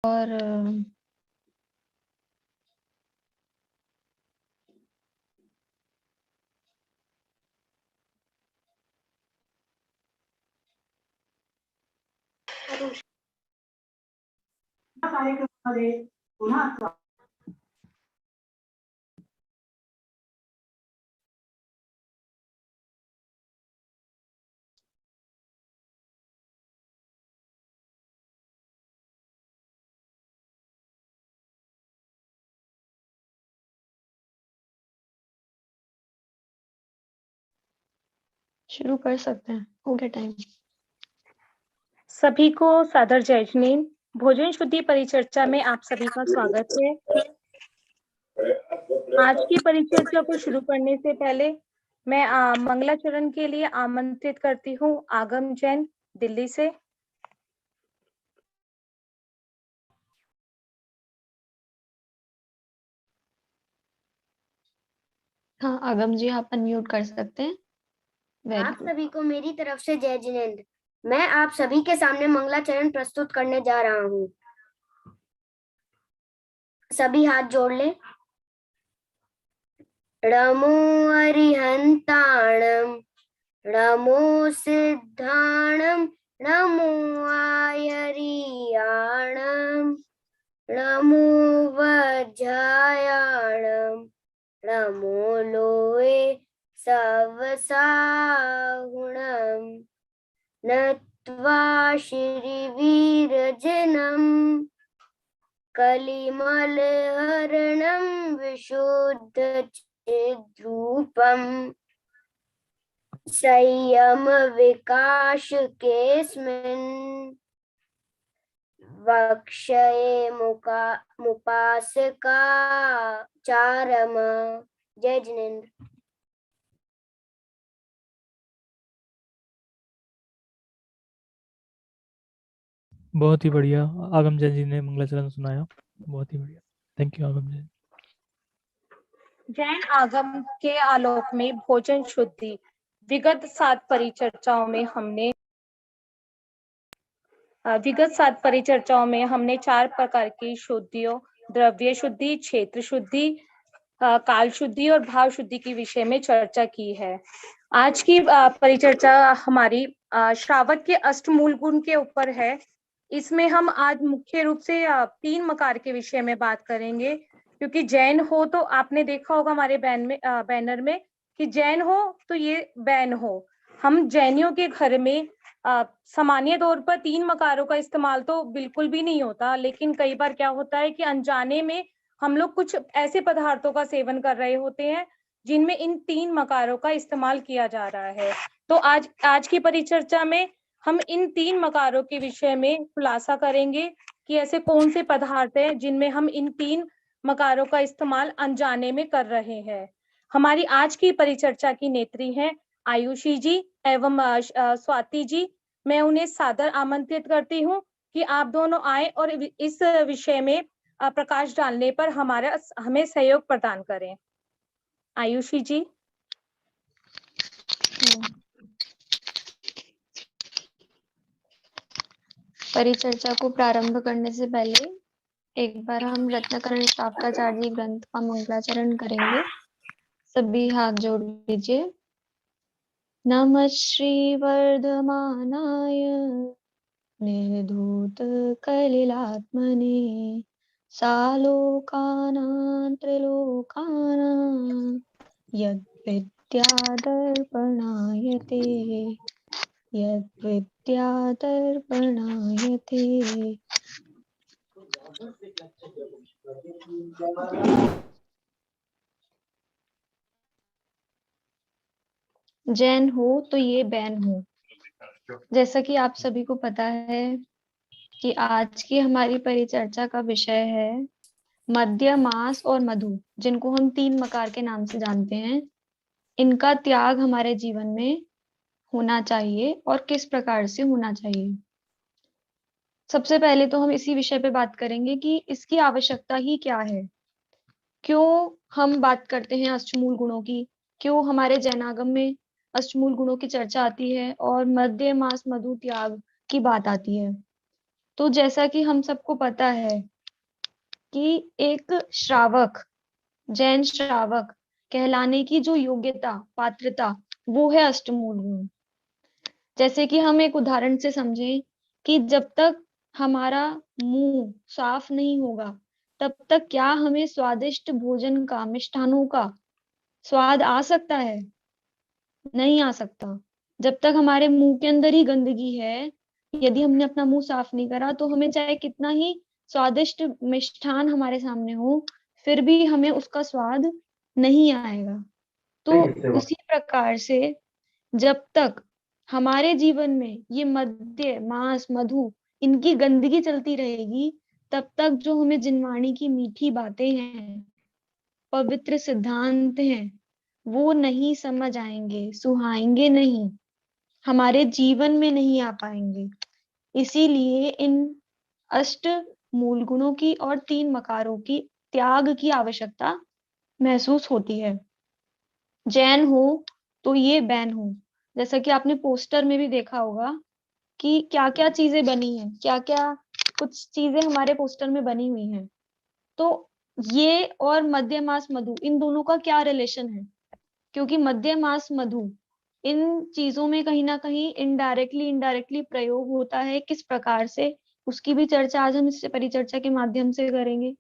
और कार्यक्रमामध्ये पुन्हा शुरू कर सकते हैं। हो गया टाइम। सभी को सादर जय जिनेंद्र। भोजन शुद्धि परिचर्चा में आप सभी का स्वागत है। आज की परिचर्चा को शुरू करने से पहले मैं मंगलाचरण के लिए आमंत्रित करती हूँ आगम जैन, दिल्ली से। हाँ आगम जी, आप अनम्यूट कर सकते हैं। आप सभी को मेरी तरफ से जय जिनेंद्र। मैं आप सभी के सामने मंगलाचरण प्रस्तुत करने जा रहा हूँ। सभी हाथ जोड़ लें। नमो अरिहंताणम, नमो सिद्धाणम, नमो आयरियाणम, नमो वज्रायाणम, नमो लोए सवसाहुणम, नत्वा श्रीवीरजनम, कलिमलहरणं विशुद्धचिद्रूपम्, संयम विकास केस्मिन्, वक्षये मुपासका चारम। जय जिनेंद्र। बहुत ही बढ़िया आगम जैन जी ने मंगलाचरण सुनाया। बहुत ही बढ़िया, थैंक यू आगम जैन। जैन आगम के आलोक में भोजन शुद्धि। विगत 7 परिचर्चाओं में हमने 4 प्रकार की शुद्धियों, द्रव्य शुद्धि, क्षेत्र शुद्धि, काल शुद्धि और भाव शुद्धि के विषय में चर्चा की है। आज की परिचर्चा हमारी श्रावक के अष्टमूल गुण के ऊपर है। इसमें हम आज मुख्य रूप से 3 मकार के विषय में बात करेंगे, क्योंकि जैन हो तो आपने देखा होगा हमारे बैनर में कि जैन हो तो ये बैन हो। हम जैनियों के घर में सामान्य तौर पर 3 मकारों का इस्तेमाल तो बिल्कुल भी नहीं होता, लेकिन कई बार क्या होता है कि अनजाने में हम लोग कुछ ऐसे पदार्थों का सेवन कर रहे होते हैं जिनमें इन 3 मकारों का इस्तेमाल किया जा रहा है। तो आज की परिचर्चा में हम इन 3 मकारों के विषय में खुलासा करेंगे कि ऐसे कौन से पदार्थ हैं जिनमें हम इन 3 मकारों का इस्तेमाल अनजाने में कर रहे हैं। हमारी आज की परिचर्चा की नेत्री हैं आयुषी जी एवं स्वाति जी। मैं उन्हें सादर आमंत्रित करती हूँ कि आप दोनों आए और इस विषय में प्रकाश डालने पर हमें सहयोग प्रदान करें। आयुषी जी। परिचर्चा को प्रारंभ करने से पहले एक बार हम रत्नाकरण शाक्ताचार्य जी ग्रंथ का मंगलाचरण करेंगे। सभी हाथ जोड़ लीजिए। नमः श्री वर्धमानाय निर्धूत कलिलात्मने, सालोकानां त्रिलोकानां यद्विद्यादर्पणायते, यद्विद्यादर्पणायते। जैन हो तो ये बैन हो। जैसा कि आप सभी को पता है कि आज की हमारी परिचर्चा का विषय है मद्य, मांस और मधु, जिनको हम 3 मकार के नाम से जानते हैं। इनका त्याग हमारे जीवन में होना चाहिए और किस प्रकार से होना चाहिए। सबसे पहले तो हम इसी विषय पे बात करेंगे कि इसकी आवश्यकता ही क्या है, क्यों हम बात करते हैं अष्टमूल गुणों की, क्यों हमारे जैनागम में अष्टमूल गुणों की चर्चा आती है और मद्य, मांस, मधु त्याग की बात आती है। तो जैसा कि हम सबको पता है कि एक श्रावक, जैन श्रावक कहलाने की जो योग्यता, पात्रता, वो है अष्टमूल गुण। जैसे कि हम एक उदाहरण से समझें कि जब तक हमारा मुंह साफ नहीं होगा तब तक क्या हमें स्वादिष्ट भोजन का, मिष्ठानों का स्वाद आ सकता है? नहीं आ सकता। जब तक हमारे मुंह के अंदर ही गंदगी है, यदि हमने अपना मुंह साफ नहीं करा तो हमें चाहे कितना ही स्वादिष्ट मिष्ठान हमारे सामने हो, फिर भी हमें उसका स्वाद नहीं आएगा। तो उसी प्रकार से जब तक हमारे जीवन में ये मद्य, मांस, मधु, इनकी गंदगी चलती रहेगी, तब तक जो हमें जिनवाणी की मीठी बातें हैं, पवित्र सिद्धांत हैं, वो नहीं समझ आएंगे, सुहाएंगे नहीं, हमारे जीवन में नहीं आ पाएंगे। इसीलिए इन अष्ट मूल गुणों की और 3 मकारों की त्याग की आवश्यकता महसूस होती है। जैन हो तो ये बैन हो। जैसा कि आपने पोस्टर में भी देखा होगा कि क्या क्या चीजें बनी हैं, क्या क्या कुछ चीजें हमारे पोस्टर में बनी हुई हैं। तो ये और मद्य मास मधु, इन दोनों का क्या रिलेशन है? क्योंकि मद्य मास मधु, इन चीजों में कहीं ना कहीं इनडायरेक्टली प्रयोग होता है। किस प्रकार से, उसकी भी चर्चा आज हम इस परिचर्चा के माध्यम से करेंगे।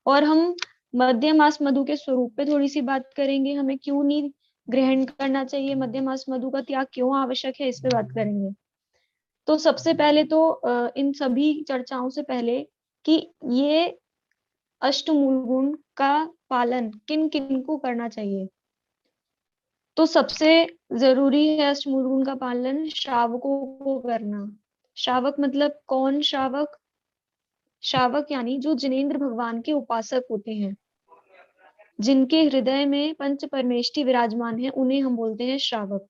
और हम मद्य मास मधु के स्वरूप पे थोड़ी सी बात करेंगे, हमें क्यों नहीं ग्रहण करना चाहिए, मद्य मास मधु का त्याग क्यों आवश्यक है, इस पे बात करेंगे। तो सबसे पहले तो इन सभी चर्चाओं से पहले कि ये अष्टमूल गुण का पालन किन किन को करना चाहिए, तो सबसे जरूरी है अष्टमूल गुण का पालन श्रावकों को करना। श्रावक मतलब कौन श्रावक? श्रावक यानी जो जिनेंद्र भगवान के उपासक होते हैं, जिनके हृदय में पंच परमेष्टि विराजमान है, उन्हें हम बोलते हैं श्रावक।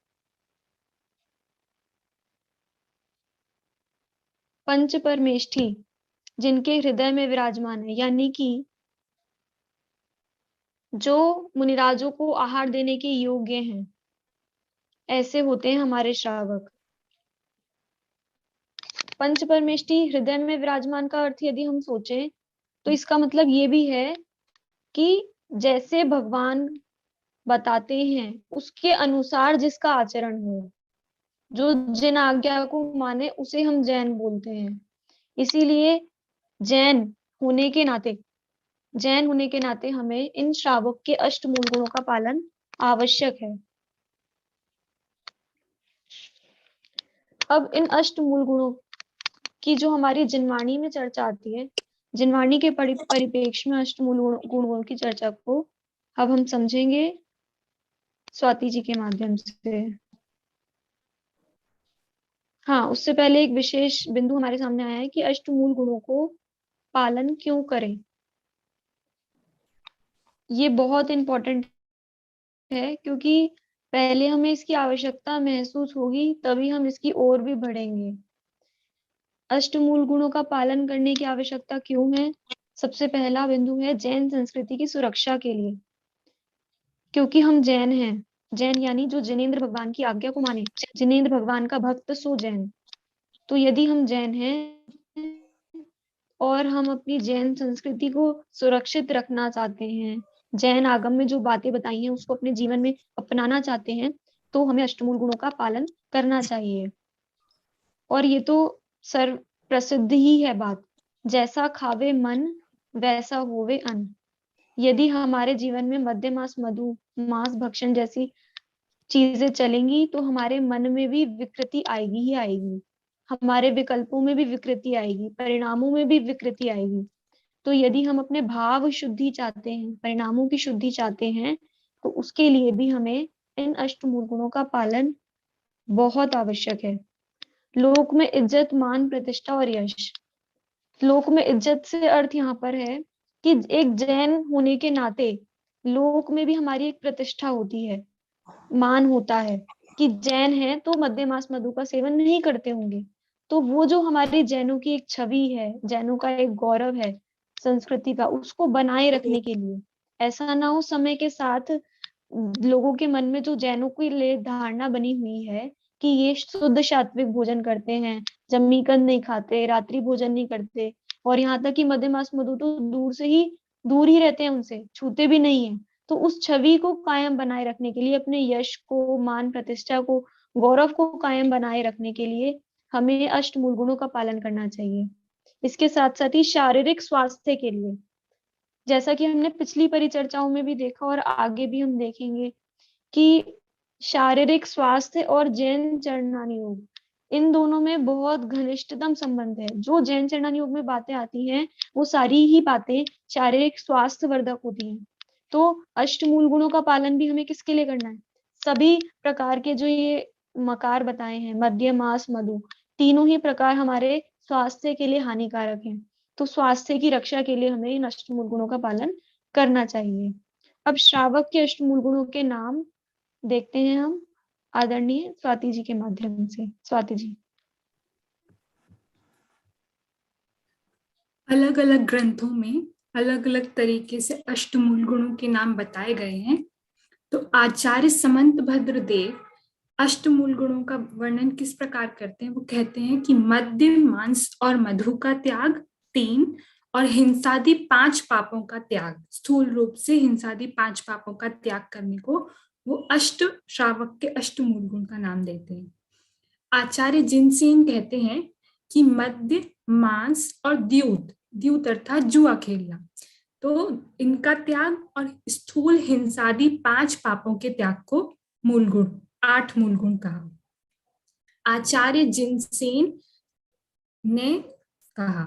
पंच परमेष्टि जिनके हृदय में विराजमान है, यानी कि जो मुनिराजों को आहार देने के योग्य हैं, ऐसे होते हैं हमारे श्रावक। पंच परमेष्टि हृदय में विराजमान का अर्थ यदि हम सोचें तो इसका मतलब ये भी है कि जैसे भगवान बताते हैं उसके अनुसार जिसका आचरण हो, जो जिन आज्ञा को माने, उसे हम जैन बोलते हैं। इसीलिए जैन होने के नाते हमें इन श्रावक के अष्टमूल गुणों का पालन आवश्यक है। अब इन अष्टमूल गुणों की जो हमारी जिनवाणी में चर्चा आती है, जिनवाणी के परिप्रेक्ष्य में अष्टमूल गुणों की चर्चा को अब हम समझेंगे स्वाति जी के माध्यम से। हाँ, उससे पहले एक विशेष बिंदु हमारे सामने आया है कि अष्टमूल गुणों को पालन क्यों करें। ये बहुत इंपॉर्टेंट है, क्योंकि पहले हमें इसकी आवश्यकता महसूस होगी, तभी हम इसकी ओर भी बढ़ेंगे। अष्टमूल गुणों का पालन करने की आवश्यकता क्यों है? सबसे पहला बिंदु है जैन संस्कृति की सुरक्षा के लिए, क्योंकि हम जैन हैं। जैन यानी जो जिनेंद्र भगवान की आज्ञा को माने, जिनेंद्र भगवान का भक्त सो जैन। तो यदि हम जैन हैं और हम अपनी जैन संस्कृति को सुरक्षित रखना चाहते हैं, जैन आगम में जो बातें बताई हैं उसको अपने जीवन में अपनाना चाहते हैं, तो हमें अष्टमूल गुणों का पालन करना चाहिए। और ये तो सर्व प्रसिद्ध ही है बात, जैसा खावे मन वैसा होवे अन्न। यदि हमारे जीवन में मद्य मास मधु, मांस भक्षण जैसी चीजें चलेंगी तो हमारे मन में भी विकृति आएगी ही आएगी, हमारे विकल्पों में भी विकृति आएगी, परिणामों में भी विकृति आएगी। तो यदि हम अपने भाव शुद्धि चाहते हैं, परिणामों की शुद्धि चाहते हैं, तो उसके लिए भी हमें इन अष्टमूल गुणों का पालन बहुत आवश्यक है। लोक में इज्जत, मान, प्रतिष्ठा और यश। लोक में इज्जत से अर्थ यहाँ पर है कि एक जैन होने के नाते लोक में भी हमारी एक प्रतिष्ठा होती है, मान होता है कि जैन है तो मद्य मास मधु का सेवन नहीं करते होंगे। तो वो जो हमारी जैनों की एक छवि है, जैनों का एक गौरव है संस्कृति का, उसको बनाए रखने के लिए, ऐसा ना हो समय के साथ लोगों के मन में जो जैनों के लिए धारणा बनी हुई है कि ये शुद्ध सात्विक भोजन करते हैं, जमीकंद नहीं खाते, रात्रि भोजन नहीं करते, और यहाँ तक कि मध्य मास मधु तो दूर ही रहते हैं, उनसे छूते भी नहीं है। तो उस छवि को कायम बनाए रखने के लिए, अपने यश को, मान प्रतिष्ठा को, गौरव को कायम बनाए रखने के लिए हमें अष्टमूल गुणों का पालन करना चाहिए। इसके साथ साथ ही शारीरिक स्वास्थ्य के लिए, जैसा कि हमने पिछली परिचर्चाओं में भी देखा और आगे भी हम देखेंगे कि शारीरिक स्वास्थ्य और जैन चरणानी योग, इन दोनों में बहुत घनिष्ठतम संबंध है। जो जैन चरणानी योग में बातें आती हैं, वो सारी ही बातें शारीरिक स्वास्थ्य वर्धक होती हैं। तो अष्टमूल गुणों का पालन भी हमें किसके लिए करना है? सभी प्रकार के जो ये मकार बताए हैं, मध्य मास मधु, तीनों ही प्रकार हमारे स्वास्थ्य के लिए हानिकारक हैं। तो स्वास्थ्य की रक्षा के लिए हमें इन अष्टमूल गुणों का पालन करना चाहिए। अब श्रावक के अष्टमूल गुणों के नाम देखते हैं हम आदरणीय स्वाति जी के माध्यम से। स्वाति जी। अलग अलग ग्रंथों में अलग अलग तरीके से अष्टमूल गुणों के नाम बताए गए हैं। तो आचार्य समंत भद्र देव अष्टमूल गुणों का वर्णन किस प्रकार करते हैं? वो कहते हैं कि मद्य, मांस और मधु का त्याग 3 और हिंसादि 5 पापों का त्याग, स्थूल रूप से हिंसादि 5 पापों का त्याग करने को वो अष्ट श्रावक के अष्टमूल गुण का नाम देते हैं। आचार्य जिनसेन कहते हैं कि मद्य, मांस और द्यूत अर्थात जुआ खेलना, तो इनका त्याग और स्थूल हिंसादि 5 पापों के त्याग को मूल गुण, 8 मूल गुण कहा। आचार्य जिनसेन ने कहा,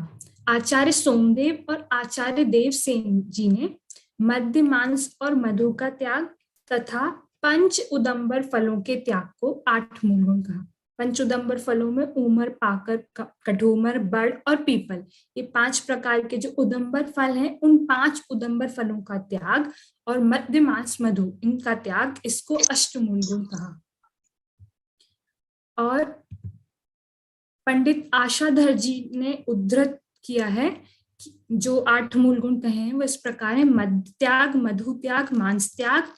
आचार्य सोमदेव और आचार्य देवसेन जी ने मद्य, मांस और मधु का त्याग तथा पंच उदंबर फलों के त्याग को 8 मूल गुण कहा। पंच उदंबर फलों में ऊमर, पाकर, कठोमर, बड़ और पीपल, ये 5 प्रकार के जो उदंबर फल हैं, उन 5 उदंबर फलों का त्याग और मद्य, मांस, मधु, इनका त्याग, इसको अष्टमूल गुण कहा। और पंडित आशाधर जी ने उद्धृत किया है कि जो 8 मूल गुण कहे हैं वो इस प्रकार है: मद्य त्याग, मधु त्याग, मांस त्याग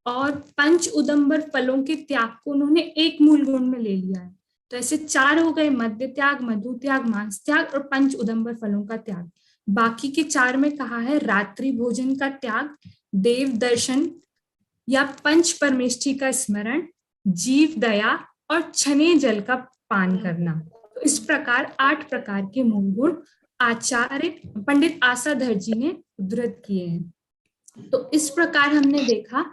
और पंच उदंबर फलों के त्याग को उन्होंने 1 मूल गुण में ले लिया है। तो ऐसे 4 हो गए: मद्य त्याग, मधु त्याग, मांस त्याग और पंच उदंबर फलों का त्याग। बाकी के 4 में कहा है रात्रि भोजन का त्याग, देव दर्शन या पंच परमेष्ठी का स्मरण, जीव दया और छने जल का पान करना। तो इस प्रकार 8 प्रकार के मूल गुण आचार्य पंडित आशाधर जी ने उद्धृत किए हैं। तो इस प्रकार हमने देखा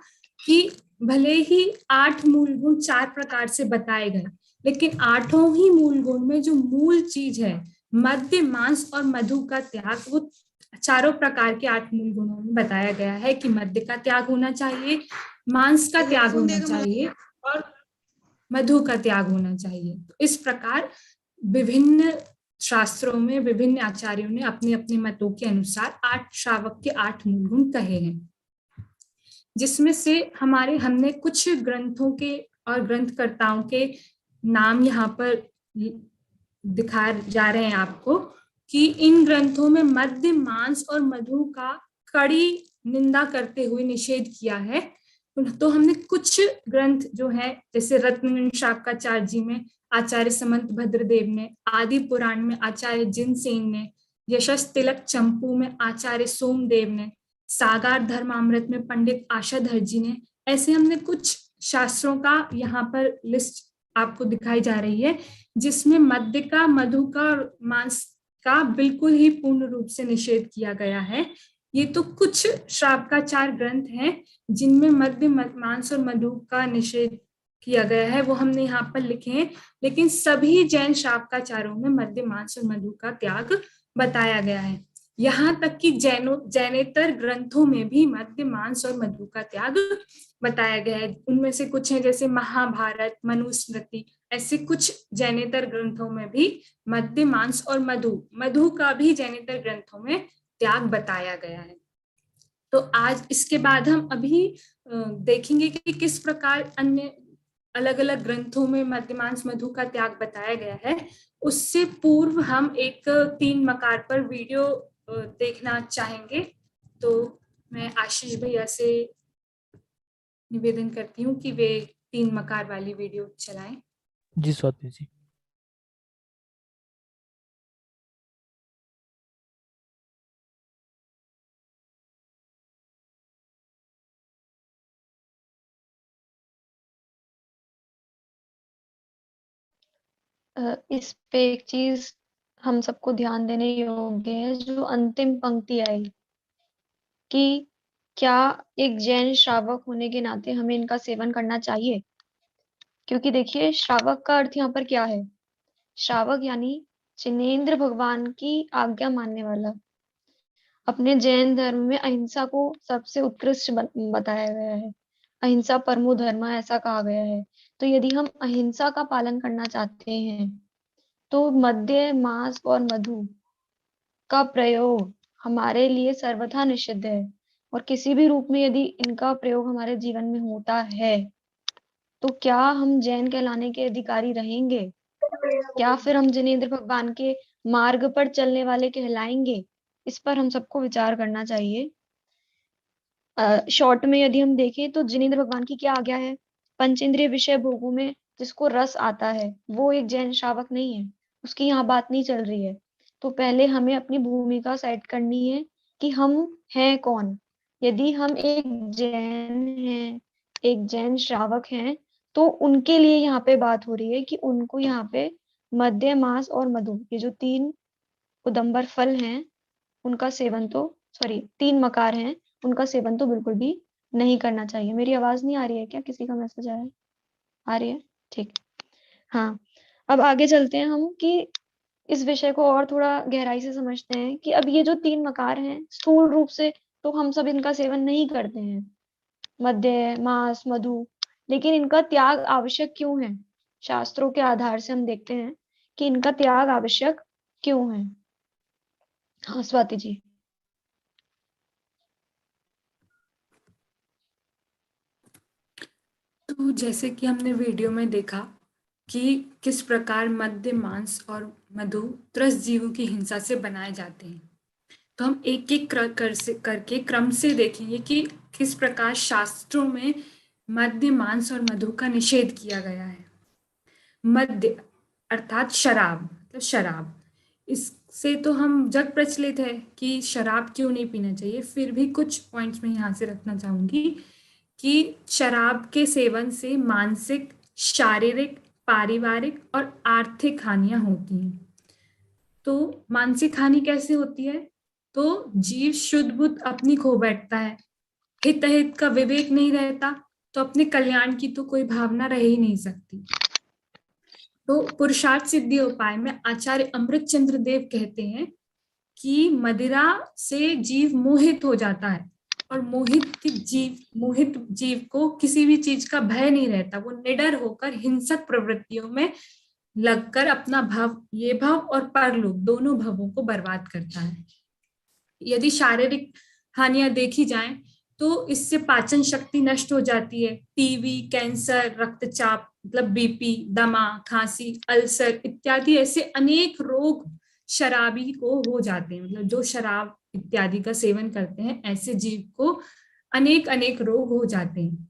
कि भले ही 8 मूल गुण 4 प्रकार से बताए गए, लेकिन 8 ही मूल गुण में जो मूल चीज है मद्य, मांस और मधु का त्याग, वो चारों प्रकार के 8 मूल गुणों में बताया गया है कि मद्य का त्याग होना चाहिए, मांस का त्याग होना चाहिए और मधु का त्याग होना चाहिए। तो इस प्रकार विभिन्न शास्त्रों में विभिन्न आचार्यों ने अपने अपने मतों के अनुसार 8 श्रावक के 8 मूल गुण कहे हैं, जिसमें से हमने कुछ ग्रंथों के और ग्रंथकर्ताओं के नाम यहाँ पर दिखाए जा रहे हैं आपको कि इन ग्रंथों में मद्य, मांस और मधु का कड़ी निंदा करते हुए निषेध किया है। तो हमने कुछ ग्रंथ जो है, जैसे रत्न शाक्याचार्य जी में आचार्य समंत भद्रदेव ने, आदि पुराण में आचार्य जिनसेन ने, यशस तिलक चंपू में आचार्य सोमदेव ने, सागार धर्मामृत में पंडित आशाधर जी ने, ऐसे हमने कुछ शास्त्रों का यहाँ पर लिस्ट आपको दिखाई जा रही है, जिसमें मद्य का, मधु का और मांस का बिल्कुल ही पूर्ण रूप से निषेध किया गया है। ये तो कुछ श्रावकाचार ग्रंथ हैं जिनमें मद्य, मांस और मधु का निषेध किया गया है, वो हमने यहाँ पर लिखे हैं, लेकिन सभी जैन श्रावकाचारों में मद्य, मांस और मधु का त्याग बताया गया है। यहाँ तक कि जैनेतर ग्रंथों में भी मद्य, मांस और मधु का त्याग बताया गया है। उनमें से कुछ हैं जैसे महाभारत, मनुस्मृति, ऐसे कुछ जैनेतर ग्रंथों में भी मद्य, मांस और मधु का भी जैनेतर ग्रंथों में त्याग बताया गया है। तो आज इसके बाद हम अभी देखेंगे कि किस प्रकार अन्य अलग अलग ग्रंथों में मद्य, मांस, मधु का त्याग बताया गया है। उससे पूर्व हम एक 3 मकार पर वीडियो देखना चाहेंगे। तो मैं आशीष भैया से निवेदन करती हूँ कि वे 3 मकार वाली वीडियो चलाएं। जी स्वाति जी। इस पे एक चीज हम सबको ध्यान देने योग्य है, जो अंतिम पंक्ति आई कि क्या एक जैन श्रावक होने के नाते हमें इनका सेवन करना चाहिए। क्योंकि देखिए, श्रावक का अर्थ यहाँ पर क्या है। श्रावक यानी जिनेंद्र भगवान की आज्ञा मानने वाला। अपने जैन धर्म में अहिंसा को सबसे उत्कृष्ट बताया गया है। अहिंसा परमो धर्म ऐसा कहा गया है। तो यदि हम अहिंसा का पालन करना चाहते हैं तो मद्य, मांस और मधु का प्रयोग हमारे लिए सर्वथा निषिद्ध है। और किसी भी रूप में यदि इनका प्रयोग हमारे जीवन में होता है तो क्या हम जैन कहलाने के अधिकारी रहेंगे? क्या फिर हम जिनेंद्र भगवान के मार्ग पर चलने वाले कहलाएंगे? इस पर हम सबको विचार करना चाहिए। शॉर्ट में यदि हम देखें तो जिनेंद्र भगवान की क्या आज्ञा है? पंचेंद्रिय विषय भोगों में जिसको रस आता है वो एक जैन श्रावक नहीं है, उसकी यहाँ बात नहीं चल रही है। तो पहले हमें अपनी भूमिका सेट करनी है कि हम हैं कौन। यदि हम एक जैन हैं, एक जैन श्रावक हैं, तो उनके लिए यहाँ पे बात हो रही है कि उनको यहाँ पे मद्य, मांस और मधु, ये जो 3 उदंबर फल हैं उनका सेवन तो, सॉरी 3 मकार हैं, उनका सेवन तो बिल्कुल भी नहीं करना चाहिए। मेरी आवाज नहीं आ रही है क्या? किसी का मैसेज आया है? आ रही है? ठीक। हाँ, अब आगे चलते हैं हम कि इस विषय को और थोड़ा गहराई से समझते हैं कि अब ये जो 3 मकार हैं, स्थूल रूप से तो हम सब इनका सेवन नहीं करते हैं, मद्य, मांस, मधु, लेकिन इनका त्याग आवश्यक क्यों है? शास्त्रों के आधार से हम देखते हैं कि इनका त्याग आवश्यक क्यों है। हाँ स्वाति जी। तो जैसे कि हमने वीडियो में देखा कि किस प्रकार मद्य, मांस और मधु त्रस्त जीवों की हिंसा से बनाए जाते हैं, तो हम एक एक करके क्रम से देखेंगे कि किस प्रकार शास्त्रों में मद्य, मांस और मधु का निषेध किया गया है। मद्य अर्थात शराब, मतलब शराब, इससे तो हम जग प्रचलित है कि शराब क्यों नहीं पीना चाहिए। फिर भी कुछ पॉइंट्स में यहाँ से रखना चाहूंगी कि शराब के सेवन से मानसिक, शारीरिक, पारिवारिक और आर्थिक हानियां होती हैं। तो मानसिक हानि कैसे होती है? तो जीव शुद्ध बुद्ध अपनी खो बैठता है, हित अहित का विवेक नहीं रहता, तो अपने कल्याण की तो कोई भावना रह ही नहीं सकती। तो पुरुषार्थ सिद्धि उपाय में आचार्य अमृत चंद्र देव कहते हैं कि मदिरा से जीव मोहित हो जाता है, और मोहित जीव को किसी भी चीज का भय नहीं रहता। वो निडर होकर हिंसक प्रवृत्तियों में लगकर अपना भाव, ये भाव और परलोक दोनों भावों को बर्बाद करता है। यदि शारीरिक हानियां देखी जाएं तो इससे पाचन शक्ति नष्ट हो जाती है। टीबी, कैंसर, रक्तचाप मतलब बीपी, दमा, खांसी, अल्सर इत्यादि ऐसे अनेक रोग शराबी को हो जाते हैं। मतलब जो शराब इत्यादि का सेवन करते हैं ऐसे जीव को अनेक अनेक रोग हो जाते हैं।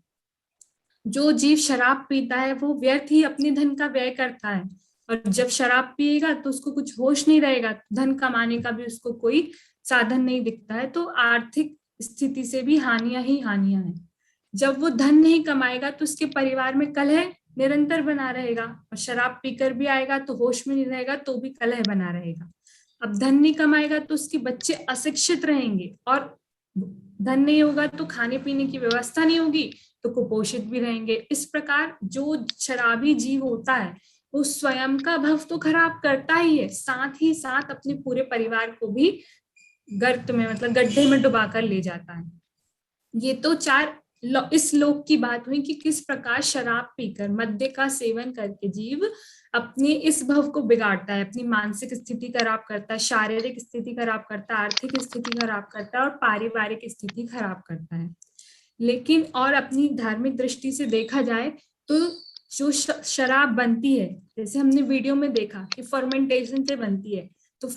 जो जीव शराब पीता है वो व्यर्थ ही अपने धन का व्यय करता है, और जब शराब पिएगा तो उसको कुछ होश नहीं रहेगा, धन कमाने का भी उसको कोई साधन नहीं दिखता है। तो आर्थिक स्थिति से भी हानियां ही हानियां हैं। जब वो धन नहीं कमाएगा तो उसके परिवार में कलह निरंतर बना रहेगा, और शराब पीकर भी आएगा तो होश में नहीं रहेगा तो भी कलह बना रहेगा। अब धन नहीं कमाएगा तो उसके बच्चे अशिक्षित रहेंगे, और धन नहीं होगा तो खाने पीने की व्यवस्था नहीं होगी तो कुपोषित भी रहेंगे। इस प्रकार जो शराबी जीव होता है वो स्वयं का भव तो खराब करता ही है, साथ ही साथ अपने पूरे परिवार को भी गर्त में, मतलब गड्ढे में डुबाकर ले जाता है। ये तो 4 इस लोक की बात हुई कि किस प्रकार शराब पीकर, मद्य का सेवन करके जीव अपने इस भव को बिगाड़ता है, अपनी मानसिक स्थिति खराब करता है, शारीरिक स्थिति खराब करता है, आर्थिक स्थिति खराब करता है और पारिवारिक स्थिति खराब करता है। लेकिन और अपनी धार्मिक दृष्टि से देखा जाए तो जो शराब बनती है, जैसे हमने वीडियो में देखा कि फर्मेंटेशन से बनती है, तो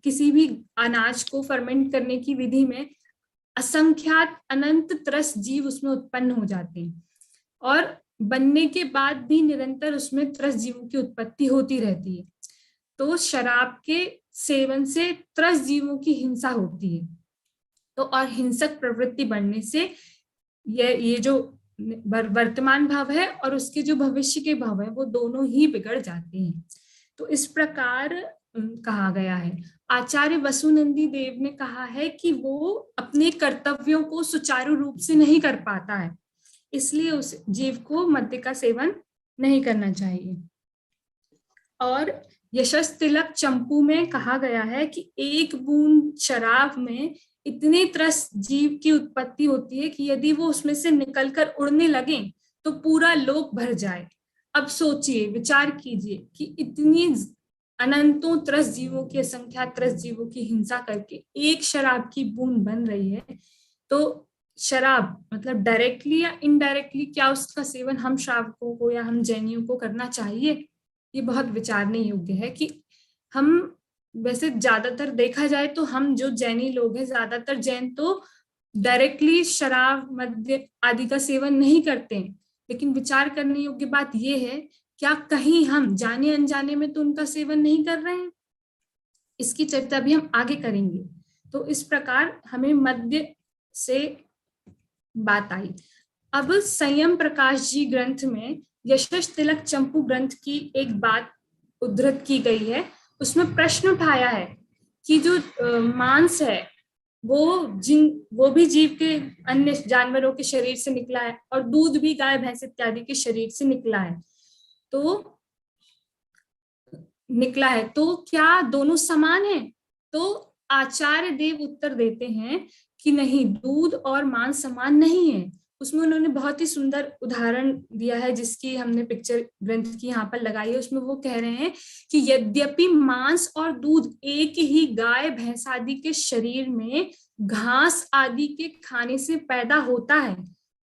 किसी भी अनाज को फर्मेंट करने की विधि में असंख्यात अनंत त्रस्त जीव उसमें उत्पन्न हो जाते हैं, और बनने के बाद भी निरंतर उसमें त्रस्त जीवों की उत्पत्ति होती रहती है। तो शराब के सेवन से त्रस्त जीवों की हिंसा होती है। तो और हिंसक प्रवृत्ति बढ़ने से ये जो वर्तमान भाव है और उसके जो भविष्य के भाव है वो दोनों ही बिगड़ जाते हैं। तो इस प्रकार कहा गया है। आचार्य वसुनंदी देव ने कहा है कि वो अपने कर्तव्यों को सुचारू रूप से नहीं कर पाता है, इसलिए उस जीव को मद्य का सेवन नहीं करना चाहिए। और यशस तिलक चंपू में कहा गया है कि एक बूंद शराब में इतने त्रस्त जीव की उत्पत्ति होती है कि यदि वो उसमें से निकलकर उड़ने लगे तो पूरा लोक भर जाए। अब सोचिए, विचार कीजिए कि इतनी अनंतों त्रस्त जीवों की, असंख्यात त्रस्त जीवों की हिंसा करके एक शराब की बूंद बन रही है। तो शराब मतलब डायरेक्टली या इनडायरेक्टली क्या उसका सेवन हम श्रावकों को या हम जैनियों को करना चाहिए? ये बहुत विचारने योग्य है कि हम, वैसे ज्यादातर देखा जाए तो हम जो जैनी लोग हैं, ज्यादातर जैन तो डायरेक्टली शराब मद्य आदि का सेवन नहीं करते हैं, लेकिन विचार करने योग्य बात यह है क्या कहीं हम जाने अनजाने में तो उनका सेवन नहीं कर रहे हैं? इसकी चर्चा भी हम आगे करेंगे। तो इस प्रकार हमें मद्य से बात आई। अब संयम प्रकाश जी ग्रंथ में यशस तिलक चंपू ग्रंथ की एक बात उद्धृत की गई है। उसमें प्रश्न उठाया है कि जो मांस है वो भी जीव के अन्य जानवरों के शरीर से निकला है और दूध भी गाय भैंस इत्यादि के शरीर से निकला है। तो क्या दोनों समान है? तो आचार्य देव उत्तर देते हैं कि नहीं, दूध और मांस समान नहीं है। उसमें उन्होंने बहुत ही सुंदर उदाहरण दिया है जिसकी हमने पिक्चर ग्रंथ की यहाँ पर लगाई है। उसमें वो कह रहे हैं कि यद्यपि मांस और दूध एक ही गाय भैंस आदि के शरीर में घास आदि के खाने से पैदा होता है,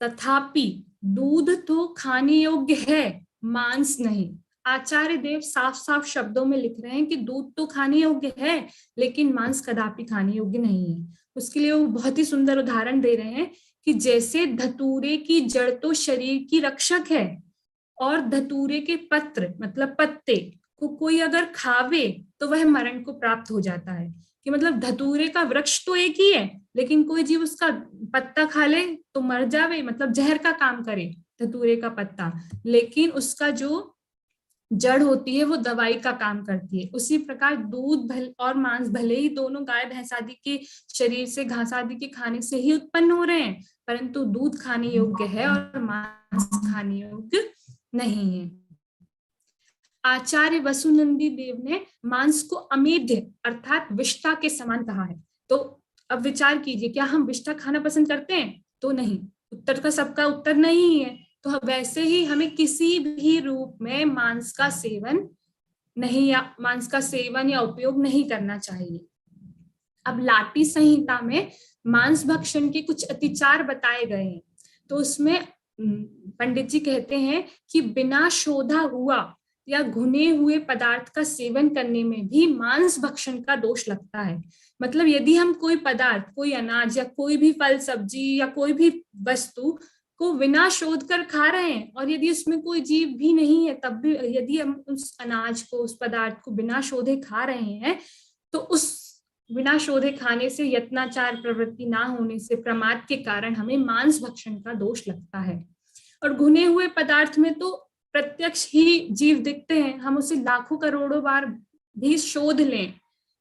तथापि दूध तो खाने योग्य है, मांस नहीं। आचार्य देव साफ साफ शब्दों में लिख रहे हैं कि दूध तो खाने योग्य है लेकिन मांस कदापि खाने योग्य नहीं है। उसके लिए वो बहुत ही सुंदर उदाहरण दे रहे हैं कि जैसे धतूरे की जड़ तो शरीर की रक्षक है और धतूरे के पत्र मतलब पत्ते को कोई अगर खावे तो वह मरण को प्राप्त हो जाता है। कि मतलब धतूरे का वृक्ष तो एक ही है लेकिन कोई जीव उसका पत्ता खा ले तो मर जावे, मतलब जहर का काम करे धतूरे का पत्ता, लेकिन उसका जो जड़ होती है वो दवाई का काम करती है। उसी प्रकार दूध और मांस भले ही दोनों गाय भैंस आदि के शरीर से घास आदि के खाने से ही उत्पन्न हो रहे हैं, परंतु दूध खाने योग्य है और मांस खाने योग्य नहीं है। आचार्य वसुनंदी देव ने मांस को अमेध्य अर्थात विष्ठा के समान कहा है। तो अब विचार कीजिए, क्या हम विष्ठा खाना पसंद करते हैं? तो नहीं, उत्तर का सबका उत्तर नहीं है। तो वैसे ही हमें किसी भी रूप में मांस का सेवन या उपयोग नहीं करना चाहिए। अब लाटी संहिता में मांस भक्षण के कुछ अतिचार बताए गए हैं। तो उसमें पंडित जी कहते हैं कि बिना शोधा हुआ या घुने हुए पदार्थ का सेवन करने में भी मांस भक्षण का दोष लगता है। मतलब यदि हम कोई पदार्थ, कोई अनाज या कोई भी फल सब्जी या कोई भी वस्तु को बिना शोध कर खा रहे हैं और यदि उसमें कोई जीव भी नहीं है, तब भी यदि हम उस अनाज को, उस पदार्थ को बिना शोधे खा रहे हैं, तो उस बिना शोधे खाने से, यत्नाचार प्रवृत्ति ना होने से, प्रमाद के कारण हमें मांस भक्षण का दोष लगता है। और घुने हुए पदार्थ में तो प्रत्यक्ष ही जीव दिखते हैं, हम उसे लाखों करोड़ों बार भी शोध लें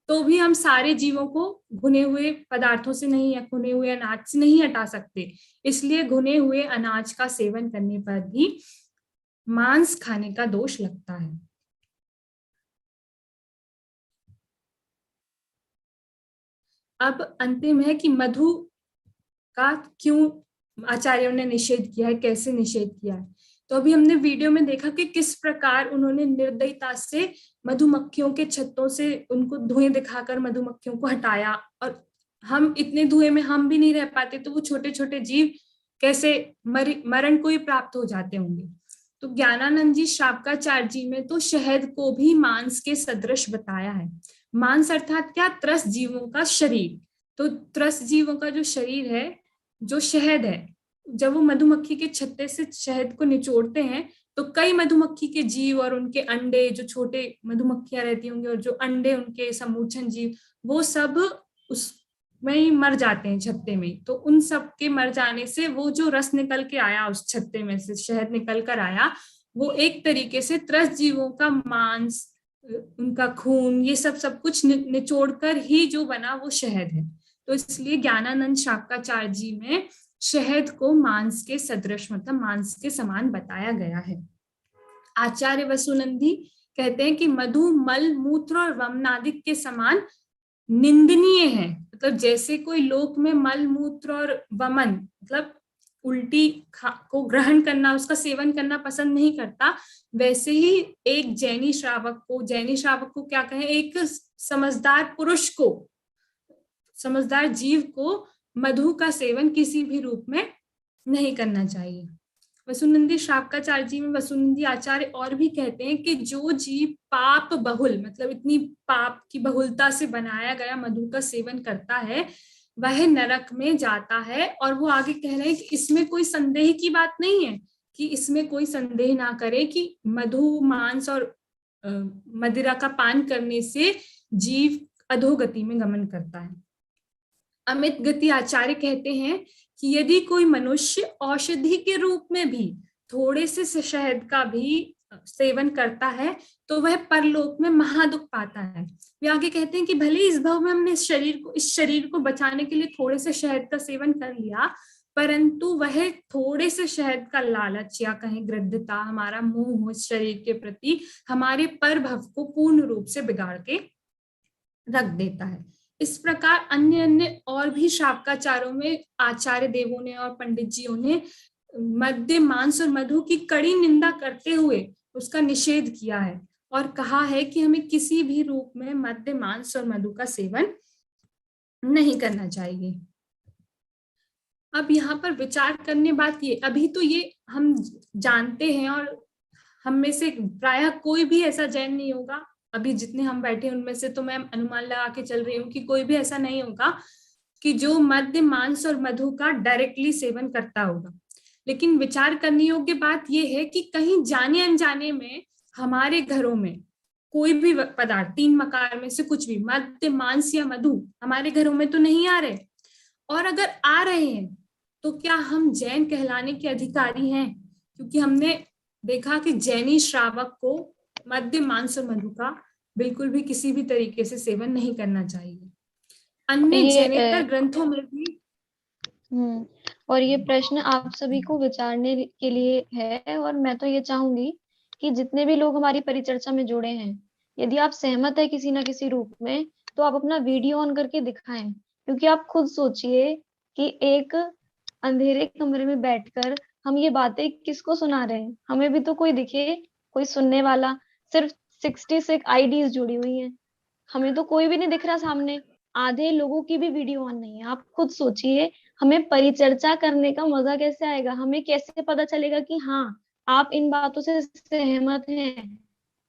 तो भी हम सारे जीवों को घुने हुए पदार्थों से नहीं या घुने हुए अनाज से नहीं हटा सकते। इसलिए घुने हुए अनाज का सेवन करने पर भी मांस खाने का दोष लगता है। अब अंतिम है कि मधु का क्यों आचार्यों ने निषेध किया है, कैसे निषेध किया है। तो अभी हमने वीडियो में देखा कि किस प्रकार उन्होंने निर्दयता से मधुमक्खियों के छत्तों से उनको धुएं दिखाकर मधुमक्खियों को हटाया, और हम इतने धुएं में हम भी नहीं रह पाते तो वो छोटे छोटे जीव कैसे मरण को ही प्राप्त हो जाते होंगे। तो ज्ञानानंद जी श्रावकाचार्य जी में तो शहद को भी मांस के सदृश बताया है। मांस अर्थात क्या? त्रस्त जीवों का शरीर। तो त्रस्त जीवों का जो शरीर है, जो शहद है, जब वो मधुमक्खी के छत्ते से शहद को निचोड़ते हैं तो कई मधुमक्खी के जीव और उनके अंडे, जो छोटे मधुमक्खियां रहती होंगी और जो अंडे उनके समूचन जीव, वो सब उसमें ही मर जाते हैं छत्ते में। तो उन सब के मर जाने से वो जो रस निकल के आया उस छत्ते में से, शहद निकल कर आया, वो एक तरीके से त्रस्त जीवों का मांस, उनका खून, ये सब कुछ निचोड़ कर ही जो बना वो शहद है। तो इसलिए ज्ञानानंद शाक्ताचार्य जी में शहद को मांस के सदृश, मतलब मांस के समान बताया गया है। आचार्य वसुनंदी कहते हैं कि मधु मल मूत्र और वमनादिक के समान निंदनीय है। मतलब जैसे कोई लोक में मल मूत्र और वमन, मतलब उल्टी को ग्रहण करना, उसका सेवन करना पसंद नहीं करता, वैसे ही एक जैनी श्रावक को क्या कहें, एक समझदार पुरुष को, समझदार जीव को मधु का सेवन किसी भी रूप में नहीं करना चाहिए। वसुनंदी शाक्ताचार्य जी में वसुनंदी आचार्य और भी कहते हैं कि जो जीव पाप बहुल, मतलब इतनी पाप की बहुलता से बनाया गया मधु का सेवन करता है, वह नरक में जाता है। और वो आगे कह रहे हैं कि इसमें कोई संदेह की बात नहीं है, कि इसमें कोई संदेह ना करे कि मधु, मांस और मदिरा का पान करने से जीव अधोगति में गमन करता है। अमित गति आचार्य कहते हैं कि यदि कोई मनुष्य औषधि के रूप में भी थोड़े से शहद का भी सेवन करता है तो वह परलोक में महादुख पाता है। वे आगे कहते हैं कि भले इस भव में हमने इस शरीर को बचाने के लिए थोड़े से शहद का सेवन कर लिया, परंतु वह थोड़े से शहद का लालच या कहें गृद्धता, हमारा मोह इस शरीर के प्रति, हमारे पर भव को पूर्ण रूप से बिगाड़ के रख देता है। इस प्रकार अन्य और भी शाक्ताचार्यों में आचार्य देवों ने और पंडित जियों ने मद्य, मांस और मधु की कड़ी निंदा करते हुए उसका निषेध किया है और कहा है कि हमें किसी भी रूप में मद्य, मांस और मधु का सेवन नहीं करना चाहिए। अब यहाँ पर विचार करने बात ये, अभी तो ये हम जानते हैं और हम में से प्रायः कोई भी ऐसा जैन नहीं होगा, अभी जितने हम बैठे उनमें से तो मैं अनुमान लगा के चल रही हूँ कि कोई भी ऐसा नहीं होगा कि जो मद्य, मांस और मधु का डायरेक्टली सेवन करता होगा। लेकिन विचार करने योग्य बात यह है कि कहीं जाने अनजाने में हमारे घरों में कोई भी पदार्थ, 3 मकार में से कुछ भी, मद्य, मांस या मधु हमारे घरों में तो नहीं आ रहे, और अगर आ रहे हैं तो क्या हम जैन कहलाने के अधिकारी हैं? क्योंकि हमने देखा कि जैनी श्रावक को मद्य, मांस और मधु का बिल्कुल भी किसी भी तरीके से सेवन नहीं करना चाहिए। अन्य जैनेतर ग्रंथों में भी और ये प्रश्न आप सभी को विचारने के लिए है, और मैं तो ये चाहूंगी कि जितने भी लोग हमारी परिचर्चा में जुड़े हैं, यदि आप सहमत है किसी ना किसी रूप में, तो आप अपना वीडियो ऑन करके दिखाएं। क्योंकि आप खुद सोचिए कि एक अंधेरे कमरे में बैठकर हम ये बातें किसको सुना रहे हैं? हमें भी तो कोई दिखे, कोई सुनने वाला। सिर्फ 66 आईडीज जुड़ी हुई हैं, हमें तो कोई भी नहीं दिख रहा सामने। आधे लोगों की भी वीडियो ऑन नहीं है। आप खुद सोचिए, हमें परिचर्चा करने का मजा कैसे आएगा? हमें कैसे पता चलेगा कि हाँ आप इन बातों से सहमत हैं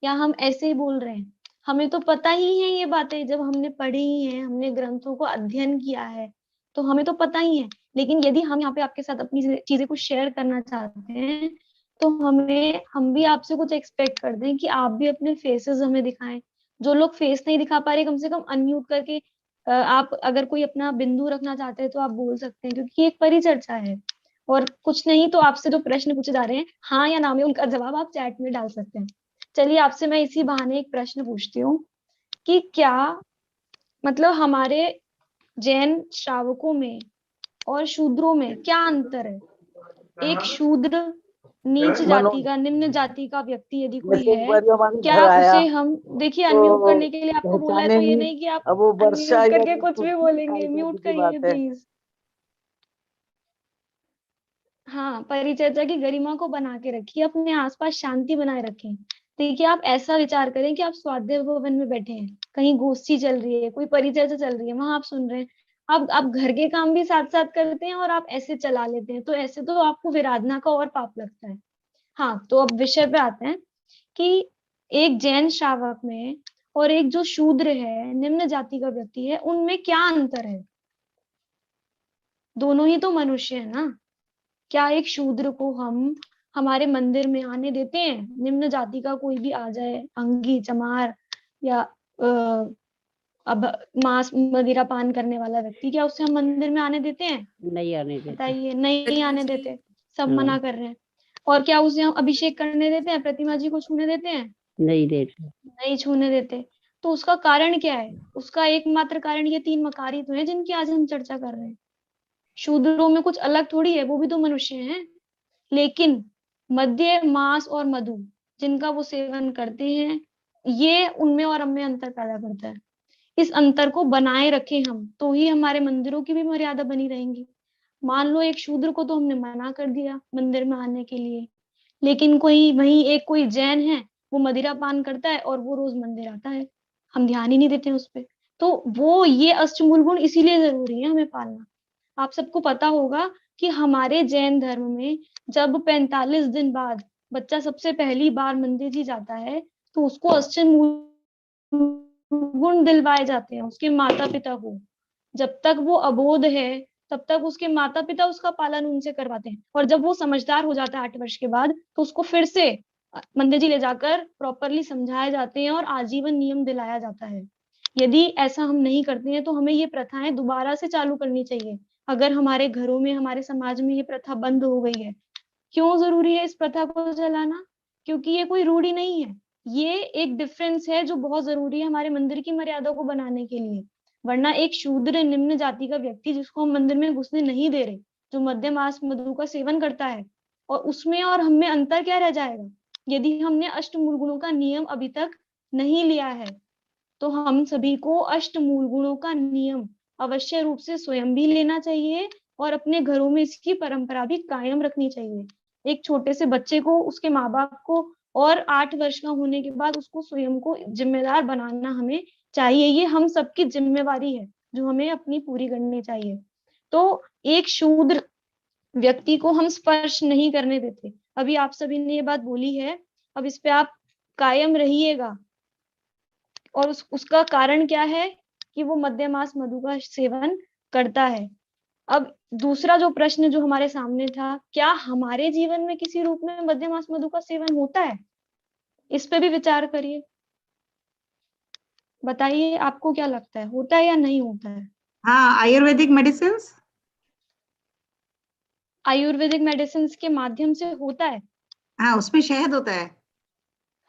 या हम ऐसे ही बोल रहे हैं? हमें तो पता ही है ये बातें, जब हमने पढ़ी ही है, हमने ग्रंथों को अध्ययन किया है, तो हमें तो पता ही है। लेकिन यदि हम यहाँ पे आपके साथ अपनी चीजें कुछ शेयर करना चाहते हैं, तो हम भी आपसे कुछ एक्सपेक्ट करते हैं कि आप भी अपने फेसेस हमें दिखाएं। जो लोग फेस नहीं दिखा पा रहे, कम से कम अनम्यूट करके आप अगर कोई अपना बिंदु रखना चाहते हैं तो आप बोल सकते हैं, क्योंकि एक परिचर्चा है। और कुछ नहीं तो आपसे जो प्रश्न पूछे जा रहे हैं, हाँ या ना में उनका जवाब आप चैट में डाल सकते हैं। चलिए आपसे मैं इसी बहाने एक प्रश्न पूछती हूँ कि क्या मतलब हमारे जैन श्रावकों में और शूद्रों में क्या अंतर है? एक शूद्र नीच जाति का, निम्न जाति का व्यक्ति यदि कोई है, क्या उसे हम, देखिए अनम्यूट करने के लिए आपको बोला है, तो ये नहीं कि आप अनम्यूट करके कुछ भी बोलेंगे। म्यूट करिए प्लीज। हाँ, परिचर्चा की गरिमा को बना के रखिए, अपने आसपास शांति बनाए रखें। देखिए आप ऐसा विचार करें कि आप स्वाध्याय भवन में बैठे हैं, कहीं गोष्ठी चल रही है, कोई परिचर्चा चल रही है, वहां आप सुन रहे हैं। अब आप घर के काम भी साथ साथ करते हैं और आप ऐसे चला लेते हैं, तो ऐसे तो आपको विराधना का और पाप लगता है। हाँ, तो अब विषय पे आते हैं कि एक जैन श्रावक में और एक जो शूद्र है, निम्न जाति का व्यक्ति है, उनमें क्या अंतर है? दोनों ही तो मनुष्य है ना। क्या एक शूद्र को हम हमारे मंदिर में आने देते हैं? निम्न जाति का कोई भी आ जाए, अंगी, चमार या अब मांस मदिरा पान करने वाला व्यक्ति, क्या उसे हम मंदिर में आने देते हैं? नहीं आने देते। बताइए, नहीं आने देते, सब हाँ। मना कर रहे हैं। और क्या उसे हम अभिषेक करने देते हैं? प्रतिमा जी को छूने देते हैं? नहीं देते। नहीं छूने देते। तो उसका कारण क्या है? उसका एकमात्र कारण ये 3 मकारी तो हैं जिनकी आज हम चर्चा कर रहे हैं। शूद्रों में कुछ अलग थोड़ी है, वो भी तो मनुष्य हैं। लेकिन मद्य, मांस और मधु जिनका वो सेवन करते हैं, ये उनमें और हमें अंतर पैदा करता है। इस अंतर को बनाए रखें हम, तो ही हमारे मंदिरों की भी मर्यादा बनी रहेंगी। मान लो एक शूद्र को तो हमने मना कर दिया मंदिर में आने के लिए, लेकिन कोई कोई जैन है, वो मदिरा पान करता है और वो रोज मंदिर आता है, हम ध्यान ही नहीं देते उस पर। तो वो ये अष्टमूल गुण इसीलिए जरूरी है हमें पालना। आप सबको पता होगा कि हमारे जैन धर्म में जब 45 दिन बाद बच्चा सबसे पहली बार मंदिर जी जाता है, तो उसको अष्टमूल गुण दिलवाए जाते हैं उसके माता पिता को। जब तक वो अबोध है तब तक उसके माता पिता उसका पालन उनसे करवाते हैं, और जब वो समझदार हो जाता है 8 वर्ष के बाद, तो उसको फिर से मंदिर जी ले जाकर प्रॉपरली समझाए जाते हैं और आजीवन नियम दिलाया जाता है। यदि ऐसा हम नहीं करते हैं तो हमें ये प्रथाएं दोबारा से चालू करनी चाहिए। अगर हमारे घरों में, हमारे समाज में ये प्रथा बंद हो गई है, क्यों जरूरी है इस प्रथा को चलाना? क्योंकि ये कोई रूढ़ी नहीं है, ये एक डिफरेंस है जो बहुत जरूरी है हमारे मंदिर की मर्यादा को बनाने के लिए। वरना एक शूद्र, निम्न जाति का व्यक्ति जिसको हम मंदिर में घुसने नहीं दे रहे, जो मद्य, मांस, मधु का सेवन करता है, और उसमें और हमें अंतर क्या रह जाएगा? यदि हमने अष्टमूल गुणों का नियम अभी तक नहीं लिया है, तो हम सभी को अष्टमूल गुणों का नियम अवश्य रूप से स्वयं भी लेना चाहिए और अपने घरों में इसकी परंपरा भी कायम रखनी चाहिए। एक छोटे से बच्चे को, उसके माँ बाप को, और 8 वर्ष का होने के बाद उसको स्वयं को जिम्मेदार बनाना हमें चाहिए। ये हम सबकी जिम्मेवारी है जो हमें अपनी पूरी करनी चाहिए। तो एक शूद्र व्यक्ति को हम स्पर्श नहीं करने देते। अभी आप सभी ने ये बात बोली है, अब इस पे आप कायम रहिएगा। और उसका कारण क्या है कि वो मद्य, मांस, मधु का सेवन करता है। अब दूसरा जो प्रश्न जो हमारे सामने था, क्या हमारे जीवन में किसी रूप में मद्य, मांस, मधु का सेवन होता है? इस पे भी विचार करिए। बताइए, आपको क्या लगता है, होता है या नहीं होता है? हाँ, आयुर्वेदिक मेडिसिन। आयुर्वेदिक मेडिसिन के माध्यम से होता है। हाँ, उसमें शहद होता है।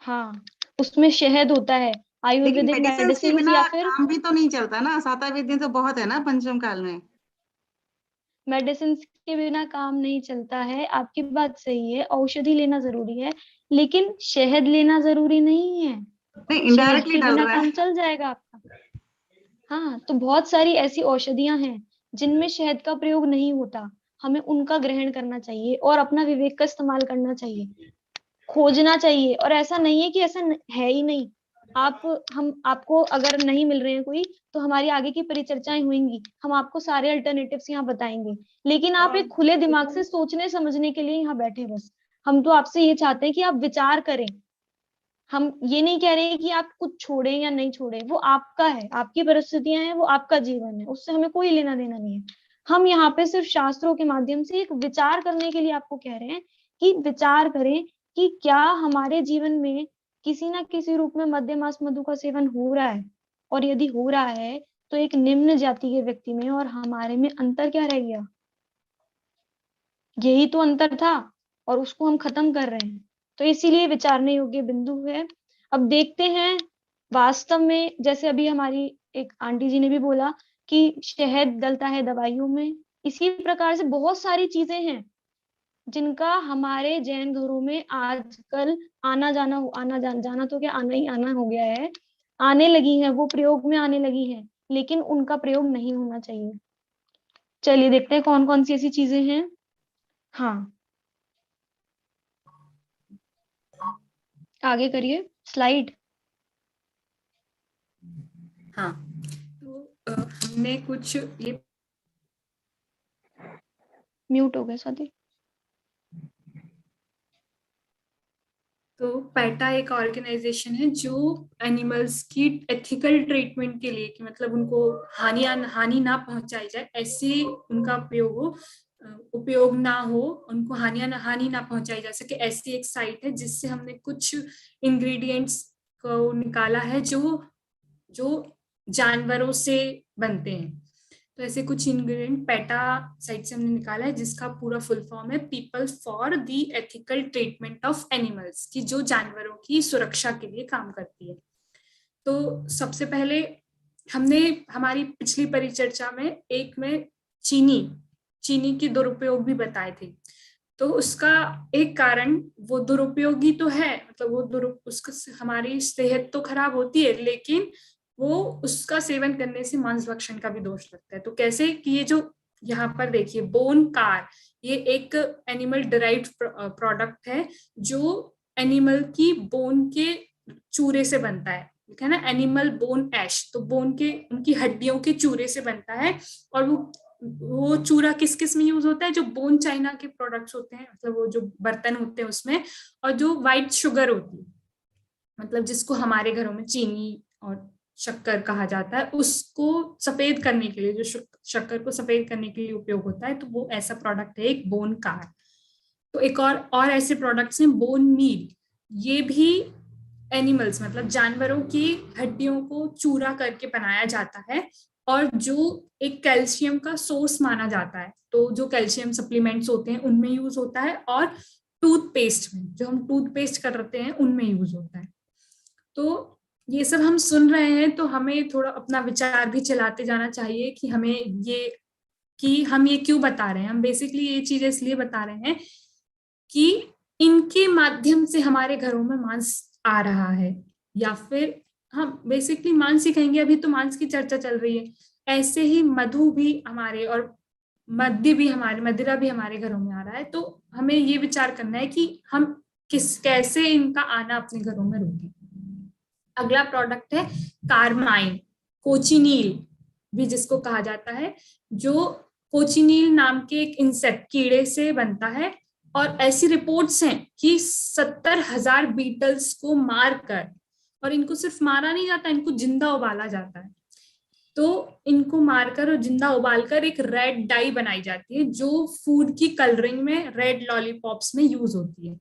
हाँ, उसमें शहद होता है। लेकिन आयुर्वेदिक मेडिसिन के मेडिसिन बिना या फिर काम भी तो नहीं चलता ना। साता विद्या तो बहुत है ना पंचम काल में। मेडिसिन के बिना काम नहीं चलता है, आपकी बात सही है। औषधि लेना जरूरी है, लेकिन शहद लेना जरूरी नहीं है। नहीं, शहद इनडायरेक्टली के डाल बिना रहा काम है। चल जाएगा आपका। हाँ, तो बहुत सारी ऐसी औषधियां हैं जिनमें शहद का प्रयोग नहीं होता, हमें उनका ग्रहण करना चाहिए और अपना विवेक का इस्तेमाल करना चाहिए, खोजना चाहिए। और ऐसा नहीं है कि ऐसा है ही नहीं। हम आपको अगर नहीं मिल रहे हैं कोई, तो हमारी आगे की परिचर्चाएं होंगी, हम आपको सारे अल्टरनेटिव्स यहाँ बताएंगे। लेकिन आप एक खुले दिमाग से सोचने समझने के लिए यहाँ बैठे बस। हम तो आपसे ये चाहते हैं कि आप विचार करें। हम ये नहीं कह रहे हैं कि आप कुछ छोड़ें या नहीं छोड़ें, वो आपका है, आपकी परिस्थितियां हैं, वो आपका जीवन है, उससे हमें कोई लेना देना नहीं है। हम यहाँ पे सिर्फ शास्त्रों के माध्यम से एक विचार करने के लिए आपको कह रहे हैं कि विचार करें कि क्या हमारे जीवन में किसी ना किसी रूप में मद्य, मांस, मधु का सेवन हो रहा है, और यदि हो रहा है तो एक निम्न जाति के व्यक्ति में और हमारे में अंतर क्या रह गया? यही तो अंतर था, और उसको हम खत्म कर रहे हैं। तो इसीलिए विचारने योग्य बिंदु है। अब देखते हैं वास्तव में, जैसे अभी हमारी एक आंटी जी ने भी बोला कि शहद डलता है दवाइयों में, इसी प्रकार से बहुत सारी चीजें हैं जिनका हमारे जैन घरों में आजकल जाना तो क्या, आना ही आना हो गया है, आने लगी है, वो प्रयोग में आने लगी है, लेकिन उनका प्रयोग नहीं होना चाहिए। चलिए देखते हैं कौन कौन सी ऐसी चीजें हैं। हाँ, आगे करिए स्लाइड। हाँ, तो हमने कुछ ये म्यूट हो गए साथी। तो पैटा एक ऑर्गेनाइजेशन है जो एनिमल्स की एथिकल ट्रीटमेंट के लिए, कि मतलब उनको हानि ना पहुंचाई जाए, ऐसे उनका प्रयोग हो, उपयोग ना हो, उनको हानि ना पहुंचाई जा सके, ऐसी एक साइट है जिससे हमने कुछ इंग्रेडिएंट्स को निकाला है जो जानवरों से बनते हैं। तो ऐसे कुछ इंग्रेडिएंट पेटा साइट से हमने निकाला है, जिसका पूरा फुल फॉर्म है people for the ethical treatment of animals, की जो जानवरों की सुरक्षा के लिए काम करती है। तो सबसे पहले हमने हमारी पिछली परिचर्चा में एक में चीनी के दुरुपयोग भी बताए थे। तो उसका एक कारण वो दुरुपयोगी तो है, मतलब वो उसका हमारी सेहत तो खराब होती है, लेकिन वो उसका सेवन करने से मांस भक्षण का भी दोष लगता है। तो कैसे कि ये जो यहाँ पर देखिए बोन कार, ये एक एनिमल डिराइव्ड प्रोडक्ट है जो एनिमल की बोन के चूरे से बनता है, ठीक है ना, एनिमल बोन ऐश। तो बोन के उनकी हड्डियों के चूरे से बनता है, और वो चूरा किस किस में यूज होता है, जो बोन चाइना के प्रोडक्ट्स होते हैं, मतलब वो जो बर्तन होते हैं उसमें, और जो व्हाइट शुगर होती है, मतलब जिसको हमारे घरों में चीनी और शक्कर कहा जाता है, उसको सफेद करने के लिए, जो शक्कर को सफेद करने के लिए उपयोग होता है, तो वो ऐसा प्रोडक्ट है एक बोन कार। तो एक और ऐसे प्रोडक्ट्स हैं बोन मील, ये भी एनिमल्स मतलब जानवरों की हड्डियों को चूरा करके बनाया जाता है, और जो एक कैल्शियम का सोर्स माना जाता है। तो जो कैल्शियम सप्लीमेंट्स होते हैं उनमें यूज होता है, और टूथपेस्ट में, जो हम टूथपेस्ट करते हैं उनमें यूज होता है। तो ये सब हम सुन रहे हैं, तो हमें थोड़ा अपना विचार भी चलाते जाना चाहिए कि हम ये क्यों बता रहे हैं। हम बेसिकली ये चीजें इसलिए बता रहे हैं कि इनके माध्यम से हमारे घरों में मांस आ रहा है, या फिर हम बेसिकली मांस ही कहेंगे, अभी तो मांस की चर्चा चल रही है। ऐसे ही मधु भी हमारे, और मदिरा भी हमारे घरों में आ रहा है। तो हमें ये विचार करना है कि हम कैसे इनका आना अपने घरों में रोकें। अगला प्रोडक्ट है कार्माइन, कोचिनील भी जिसको कहा जाता है, जो कोचिनील नाम के एक इंसेक्ट कीड़े से बनता है। और ऐसी रिपोर्ट्स हैं कि 70,000 बीटल्स को मारकर, और इनको सिर्फ मारा नहीं जाता, इनको जिंदा उबाला जाता है। तो इनको मारकर और जिंदा उबालकर एक रेड डाई बनाई जाती है, जो फूड की कलरिंग में, रेड लॉलीपॉप्स में यूज होती है।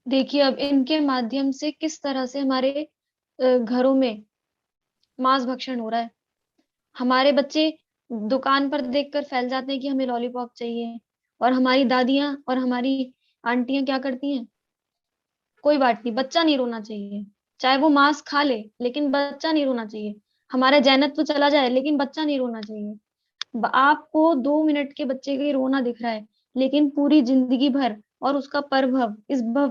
देखिए अब इनके माध्यम से किस तरह से हमारे घरों में मांस भक्षण हो रहा है। हमारे बच्चे दुकान पर देखकर फैल जाते हैं कि हमें लॉलीपॉप चाहिए, और हमारी दादियां और हमारी आंटियां क्या करती हैं, कोई बात नहीं, बच्चा नहीं रोना चाहिए, चाहे वो मांस खा ले लेकिन बच्चा नहीं रोना चाहिए। हमारा जैनत तो चला जाए लेकिन बच्चा नहीं रोना चाहिए। आपको 2 मिनट के बच्चे का रोना दिख रहा है, लेकिन पूरी जिंदगी भर और उसका परभव,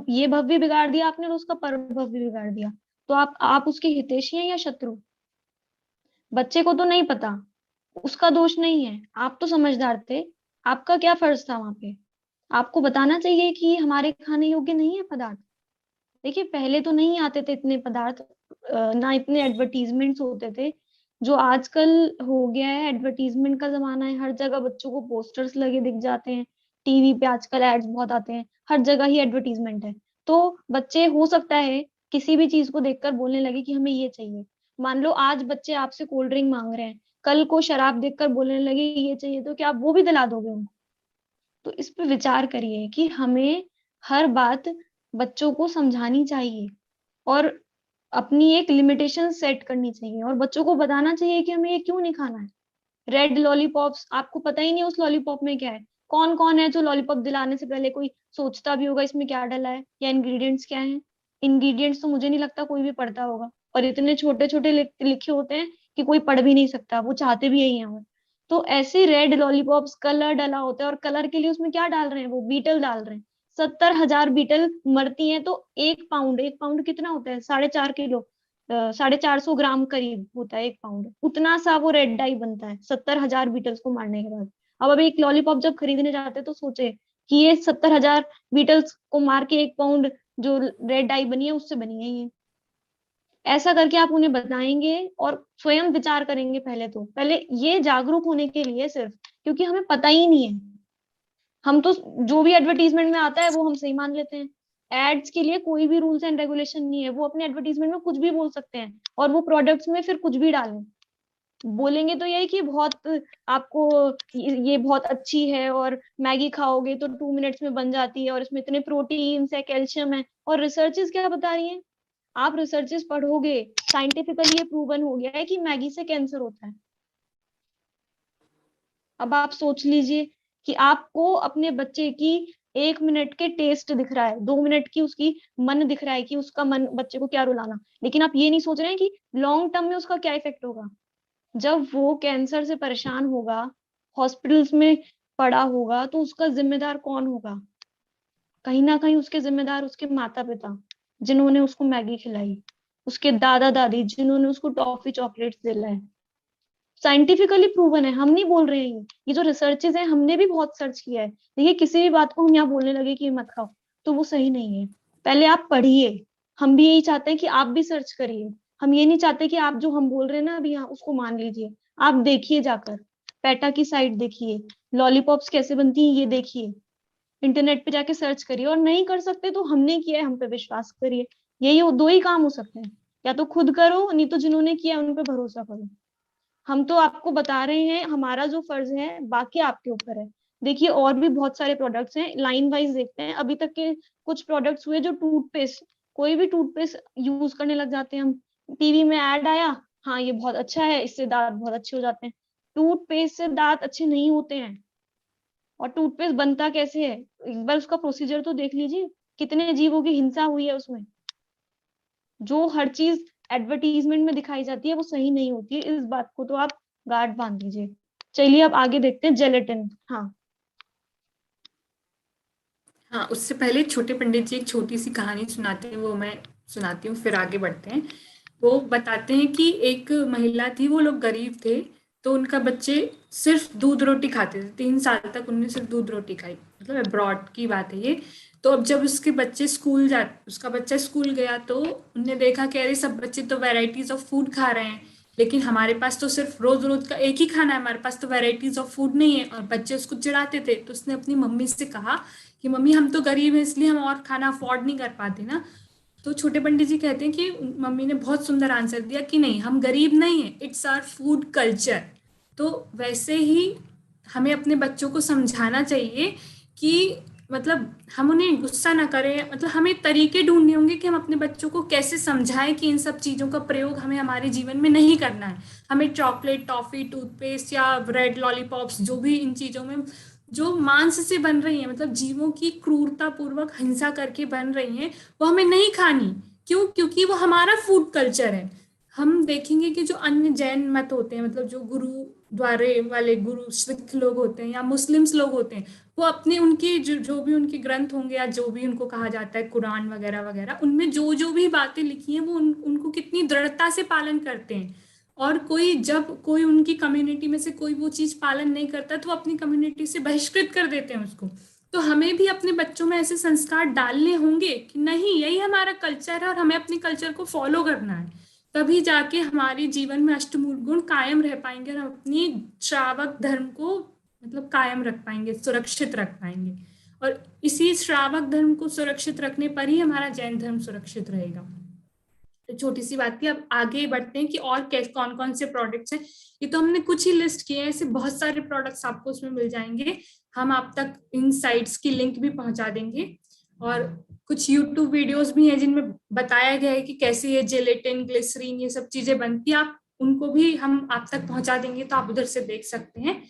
ये भव भी बिगाड़ दिया आपने और उसका परभव भी बिगाड़ दिया। तो आप उसके हितैषी हैं या शत्रु? बच्चे को तो नहीं पता, उसका दोष नहीं है, आप तो समझदार थे, आपका क्या फर्ज था वहां पे? आपको बताना चाहिए कि हमारे खाने योग्य नहीं है पदार्थ। देखिए पहले तो नहीं आते थे इतने पदार्थ, ना इतने एडवर्टीजमेंट्स होते थे जो आजकल हो गया है। एडवर्टीजमेंट का जमाना है, हर जगह बच्चों को पोस्टर्स लगे दिख जाते हैं, टीवी पे आजकल एड्स बहुत आते हैं, हर जगह ही एडवर्टीजमेंट है। तो बच्चे हो सकता है किसी भी चीज को देखकर बोलने लगे कि हमें ये चाहिए। मान लो आज बच्चे आपसे कोल्ड ड्रिंक मांग रहे हैं, कल को शराब देखकर बोलने लगे ये चाहिए, तो क्या आप वो भी दिला दोगे उनको? तो इस पे विचार करिए कि हमें हर बात बच्चों को समझानी चाहिए, और अपनी एक लिमिटेशन सेट करनी चाहिए, और बच्चों को बताना चाहिए कि हमें ये क्यों नहीं खाना है। रेड लॉलीपॉप्स, आपको पता ही नहीं उस लॉलीपॉप में क्या है। कौन कौन है जो लॉलीपॉप दिलाने से पहले कोई सोचता भी होगा इसमें क्या डला है या इंग्रेडिएंट्स क्या हैं? इंग्रेडिएंट्स तो मुझे नहीं लगता कोई भी पढ़ता होगा, और इतने छोटे छोटे लिखे होते हैं कि कोई पढ़ भी नहीं सकता, वो चाहते भी यही हैं। तो ऐसे रेड लॉलीपॉप्स कलर डला होता है, और कलर के लिए उसमें क्या डाल रहे हैं, वो बीटल डाल रहे हैं। 70,000 बीटल मरती हैं, तो एक पाउंड कितना होता है, 4.5 किलो, 450 ग्राम करीब होता है एक पाउंड। उतना सा वो रेड डाई बनता है 70,000 बीटल्स को मारने के बाद। अब अभी एक लॉलीपॉप जब खरीदने जाते हैं तो सोचे कि ये 70,000 बीटल्स को मार के एक पाउंड जो रेड डाई बनी है उससे बनी है ये। ऐसा करके आप उन्हें बताएंगे और स्वयं विचार करेंगे। पहले ये जागरूक होने के लिए, सिर्फ क्योंकि हमें पता ही नहीं है, हम तो जो भी एडवर्टीजमेंट में आता है वो हम सही मान लेते हैं। एड्स के लिए कोई भी रूल्स एंड रेगुलेशन नहीं है, वो अपने एडवर्टीजमेंट में कुछ भी बोल सकते हैं और वो प्रोडक्ट्स में फिर कुछ भी डालें। बोलेंगे तो यही कि बहुत आपको ये बहुत अच्छी है, और मैगी खाओगे तो 2 मिनट्स में बन जाती है, और इसमें इतने प्रोटीन्स है, कैल्शियम है। और रिसर्चेस क्या बता रही हैं? आप रिसर्चेस पढ़ोगे, साइंटिफिकली ये प्रूवन हो गया है कि मैगी से कैंसर होता है। अब आप सोच लीजिए कि आपको अपने बच्चे की 1 मिनट के टेस्ट दिख रहा है, 2 मिनट की उसकी मन दिख रहा है कि उसका मन बच्चे को क्या रुलाना, लेकिन आप ये नहीं सोच रहे हैं कि लॉन्ग टर्म में उसका क्या इफेक्ट होगा। जब वो कैंसर से परेशान होगा, हॉस्पिटल्स में पड़ा होगा, तो उसका जिम्मेदार कौन होगा? कहीं ना कहीं उसके जिम्मेदार उसके माता पिता, जिन्होंने उसको मैगी खिलाई, उसके दादा दादी, जिन्होंने उसको टॉफी चॉकलेट्स दिलाए। साइंटिफिकली प्रूवन है, हम नहीं बोल रहे हैं। ये जो रिसर्चेज है, हमने भी बहुत सर्च किया है। देखिए, किसी भी बात को हम यहाँ बोलने लगे कि मत खाओ, तो वो सही नहीं है। पहले आप पढ़िए। हम भी यही चाहते हैं कि आप भी सर्च करिए। हम ये नहीं चाहते कि आप जो हम बोल रहे हैं ना अभी यहाँ, उसको मान लीजिए। आप देखिए जाकर, पेटा की साइट देखिए, लॉलीपॉप्स कैसे बनती है ये देखिए, इंटरनेट पे जाके सर्च करिए। और नहीं कर सकते तो हमने किया है, हम पे विश्वास करिए। यही दो ही काम हो सकते हैं, या तो खुद करो, नहीं तो जिन्होंने किया उन पे भरोसा करो। हम तो आपको बता रहे हैं, हमारा जो फर्ज है, बाकी आपके ऊपर है। देखिए, और भी बहुत सारे प्रोडक्ट्स हैं, लाइन वाइज देखते हैं। अभी तक के कुछ प्रोडक्ट्स हुए जो टूथपेस्ट, कोई भी टूथपेस्ट यूज करने लग जाते हैं हम। टीवी में ऐड आया, हाँ ये बहुत अच्छा है, इससे दांत बहुत अच्छे हो जाते हैं। टूथपेस्ट से दांत अच्छे नहीं होते हैं। और टूथपेस्ट बनता कैसे है, एक बार उसका प्रोसीजर तो देख लीजिए। कितने जीवों की हिंसा हुई है उसमें। जो हर चीज एडवर्टीजमेंट में दिखाई जाती है वो सही नहीं होती है, इस बात को तो आप गार्ड बांध दीजिए। चलिए अब आगे देखते हैं, जेलेटिन। हाँ हाँ, उससे पहले छोटे पंडित जी एक छोटी सी कहानी सुनाते हैं, वो मैं सुनाती हूँ, फिर आगे बढ़ते हैं। वो बताते हैं कि एक महिला थी, वो लोग गरीब थे, तो उनका बच्चे सिर्फ दूध रोटी खाते थे। 3 साल तक उन्होंने सिर्फ दूध रोटी खाई, मतलब अब्रॉड की बात है ये। तो अब जब उसका बच्चा स्कूल गया, तो उनने देखा कि अरे सब बच्चे तो वैरायटीज ऑफ फूड खा रहे हैं, लेकिन हमारे पास तो सिर्फ रोज रोज का एक ही खाना है, हमारे पास तो वैरायटीज ऑफ फूड नहीं है। और बच्चे उसको चिढ़ाते थे। तो उसने अपनी मम्मी से कहा कि मम्मी हम तो गरीब हैं, इसलिए हम और खाना अफोर्ड नहीं कर पाते ना। तो छोटे पंडित जी कहते हैं कि मम्मी ने बहुत सुंदर आंसर दिया कि नहीं, हम गरीब नहीं हैं, इट्स आवर फूड कल्चर। तो वैसे ही हमें अपने बच्चों को समझाना चाहिए कि मतलब हम उन्हें गुस्सा ना करें, मतलब हमें तरीके ढूंढने होंगे कि हम अपने बच्चों को कैसे समझाएं कि इन सब चीज़ों का प्रयोग हमें हमारे जीवन में नहीं करना है। हमें चॉकलेट, टॉफी, टूथपेस्ट या रेड लॉलीपॉप्स, जो भी इन चीज़ों में जो मांस से बन रही है, मतलब जीवों की क्रूरता पूर्वक हिंसा करके बन रही हैं, वो हमें नहीं खानी। क्यों? क्योंकि वो हमारा फूड कल्चर है। हम देखेंगे कि जो अन्य जैन मत होते हैं, मतलब जो गुरुद्वारे वाले गुरु सिख लोग होते हैं या मुस्लिम्स लोग होते हैं, वो अपने उनके जो भी उनके ग्रंथ होंगे या जो भी उनको कहा जाता है कुरान वगैरह वगैरह, उनमें जो जो भी बातें लिखी हैं वो उनको कितनी दृढ़ता से पालन करते हैं। और जब कोई उनकी कम्युनिटी में से कोई वो चीज पालन नहीं करता, तो वो अपनी कम्युनिटी से बहिष्कृत कर देते हैं उसको। तो हमें भी अपने बच्चों में ऐसे संस्कार डालने होंगे कि नहीं, यही हमारा कल्चर है और हमें अपने कल्चर को फॉलो करना है। तभी जाके हमारे जीवन में अष्टमूल गुण कायम रह पाएंगे और हम अपनी श्रावक धर्म को मतलब कायम रख पाएंगे, सुरक्षित रख पाएंगे। और इसी श्रावक धर्म को सुरक्षित रखने पर ही हमारा जैन धर्म सुरक्षित रहेगा। तो छोटी सी बात थी। अब आगे बढ़ते हैं कि और कौन कौन से प्रोडक्ट्स हैं। ये तो हमने कुछ ही लिस्ट किए हैं, ऐसे बहुत सारे प्रोडक्ट्स आपको उसमें मिल जाएंगे। हम आप तक इन साइट्स की लिंक भी पहुंचा देंगे, और कुछ YouTube वीडियोस भी हैं जिनमें बताया गया है कि कैसे ये जेलेटिन, ग्लिसरीन, ये सब चीजें बनती है। आप उनको भी हम आप तक पहुंचा देंगे, तो आप उधर से देख सकते हैं।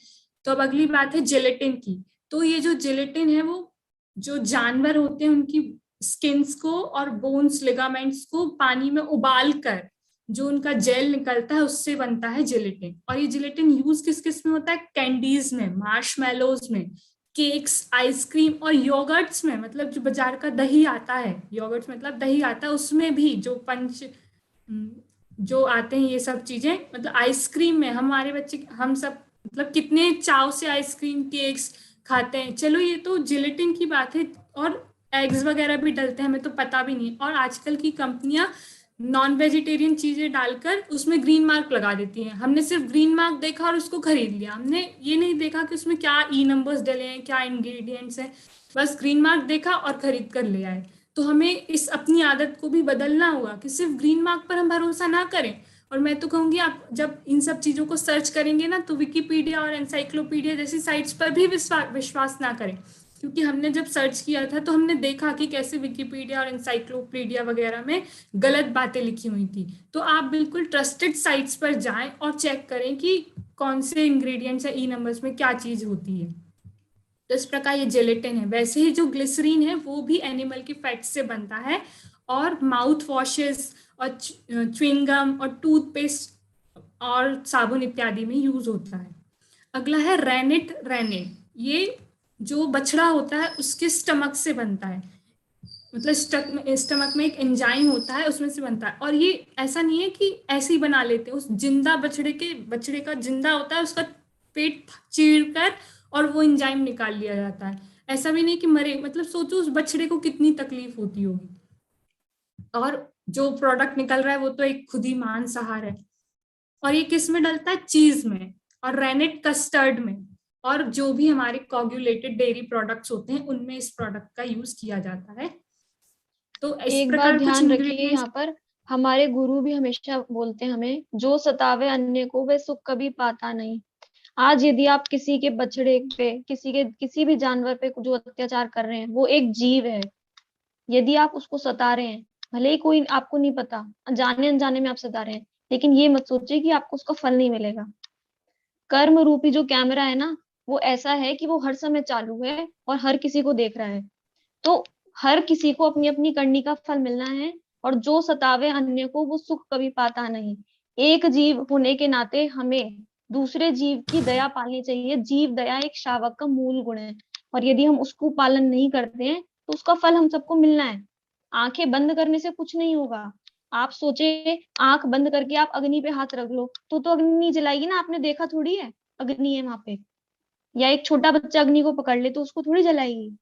तो अब अगली बात है जेलेटिन की। तो ये जो जेलेटिन है, वो जो जानवर होते हैं उनकी स्किन्स को और बोन्स, लिगामेंट्स को पानी में उबाल कर जो उनका जेल निकलता है, उससे बनता है जेलेटिन। और ये जेलेटिन यूज किस किस में होता है? कैंडीज में, मार्शमैलोज में, केक्स, आइसक्रीम और योगर्ट्स में, मतलब जो बाजार का दही आता है, योगर्ट्स मतलब दही आता है, उसमें भी जो आते हैं ये सब चीजें, मतलब आइसक्रीम में हमारे बच्चे, हम सब मतलब कितने चाव से आइसक्रीम, केक्स खाते हैं। चलो ये तो जेलेटिन की बात है। और एग्स वगैरह भी डलते हैं, हमें तो पता भी नहीं। और आजकल की कंपनियां नॉन वेजिटेरियन चीजें डालकर उसमें ग्रीन मार्क लगा देती हैं। हमने सिर्फ ग्रीन मार्क देखा और उसको खरीद लिया। हमने ये नहीं देखा कि उसमें क्या नंबर्स डले हैं, क्या इंग्रेडिएंट्स हैं, बस ग्रीन मार्क देखा और खरीद कर ले आए। तो हमें इस अपनी आदत को भी बदलना होगा कि सिर्फ ग्रीन मार्क पर हम भरोसा ना करें और मैं तो कहूंगी आप जब इन सब चीजों को सर्च करेंगे ना तो विकिपीडिया और एनसाइक्लोपीडिया जैसी साइट्स पर भी विश्वास ना करें, क्योंकि हमने जब सर्च किया था तो हमने देखा कि कैसे विकिपीडिया और एनसाइक्लोपीडिया वगैरह में गलत बातें लिखी हुई थी। तो आप बिल्कुल ट्रस्टेड साइट्स पर जाएं और चेक करें कि कौन से इंग्रेडिएंट्स या ई नंबर्स में क्या चीज होती है। तो इस प्रकार ये जेलेटिन है। वैसे ही जो ग्लिसरीन है वो भी एनिमल की फैट से बनता है और माउथ वॉशेस और च्युइंगम और टूथपेस्ट और साबुन इत्यादि में यूज होता है। अगला है रेनिट रेनिन। ये जो बछड़ा होता है उसके स्टमक से बनता है, मतलब स्टमक में एक एंजाइम होता है उसमें से बनता है। और ये ऐसा नहीं है कि ऐसे ही बना लेते हैं, उस जिंदा बछड़े का जिंदा होता है, उसका पेट चीर कर और वो एंजाइम निकाल लिया जाता है। ऐसा भी नहीं कि मरे, मतलब सोचो उस बछड़े को कितनी तकलीफ होती होगी। और जो प्रोडक्ट निकल रहा है वो तो एक खुद ही मांसाहार है। और ये किस में डलता है? चीज में और रेनेट कस्टर्ड में, और जो भी हमारे कोगुलेटेड डेयरी प्रोडक्ट्स होते हैं उनमें इस प्रोडक्ट का यूज किया जाता है। तो इस एक प्रकार बात कुछ ध्यान रखिए इंग्रेडिएंट्स। यहाँ पर, हमारे गुरु भी हमेशा बोलते हैं हमें, जो सतावे अन्य को वह सुख कभी पाता नहीं। आज यदि आप किसी के बछड़े पे, किसी भी जानवर पे जो अत्याचार कर रहे हैं, वो एक जीव है। यदि आप उसको सता रहे हैं, भले ही कोई आपको नहीं पता, जाने अनजाने में आप सता रहे हैं, लेकिन ये मत सोचिए कि आपको उसका फल नहीं मिलेगा। कर्म रूपी जो कैमरा है ना, वो ऐसा है कि वो हर समय चालू है और हर किसी को देख रहा है। तो हर किसी को अपनी अपनी करनी का फल मिलना है, और जो सतावे अन्य को वो सुख कभी पाता नहीं। एक जीव होने के नाते हमें दूसरे जीव की दया पालनी चाहिए। जीव दया एक शावक का मूल गुण है, और यदि हम उसको पालन नहीं करते हैं तो उसका फल हम सबको मिलना है। आंखें बंद करने से कुछ नहीं होगा। आप सोचे, आंख बंद करके आप अग्नि पे हाथ रख लो तो अग्नि नहीं जलाएगी ना, आपने देखा थोड़ी है अग्नि है वहां पे। या एक छोटा बच्चा अग्नि को पकड़ ले तो उसको थोड़ी जलाएगी।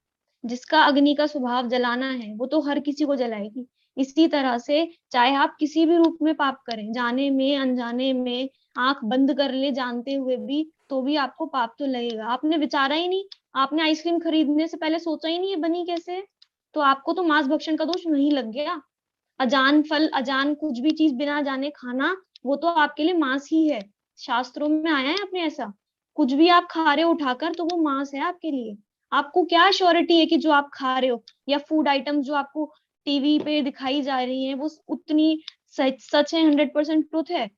जिसका अग्नि का स्वभाव जलाना है वो तो हर किसी को जलाएगी। इसी तरह से चाहे आप किसी भी रूप में पाप करें, जाने में अनजाने में, आंख बंद कर ले जानते हुए भी, तो भी आपको पाप तो लगेगा। आपने विचारा ही नहीं, आपने आइसक्रीम खरीदने से पहले सोचा ही नहीं ये बनी कैसे, तो आपको तो मांस भक्षण का दोष वहीं लग गया। अजान फल, अजान कुछ भी चीज बिना जाने खाना, वो तो आपके लिए मांस ही है। शास्त्रों में आया है अपने ऐसा, कुछ भी आप खा रहे हो उठाकर तो वो मांस है आपके लिए। आपको क्या श्योरिटी है कि जो आप खा रहे हो या फूड आइटम जो आपको टीवी पे दिखाई जा रही है वो उतनी सच है, 100% ट्रुथ है?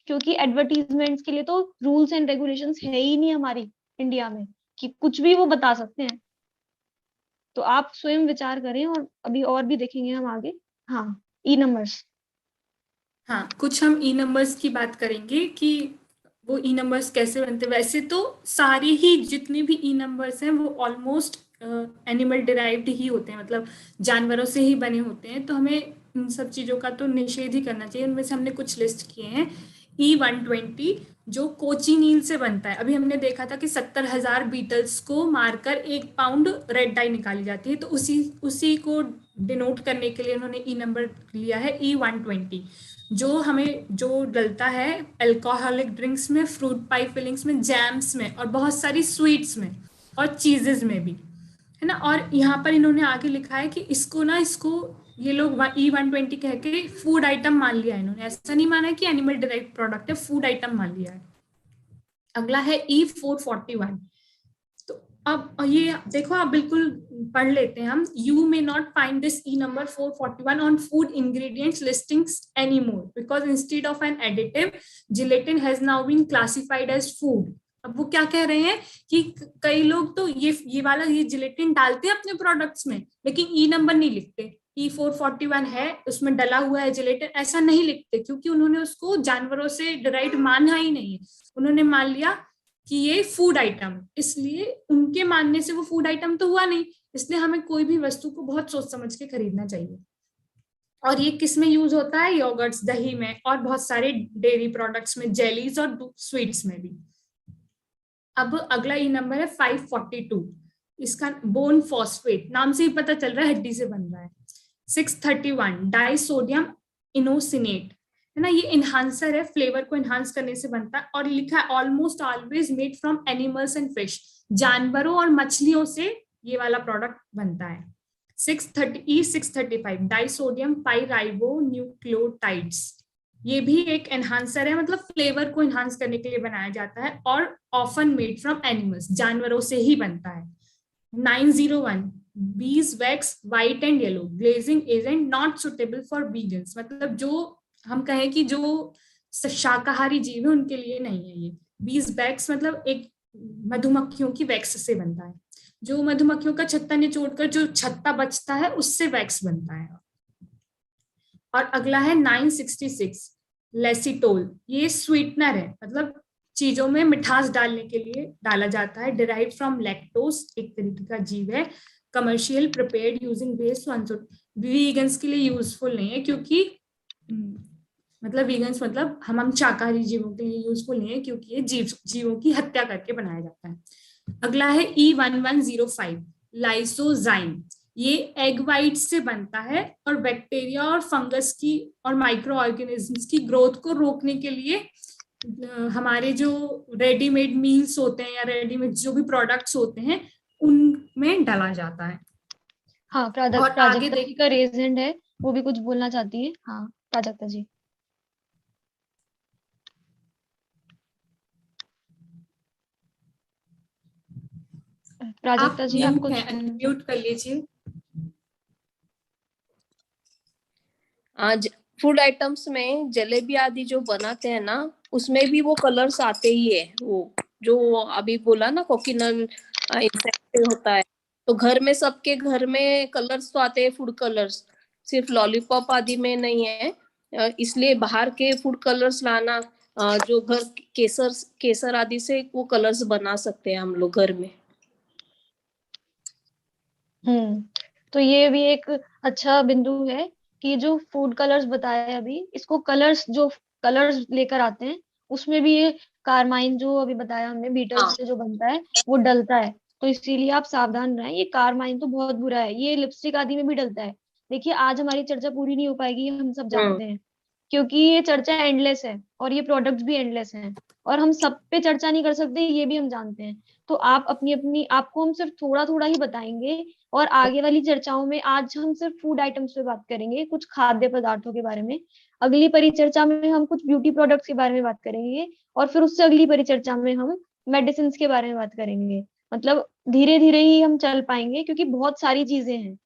क्योंकि एडवर्टीजमेंट्स के लिए तो रूल्स एंड रेगुलेशंस है ही नहीं हमारी इंडिया में कि कुछ भी वो बता सकते हैं। तो आप स्वयं विचार करें, और अभी और भी देखेंगे हम आगे। हाँ, ई नंबर्स। हाँ, कुछ हम ई नंबर्स की बात करेंगे कि वो ई नंबर्स कैसे बनते हैं। वैसे तो सारे ही जितने भी ई नंबर्स हैं वो ऑलमोस्ट एनिमल डिराइव्ड ही होते हैं, मतलब जानवरों से ही बने होते हैं। तो हमें इन सब चीज़ों का तो निषेध ही करना चाहिए। उनमें से हमने कुछ लिस्ट किए हैं। E120 जो कोचिनील से बनता है। अभी हमने देखा था कि 70,000 बीटल्स को मारकर 1 पाउंड रेड डाई निकाली जाती है, तो उसी को डिनोट करने के लिए उन्होंने ई नंबर लिया है E120, जो डलता है अल्कोहलिक ड्रिंक्स में, फ्रूट पाई फिलिंग्स में, जैम्स में और बहुत सारी स्वीट्स में और चीजेस में भी, है ना। और यहाँ पर इन्होंने आगे लिखा है कि इसको ये लोग E120 कह के फूड आइटम मान लिया है इन्होंने। ऐसा नहीं माना है कि एनिमल डायरेक्ट प्रोडक्ट है, फूड आइटम मान लिया है। अगला है E441। तो अब ये देखो, आप बिल्कुल पढ़ लेते हैं हम। You may not find this E number 441 on food ingredients listings anymore because instead of an additive gelatin has now been classified as food. अब वो क्या कह रहे हैं कि कई लोग तो ये वाला जिलेटिन डालते हैं अपने प्रोडक्ट्स में, लेकिन ई नंबर नहीं लिखते। E441 है, उसमें डला हुआ है जिलेटिन, ऐसा नहीं लिखते, क्योंकि उन्होंने उसको जानवरों से डिराइव माना ही नहीं है। उन्होंने मान लिया कि ये फूड आइटम, इसलिए उनके मानने से वो फूड आइटम तो हुआ नहीं। इसलिए हमें कोई भी वस्तु को बहुत सोच समझ के खरीदना चाहिए। और ये किस में यूज होता है? योगर्ट्स, दही में, और बहुत सारे डेयरी प्रोडक्ट्स में, जेलीज और स्वीट्स में भी। अब अगला ई नंबर है 542। इसका बोन फॉस्फेट, नाम से ही पता चल रहा है हड्डी से बन रहा है। 631 डाइसोडियम इनोसिनेट, है ना। ये इनहांसर है, फ्लेवर को इनहांस करने से बनता है। और लिखा है almost always made from animals and fish, जानवरों और मछलियों से ये वाला प्रोडक्ट बनता है। 635 डाइसोडियम पाइराइबो न्यूक्लियोटाइड्स, ये भी एक एनहांसर है, मतलब फ्लेवर को एनहांस करने के लिए बनाया जाता है, और ऑफन मेड फ्रॉम एनिमल्स, जानवरों से ही बनता है। 901 bees wax white and yellow glazing agent not suitable for vegans, मतलब जो हम कहें कि जो शाकाहारी जीव है उनके लिए नहीं है ये। बीज वैक्स मतलब एक मधुमक्खियों की वैक्स से बनता है, जो मधुमक्खियों का छत्ता निचोड़कर जो छत्ता बचता है उससे वैक्स बनता है। और अगला है 966 लेसिटोल, ये स्वीटनर है, मतलब चीजों में मिठास डालने के लिए डाला जाता है। डिराइव फ्रॉम लैक्टोस, एक तरीके का जीव है। Commercial prepared using based on, vegans के लिए यूजफुल नहीं है, क्योंकि मतलब वीगन्स मतलब हम शाकाहारी जीवों के लिए यूजफुल नहीं है, क्योंकि ये जीवों की हत्या करके बनाया जाता है। अगला है E1105 लाइसोजाइम, ये एग वाइट से बनता है और बैक्टीरिया और फंगस की और माइक्रो ऑर्गेनिजम्स की ग्रोथ को रोकने के लिए हमारे जो रेडीमेड मील्स होते हैं या रेडीमेड जो भी प्रोडक्ट्स होते हैं उनमें डाला जाता है। हाँ, और आगे प्राजक्ता जी का रेज हैंड है, वो भी कुछ बोलना चाहती है। हाँ प्राजक्ता जी। प्राजक्ता आप जी, आप म्यूट कुछ हैं, अनम्यूट कर लीजिए। आज फूड आइटम्स में जलेबी आदि जो बनाते हैं ना, उसमें भी वो कलर्स आते ही है। वो जो अभी बोला ना कोकिनल इंसेक्ट होता है, तो घर में सबके घर में कलर्स तो आते हैं, फूड कलर्स, सिर्फ लॉलीपॉप आदि में नहीं है। इसलिए बाहर के फूड कलर्स लाना, जो घर केसर आदि से वो कलर्स बना सकते हैं हम लोग घर में। तो ये भी एक अच्छा बिंदु है कि जो फूड कलर्स बताया है अभी, इसको जो कलर्स लेकर आते हैं उसमें भी ये कारमाइन जो अभी बताया हमने बीटल से जो बनता है वो डलता है। तो इसीलिए आप सावधान रहें, ये कारमाइन तो बहुत बुरा है, ये लिपस्टिक आदि में भी डलता है। देखिए आज हमारी चर्चा पूरी नहीं हो पाएगी, हम सब जानते हैं, क्योंकि ये चर्चा एंडलेस है और ये प्रोडक्ट्स भी एंडलेस हैं, और हम सब पे चर्चा नहीं कर सकते, ये भी हम जानते हैं। तो आप अपनी आपको हम सिर्फ थोड़ा थोड़ा ही बताएंगे, और आगे वाली चर्चाओं में आज हम सिर्फ फूड आइटम्स पे बात करेंगे, कुछ खाद्य पदार्थों के बारे में। अगली परिचर्चा में हम कुछ ब्यूटी प्रोडक्ट्स के बारे में बात करेंगे, और फिर उससे अगली परिचर्चा में हम मेडिसिन के बारे में बात करेंगे। मतलब धीरे धीरे ही हम चल पाएंगे, क्योंकि बहुत सारी चीजें हैं,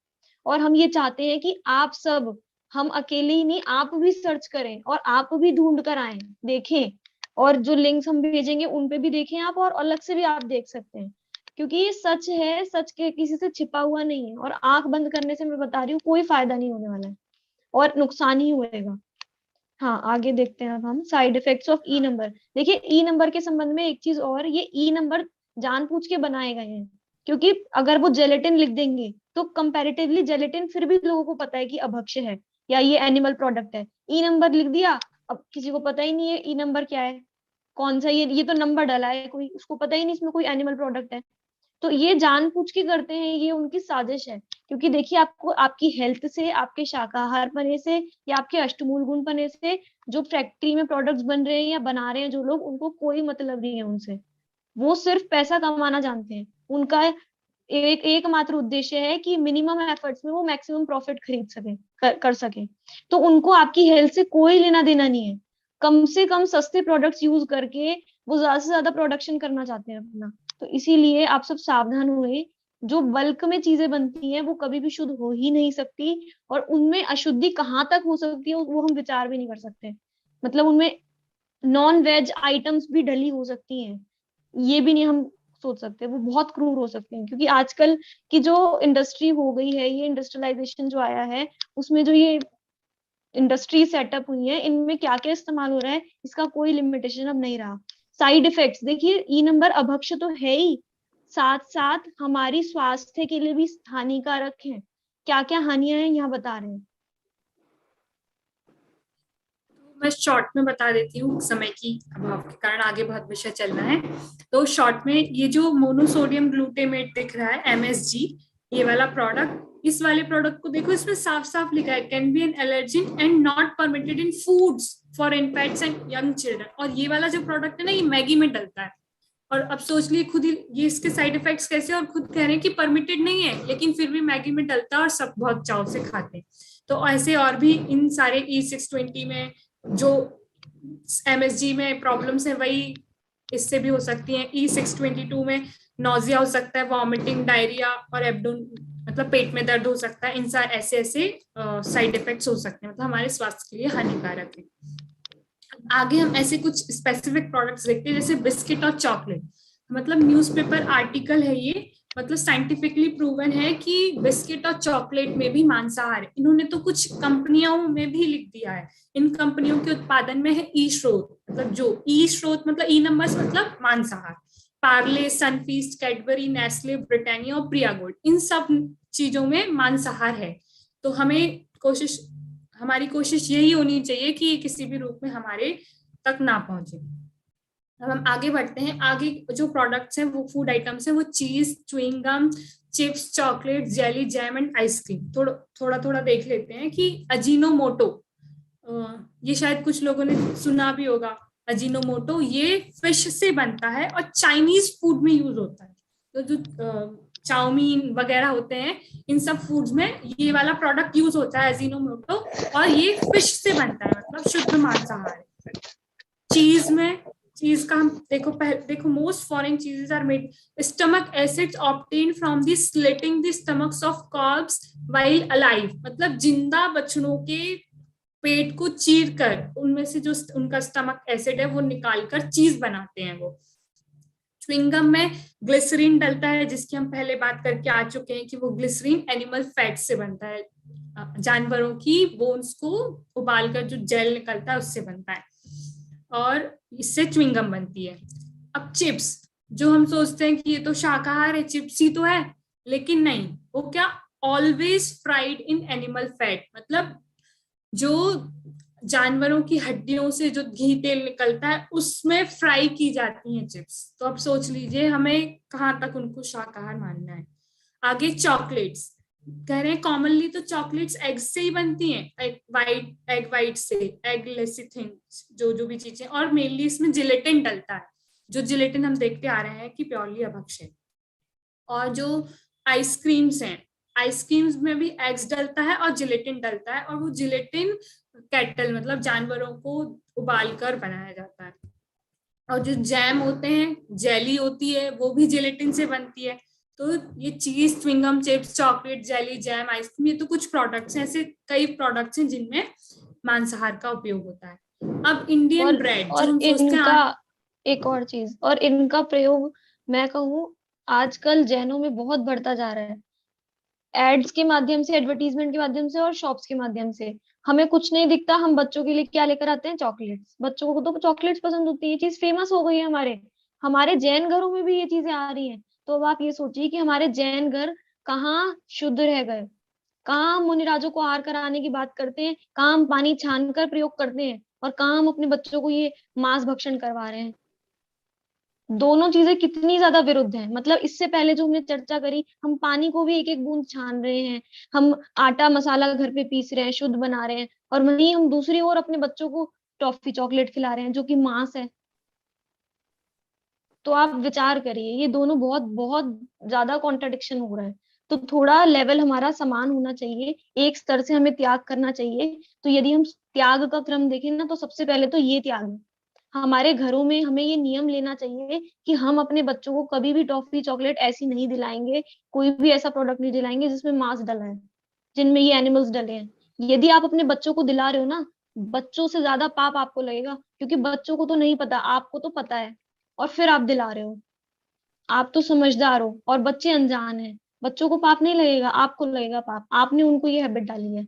और हम ये चाहते हैं कि आप सब, हम अकेले ही नहीं, आप भी सर्च करें और आप भी ढूंढ कर आए, देखें, और जो लिंक्स हम भेजेंगे उन पे भी देखें आप, और अलग से भी आप देख सकते हैं, क्योंकि ये सच है, सच के किसी से छिपा हुआ नहीं है, और आंख बंद करने से मैं बता रही हूँ कोई फायदा नहीं होने वाला है और नुकसान ही होएगा। हाँ आगे देखते हैं अब हम side effects of E number. देखिए ई नंबर के संबंध में एक चीज और, ये ई नंबर जानबूझ के बनाए गए हैं, क्योंकि अगर वो जेलेटिन लिख देंगे तो कंपैरेटिवली जेलेटिन फिर भी लोगों को पता है कि अभक्ष्य है या ये एनिमल प्रोडक्ट है। ई नंबर लिख दिया, अब किसी को पता ही नहीं है ई नंबर क्या है, कौन सा ये तो नंबर डाला है, कोई उसको पता ही नहीं इसमें कोई एनिमल प्रोडक्ट है। तो ये जानबूझ के करते हैं, ये उनकी साजिश है, क्योंकि देखिए आपको आपकी हेल्थ से, आपके शाकाहार पने से या आपके अष्टमूल गुण पने से जो फैक्ट्री में प्रोडक्ट्स बन रहे हैं या बना रहे हैं जो लोग, उनको कोई मतलब नहीं है उनसे, वो सिर्फ पैसा कमाना जानते हैं। उनका एकमात्र उद्देश्य है कि मिनिमम एफर्ट्स में वो मैक्सिमम प्रॉफिट खरीद सके, कर सके। तो उनको आपकी हेल्थ से कोई लेना देना नहीं है, कम से कम सस्ते प्रोडक्ट्स यूज करके वो ज्यादा से ज्यादा प्रोडक्शन करना चाहते हैं अपना। तो इसीलिए आप सब सावधान हुए, जो बल्क में चीजें बनती हैं वो कभी भी शुद्ध हो ही नहीं सकती, और उनमें अशुद्धि कहाँ तक हो सकती है वो हम विचार भी नहीं कर सकते। मतलब उनमें नॉन वेज आइटम्स भी डली हो सकती हैं, ये भी नहीं हम सोच सकते, वो बहुत क्रूर हो सकते हैं, क्योंकि आजकल की जो इंडस्ट्री हो गई है, ये इंडस्ट्रियलाइजेशन जो आया है, उसमें जो ये इंडस्ट्री सेटअप हुई है, इनमें क्या क्या इस्तेमाल हो रहा है इसका कोई लिमिटेशन अब नहीं रहा। साइड इफेक्ट्स देखिए, ई नंबर अभक्ष्य तो है ही, साथ साथ हमारी स्वास्थ्य के लिए भी हानिकारक है। क्या क्या हानियां हैं यहाँ बता रहे हैं। मैं शॉर्ट में बता देती हूँ, समय की अभाव के कारण आगे बहुत विषय चलना है। तो शॉर्ट में ये जो मोनोसोडियम ग्लूटेमेट दिख रहा है MSG, ये वाला प्रोडक्ट, इस वाले प्रोडक्ट को देखो, इसमें साफ साफ लिखा है can be an allergen and not permitted in foods for infants and young children. और ये वाला जो प्रोडक्ट है ना, ये मैगी में डलता है, और अब सोच लिए खुद ही ये इसके साइड इफेक्ट्स कैसे, और खुद कह रहे हैं कि परमिटेड नहीं है, लेकिन फिर भी मैगी में डलता है और सब बहुत चाव से खाते हैं। तो ऐसे और भी इन सारे E620 में जो MSG में प्रॉब्लम्स है वही इससे भी हो सकती है। E622 में नोजिया हो सकता है, वॉमिटिंग, डायरिया और मतलब पेट में दर्द हो सकता है। इन ऐसे ऐसे साइड इफेक्ट्स हो सकते हैं, मतलब हमारे स्वास्थ्य के लिए हानिकारक है। आगे हम ऐसे कुछ स्पेसिफिक प्रोडक्ट्स देखते हैं, जैसे बिस्किट और चॉकलेट। मतलब न्यूज़पेपर आर्टिकल है ये, मतलब साइंटिफिकली प्रूवन है कि बिस्किट और चॉकलेट में भी मांसाहार है। इन्होंने तो कुछ कंपनियों में भी लिख दिया है, इन कंपनियों के उत्पादन में है ई स्रोत, मतलब जो ई स्रोत मतलब ई नंबर्स मतलब मांसाहार। Parle, Sunfeast, Cadbury, Nestle, Britannia और प्रिया गोल्ड, इन सब चीजों में मांसाहार है। तो हमारी कोशिश यही होनी चाहिए कि किसी भी रूप में हमारे तक ना पहुंचे। अब हम आगे बढ़ते हैं। आगे जो प्रोडक्ट्स हैं वो फूड आइटम्स हैं, वो cheese, chewing gum, chips, chocolate, jelly, jam and ice cream. थोड़ा देख लेते हैं कि अजीनोमोटो, ये शायद कुछ लोगों ने सुना भी होगा। अजीनोमोटो ये फिश से बनता है और चाइनीज फूड में यूज होता है। तो जो चाउमीन वगैरह होते हैं, इन सब फूड्स में ये वाला प्रोडक्ट यूज होता है अजीनोमोटो, और ये फिश से बनता है, मतलब शुद्ध मांसाहार है। चीज का हम देखो most foreign cheeses are made stomach acids obtained from the slitting the stomachs of calves while alive, मतलब जिंदा बछड़ों के पेट को चीर कर उनमें से जो उनका स्टमक एसिड है वो निकालकर चीज बनाते हैं वो। च्युइंगम में ग्लिसरीन डलता है, जिसकी हम पहले बात करके आ चुके हैं कि वो ग्लिसरीन एनिमल फैट से बनता है, जानवरों की बोन्स को उबालकर जो जेल निकलता है उससे बनता है, और इससे च्युइंगम बनती है। अब चिप्स, जो हम सोचते हैं कि ये तो शाकाहार है, चिप्स ही तो है, लेकिन नहीं, वो क्या, always fried in animal fat, मतलब जो जानवरों की हड्डियों से जो घी तेल निकलता है उसमें फ्राई की जाती हैं चिप्स। तो अब सोच लीजिए हमें कहाँ तक उनको शाकाहार मानना है। आगे चॉकलेट्स, कह रहे हैं कॉमनली तो चॉकलेट्स एग से ही बनती हैं, एग वाइट से, एग लेसिथिन, जो भी चीजें, और मेनली इसमें जिलेटिन डलता है, जो जिलेटिन हम देखते आ रहे हैं कि प्योरली अभक्ष्य है। और जो आइसक्रीम्स हैं, आइसक्रीम्स में भी एग्स डलता है और जिलेटिन डलता है, और वो जिलेटिन कैटल मतलब जानवरों को उबालकर बनाया जाता है। और जो जैम होते हैं, जेली होती है, वो भी जिलेटिन से बनती है। तो ये चीज, chewing gum, chips, chocolate, jelly, jam, ice cream, ये तो कुछ प्रोडक्ट्स हैं, ऐसे कई प्रोडक्ट्स हैं जिनमें मांसाहार का उपयोग होता है। अब इंडियन ब्रेड, जो हम सोचते हैं, एक और चीज, और इनका प्रयोग मैं कहूँ आजकल जैनों में बहुत बढ़ता जा रहा है। एड्स के माध्यम से, एडवर्टीजमेंट के माध्यम से और शॉप्स के माध्यम से हमें कुछ नहीं दिखता, हम बच्चों के लिए क्या लेकर आते हैं, चॉकलेट्स। बच्चों को तो चॉकलेट्स पसंद होती है, ये चीज फेमस हो गई है। हमारे जैन घरों में भी ये चीजें आ रही हैं। तो अब आप ये सोचिए कि हमारे जैन घर कहाँ शुद्ध रह गए, कहाँ हम मुनिराजों को आहार कराने की बात करते हैं, कहाँ हम पानी छान कर प्रयोग करते हैं, और कहाँ हम अपने बच्चों को ये मांस भक्षण करवा रहे हैं। दोनों चीजें कितनी ज्यादा विरुद्ध हैं। मतलब इससे पहले जो हमने चर्चा करी, हम पानी को भी एक एक बूंद छान रहे हैं, हम आटा मसाला घर पे पीस रहे हैं, शुद्ध बना रहे हैं, और वहीं हम दूसरी ओर अपने बच्चों को टॉफी चॉकलेट खिला रहे हैं जो कि मांस है। तो आप विचार करिए, ये दोनों बहुत बहुत ज्यादा कॉन्ट्रडिक्शन हो रहा है। तो थोड़ा लेवल हमारा समान होना चाहिए, एक स्तर से हमें त्याग करना चाहिए। तो यदि हम त्याग का क्रम देखें ना, तो सबसे पहले तो ये त्याग है। हमारे घरों में हमें ये नियम लेना चाहिए कि हम अपने बच्चों को कभी भी टॉफी चॉकलेट ऐसी नहीं दिलाएंगे, कोई भी ऐसा प्रोडक्ट नहीं दिलाएंगे जिसमें मांस डला है, जिनमें ये एनिमल्स डले हैं। यदि आप अपने बच्चों को दिला रहे हो ना, बच्चों से ज्यादा पाप आपको लगेगा, क्योंकि बच्चों को तो नहीं पता, आपको तो पता है, और फिर आप दिला रहे हो। आप तो समझदार हो और बच्चे अनजान हैं। बच्चों को पाप नहीं लगेगा, आपको लगेगा पाप, आपने उनको ये हैबिट डाली है।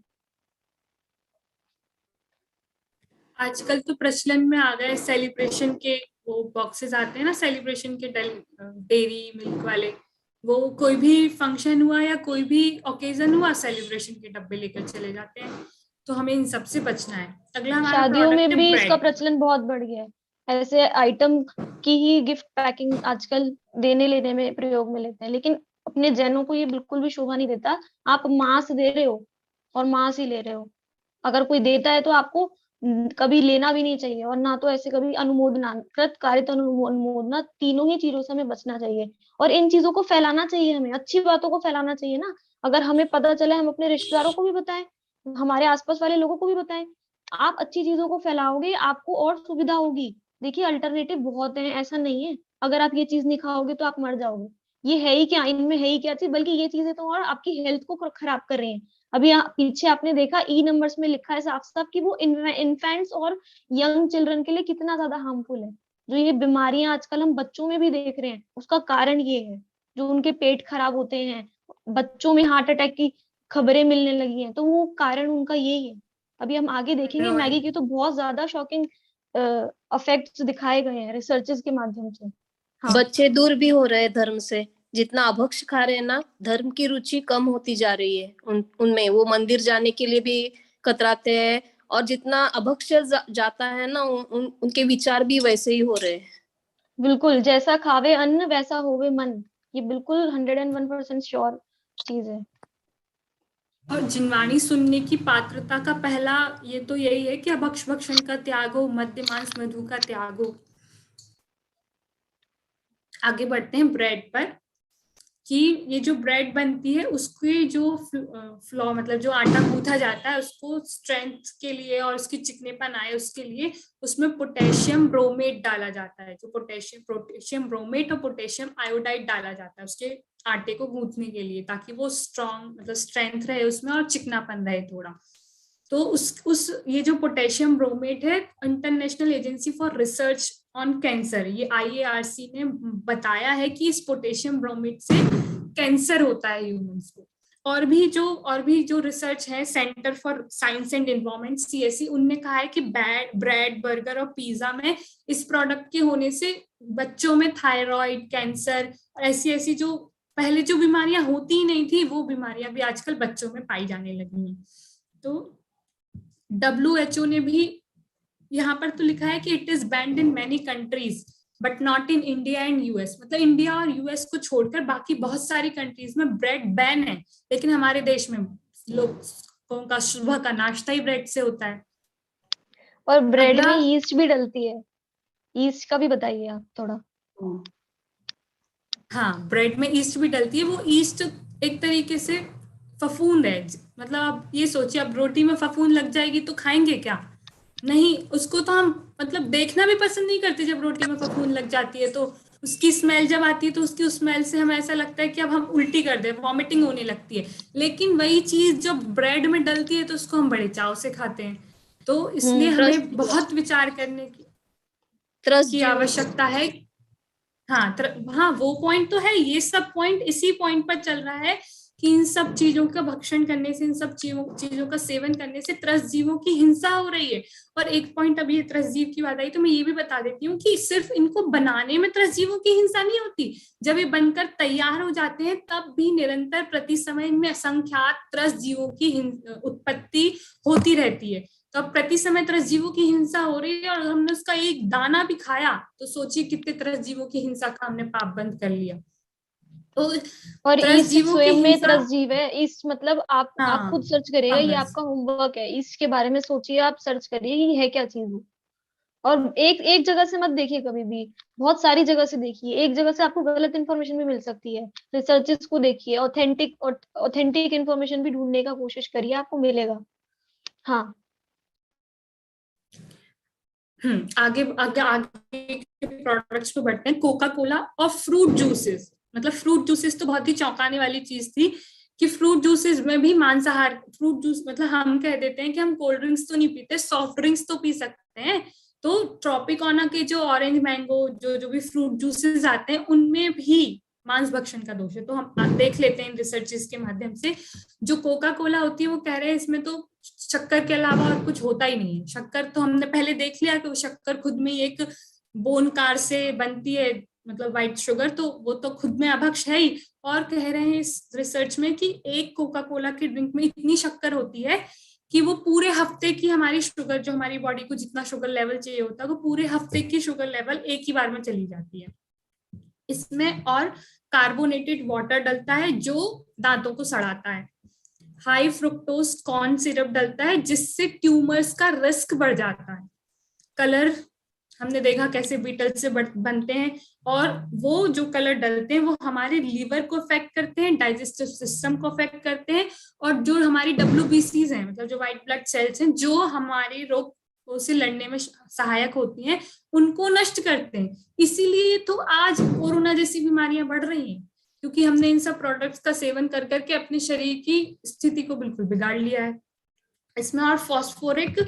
आजकल तो प्रचलन में आ गए सेलिब्रेशन के वो बॉक्सेस आते हैं ना, सेलिब्रेशन के डेयरी मिल्क वाले, वो कोई भी फंक्शन हुआ या कोई भी ओकेजन हुआ, सेलिब्रेशन के डब्बे लेकर चले जाते हैं। तो हमें इन सब से बचना है। अगला हमारा शादियों में भी इसका ब्रेड। प्रचलन बहुत बढ़ गया है। ऐसे आइटम की ही गिफ्ट पैकिंग आजकल देने लेने में प्रयोग में लेते हैं, लेकिन अपने जैनों को ये बिल्कुल भी शोभा नहीं देता। आप मांस दे रहे हो और मांस ही ले रहे हो। अगर कोई देता है तो आपको कभी लेना भी नहीं चाहिए, और ना तो ऐसे कभी अनुमोदना, कृत कारित अनुमोदना, तीनों ही चीजों से हमें बचना चाहिए। और इन चीजों को फैलाना चाहिए, हमें अच्छी बातों को फैलाना चाहिए ना। अगर हमें पता चले, हम अपने रिश्तेदारों को भी बताएं, हमारे आसपास वाले लोगों को भी बताएं आप अच्छी चीजों को फैलाओगे, आपको और सुविधा होगी। देखिए अल्टरनेटिव बहुत है, ऐसा नहीं है अगर आप ये चीज नहीं खाओगे तो आप मर जाओगे। ये है ही क्या, इनमें है ही क्या चीज, बल्कि ये चीजें तो और आपकी हेल्थ को खराब कर रही हैं। अभी पीछे आपने देखा ई नंबर्स में लिखा है साफ साफ कि वो इन्फेंट्स और यंग चिल्ड्रन के लिए कितना ज्यादा हार्मफुल है। जो ये बीमारियां आजकल हम बच्चों में भी देख रहे हैं, उसका कारण ये है। जो उनके पेट खराब होते हैं, बच्चों में हार्ट अटैक की खबरें मिलने लगी हैं, तो वो कारण उनका यही है। अभी हम आगे देखेंगे, और- मैगी के तो बहुत ज्यादा शॉकिंग इफेक्ट्स दिखाए गए हैं रिसर्चेस के माध्यम से। हाँ। बच्चे दूर भी हो रहे हैं धर्म से। जितना अभक्ष खा रहे हैं ना, धर्म की रुचि कम होती जा रही है उनमें। वो मंदिर जाने के लिए भी कतराते हैं, और जितना अभक्ष जाता है ना, उनके विचार भी वैसे ही हो रहे हैं। बिल्कुल, जैसा खावे अन्न वैसा होवे मन, ये बिल्कुल 101% श्योर चीज है। और जिनवाणी सुनने की पात्रता का पहला ये तो यही है कि अभक्ष भक्षण का त्याग हो, मद्य मांस मधु का त्याग हो। आगे बढ़ते हैं ब्रेड पर, कि ये जो ब्रेड बनती है उसके जो फ्लो मतलब जो आटा गूंथा जाता है उसको स्ट्रेंथ के लिए और उसकी चिकनेपन आए उसके लिए उसमें पोटेशियम ब्रोमेट डाला जाता है। जो पोटेशियम ब्रोमेट और पोटेशियम आयोडाइड डाला जाता है उसके आटे को गूंथने के लिए, ताकि वो स्ट्रॉन्ग मतलब स्ट्रेंथ रहे उसमें और चिकनापन रहे थोड़ा। तो उस ये जो पोटेशियम ब्रोमेट है, international agency for research on cancer, ये IARC ने बताया है कि इस पोटेशियम ब्रोमेट से कैंसर होता है ह्यूमंस को। और भी जो रिसर्च है, centre for science and environment CSE, उनने कहा है कि ब्रेड बर्गर और पिज्जा में इस प्रोडक्ट के होने से बच्चों में थायराइड, कैंसर, ऐसी जो पहले जो बीमारियां होती ही नहीं थी वो बीमारियां भी आजकल बच्चों में पाई जाने लगी हैं। तो WHO ने भी यहाँ पर तो लिखा है कि it is band in many countries but not in India and US। मतलब इंडिया और US को छोड़कर बाकी बहुत सारी कंट्रीज में ब्रेड बैन है, लेकिन हमारे देश में लोगों का सुबह का नाश्ता ही ब्रेड से होता है। और ब्रेड अगला- में ईस्ट भी डलती है, ईस्ट का भी बताइए आप थोड़ा। हाँ, ब्रेड में ईस्ट भी डलती है। वो ईस्ट एक तरीके से फफूंद है। मतलब आप ये सोचिए, अब रोटी में फफूंद लग जाएगी तो खाएंगे क्या? नहीं, उसको तो हम मतलब देखना भी पसंद नहीं करते। जब रोटी में फफूंद लग जाती है तो उसकी स्मेल जब आती है तो उसकी स्मेल से हमें ऐसा लगता है कि अब हम उल्टी कर दे, वॉमिटिंग होने लगती है। लेकिन वही चीज जब ब्रेड में डलती है तो उसको हम बड़े चाव से खाते हैं। तो इसलिए हमें बहुत विचार करने की आवश्यकता है। हाँ, वो पॉइंट तो है। ये सब पॉइंट इसी पॉइंट पर चल रहा है कि इन सब चीजों का भक्षण करने से, इन सब चीजों का सेवन करने से त्रस्त जीवों की हिंसा हो रही है। और एक पॉइंट, अभी त्रस्त जीव की बात आई तो मैं ये भी बता देती हूँ कि सिर्फ इनको बनाने में त्रस्त जीवों की हिंसा नहीं होती, जब ये बनकर तैयार हो जाते हैं तब भी निरंतर प्रति समय में असंख्यात त्रस्त जीवों की उत्पत्ति होती रहती है। तो अब प्रति समय त्रस्त जीवों की हिंसा हो रही है और हमने उसका एक दाना भी खाया तो सोचिए कितने त्रस्त जीवों की हिंसा का हमने पाप बंद कर लिया। तो और त्रस्त ईस्ट जीवों की स्वयं में हिंसा, त्रस्त जीव है। ईस्ट मतलब आप खुद सर्च करिएगा, ये फंगस। आपका होमवर्क है। ईस्ट के बारे में सोचिए, आप सर्च करिए ये है क्या चीज है। और एक जगह से मत देखिए कभी भी, बहुत सारी जगह से देखिए। एक जगह से आपको गलत इन्फॉर्मेशन भी मिल सकती है, रिसर्चेस को देखिए, ऑथेंटिक इन्फॉर्मेशन भी ढूंढने का कोशिश करिए, आपको मिलेगा। हाँ, आगे आगे आगे प्रोडक्ट्स पे बढ़ते हैं। कोका कोला और फ्रूट जूसेस। मतलब फ्रूट जूसेस तो बहुत ही चौंकाने वाली चीज थी कि फ्रूट जूसेस में भी मांसाहार। फ्रूट जूस मतलब हम कह देते हैं कि हम कोल्ड ड्रिंक्स तो नहीं पीते, सॉफ्ट ड्रिंक्स तो पी सकते हैं। तो ट्रॉपिकोना के जो ऑरेंज मैंगो जो भी फ्रूट जूसेस आते हैं उनमें भी मांस भक्षण का दोष है। तो हम देख लेते हैं रिसर्चेस के माध्यम से। जो कोका कोला होती है वो कह रहे हैं इसमें तो शक्कर के अलावा और कुछ होता ही नहीं है। शक्कर तो हमने पहले देख लिया कि शक्कर खुद में एक बोन कार से बनती है, मतलब व्हाइट शुगर, तो वो तो खुद में अभक्ष है ही। और कह रहे हैं इस रिसर्च में कि एक कोका कोला की ड्रिंक में इतनी शक्कर होती है कि वो पूरे हफ्ते की हमारी शुगर, जो हमारी बॉडी को जितना शुगर लेवल चाहिए होता है, वो पूरे हफ्ते की शुगर लेवल एक ही बार में चली जाती है। इसमें और कार्बोनेटेड वाटर डलता है जो दांतों को सड़ाता है। हाई फ्रुक्टोज कॉर्न सिरप डलता है जिससे ट्यूमर्स का रिस्क बढ़ जाता है। कलर हमने देखा कैसे बीटल से बनते हैं, और वो जो कलर डलते हैं वो हमारे लीवर को अफेक्ट करते हैं, डाइजेस्टिव सिस्टम को अफेक्ट करते हैं, और जो हमारी WBCs हैं, मतलब जो व्हाइट ब्लड सेल्स हैं, जो हमारे रोग से लड़ने में सहायक होती हैं, उनको नष्ट करते हैं। इसीलिए तो आज कोरोना जैसी बीमारियां बढ़ रही हैं, क्योंकि हमने इन सब प्रोडक्ट्स का सेवन कर करके अपने शरीर की स्थिति को बिल्कुल बिगाड़ लिया है। इसमें और फॉस्फोरिक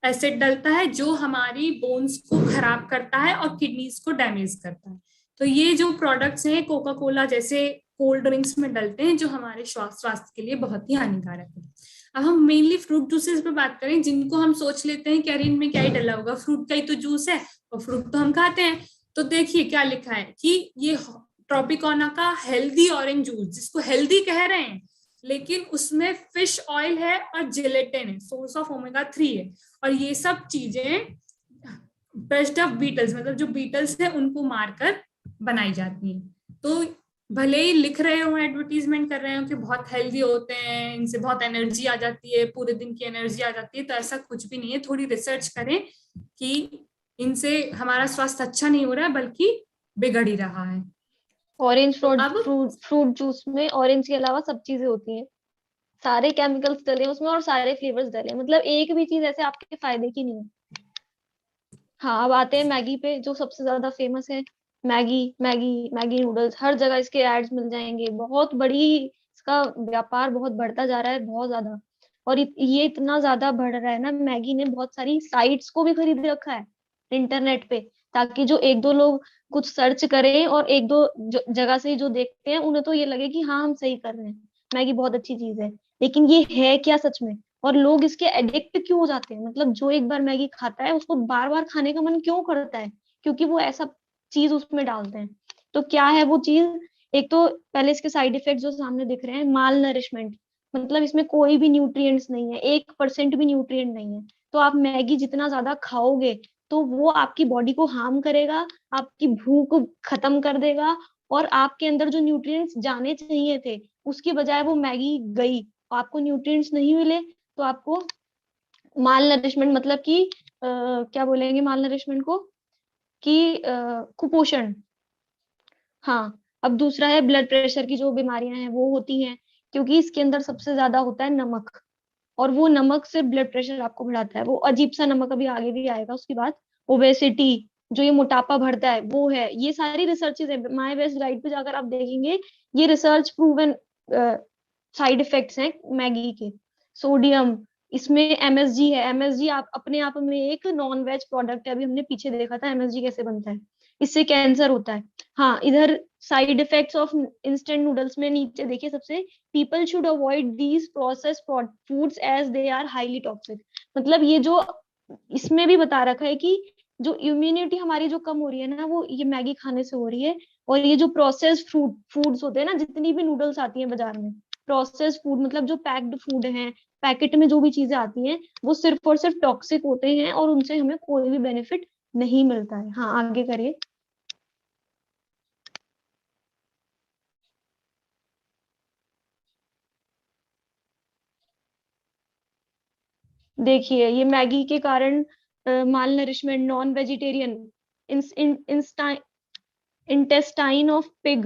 एसिड डलता है जो हमारी बोन्स को खराब करता है और किडनीज को डैमेज करता है। तो ये जो प्रोडक्ट्स हैं कोका कोला जैसे कोल्ड ड्रिंक्स में डलते हैं, जो हमारे स्वास्थ्य के लिए बहुत ही हानिकारक है। अब हम मेनली फ्रूट जूसेस पे बात करें, जिनको हम सोच लेते हैं कि अरे इनमें क्या ही डला होगा, फ्रूट का ही तो जूस है और फ्रूट तो हम खाते हैं। तो देखिए क्या लिखा है कि ये ट्रॉपिकोना का हेल्दी ऑरेंज जूस, जिसको हेल्दी कह रहे हैं, लेकिन उसमें फिश ऑयल है और जिलेटिन है, सोर्स ऑफ ओमेगा 3 है, और ये सब चीजें ब्रश्ड अप बीटल्स, मतलब जो बीटल्स है उनको मारकर बनाई जाती हैं। तो भले ही लिख रहे हो, एडवर्टीजमेंट कर रहे हो कि बहुत हेल्दी होते हैं, इनसे बहुत एनर्जी आ जाती है, पूरे दिन की एनर्जी आ जाती है, तो ऐसा कुछ भी नहीं है। थोड़ी रिसर्च करें कि इनसे हमारा स्वास्थ्य अच्छा नहीं हो रहा है बल्कि बिगड़ ही रहा है। ऑरेंज फ्रूट जूस में ऑरेंज के अलावा सब चीजें होती हैं, सारे केमिकल्स डले हैं उसमें और सारे फ्लेवर्स डले हैं, मतलब एक भी चीज ऐसे आपके फायदे की नहीं है। हाँ, अब आते हैं मैगी पे, जो सबसे ज्यादा फेमस है। मैगी मैगी मैगी नूडल्स, हर जगह इसके एड्स मिल जाएंगे, बहुत बड़ी इसका व्यापार बहुत बढ़ता जा रहा है, बहुत ज्यादा। और ये इतना ज्यादा बढ़ रहा है ना, मैगी ने बहुत सारी साइट्स को भी खरीद रखा है इंटरनेट पे, ताकि जो एक दो लोग कुछ सर्च करें और एक दो जगह से जो देखते हैं उन्हें तो ये लगे कि हाँ हम सही कर रहे हैं, मैगी बहुत अच्छी चीज है। लेकिन ये है क्या सच में, और लोग इसके एडिक्ट क्यों हो जाते हैं? मतलब जो एक बार मैगी खाता है उसको बार बार खाने का मन क्यों करता है? क्योंकि वो ऐसा चीज उसमें डालते हैं। तो क्या है वो चीज? एक तो पहले इसके साइड इफेक्ट जो सामने दिख रहे हैं, माल नरिशमेंट, मतलब इसमें कोई भी न्यूट्रिएंट्स नहीं है, 1% भी न्यूट्रिएंट नहीं है। तो आप मैगी जितना ज्यादा खाओगे तो वो आपकी बॉडी को हार्म करेगा, आपकी भूख खत्म कर देगा, और आपके अंदर जो न्यूट्रिएंट्स जाने चाहिए थे उसकी बजाय वो मैगी गई, आपको न्यूट्रिएंट्स नहीं मिले, तो आपको माल नरिशमेंट, मतलब कि क्या बोलेंगे माल नरिशमेंट को, कि कुपोषण। हाँ, अब दूसरा है ब्लड प्रेशर की जो बीमारियां हैं वो होती हैं, क्योंकि इसके अंदर सबसे ज्यादा होता है नमक, और वो नमक से ब्लड प्रेशर आपको बढ़ाता है, वो अजीब सा नमक, अभी आगे भी आएगा उसकी बात। ओबेसिटी, जो ये मोटापा बढ़ता है वो है। ये सारी रिसर्चेज है, माय बेस्ट गाइड पे जाकर आप देखेंगे, ये रिसर्च प्रूवन साइड इफेक्ट्स हैं मैगी के। सोडियम, इसमें MSG है। MSG आप अपने आप में एक नॉन वेज प्रोडक्ट है, अभी हमने पीछे देखा था MSG कैसे बनता है, इससे कैंसर होता है। हाँ, इधर side effects of instant noodles में नीचे देखिए सबसे, people should avoid these processed foods as they are highly toxic. मतलब ये जो इसमें भी बता रखा है कि जो इम्यूनिटी हमारी जो कम हो रही है ना, वो ये मैगी खाने से हो रही है। और ये जो प्रोसेस्ड फूड्स होते हैं ना, जितनी भी नूडल्स आती हैं बाजार में, प्रोसेस्ड फूड मतलब जो पैक्ड फूड है, पैकेट में जो भी चीजें आती हैं, वो सिर्फ और सिर्फ टॉक्सिक होते हैं और उनसे हमें कोई भी बेनिफिट नहीं मिलता है। हाँ, आगे करिए। देखिए, ये मैगी के कारण malnourishment, non vegetarian, intestine of pig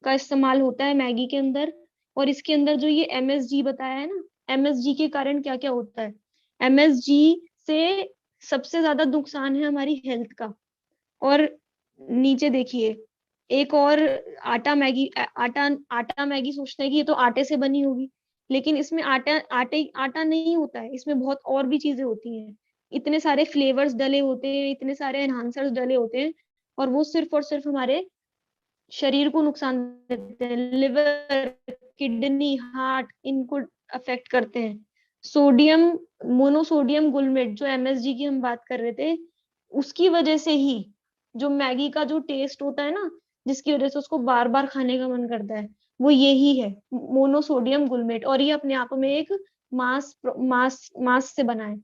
का इस्तेमाल होता है मैगी के अंदर। और इसके अंदर जो ये MSG बताया है ना, MSG के कारण क्या क्या होता है? MSG से सबसे ज्यादा नुकसान है हमारी हेल्थ का। और नीचे देखिए एक और, आटा मैगी सोचते हैं कि ये तो आटे से बनी होगी, लेकिन इसमें आटा नहीं होता है, इसमें बहुत और भी चीजें होती हैं। इतने सारे फ्लेवर्स डले होते हैं, इतने सारे एनहांसर्स डले होते हैं, और वो सिर्फ और सिर्फ हमारे शरीर को नुकसान देते हैं, लिवर, किडनी, हार्ट, इनको अफेक्ट करते हैं। सोडियम, मोनोसोडियम गुलमेट, जो MSG की हम बात कर रहे थे, उसकी वजह से ही जो मैगी का जो टेस्ट होता है ना, जिसकी वजह से उसको बार बार खाने का मन करता है, वो यही है, मोनोसोडियम गुलमेट। और ये अपने आप में एक मांस से बना है,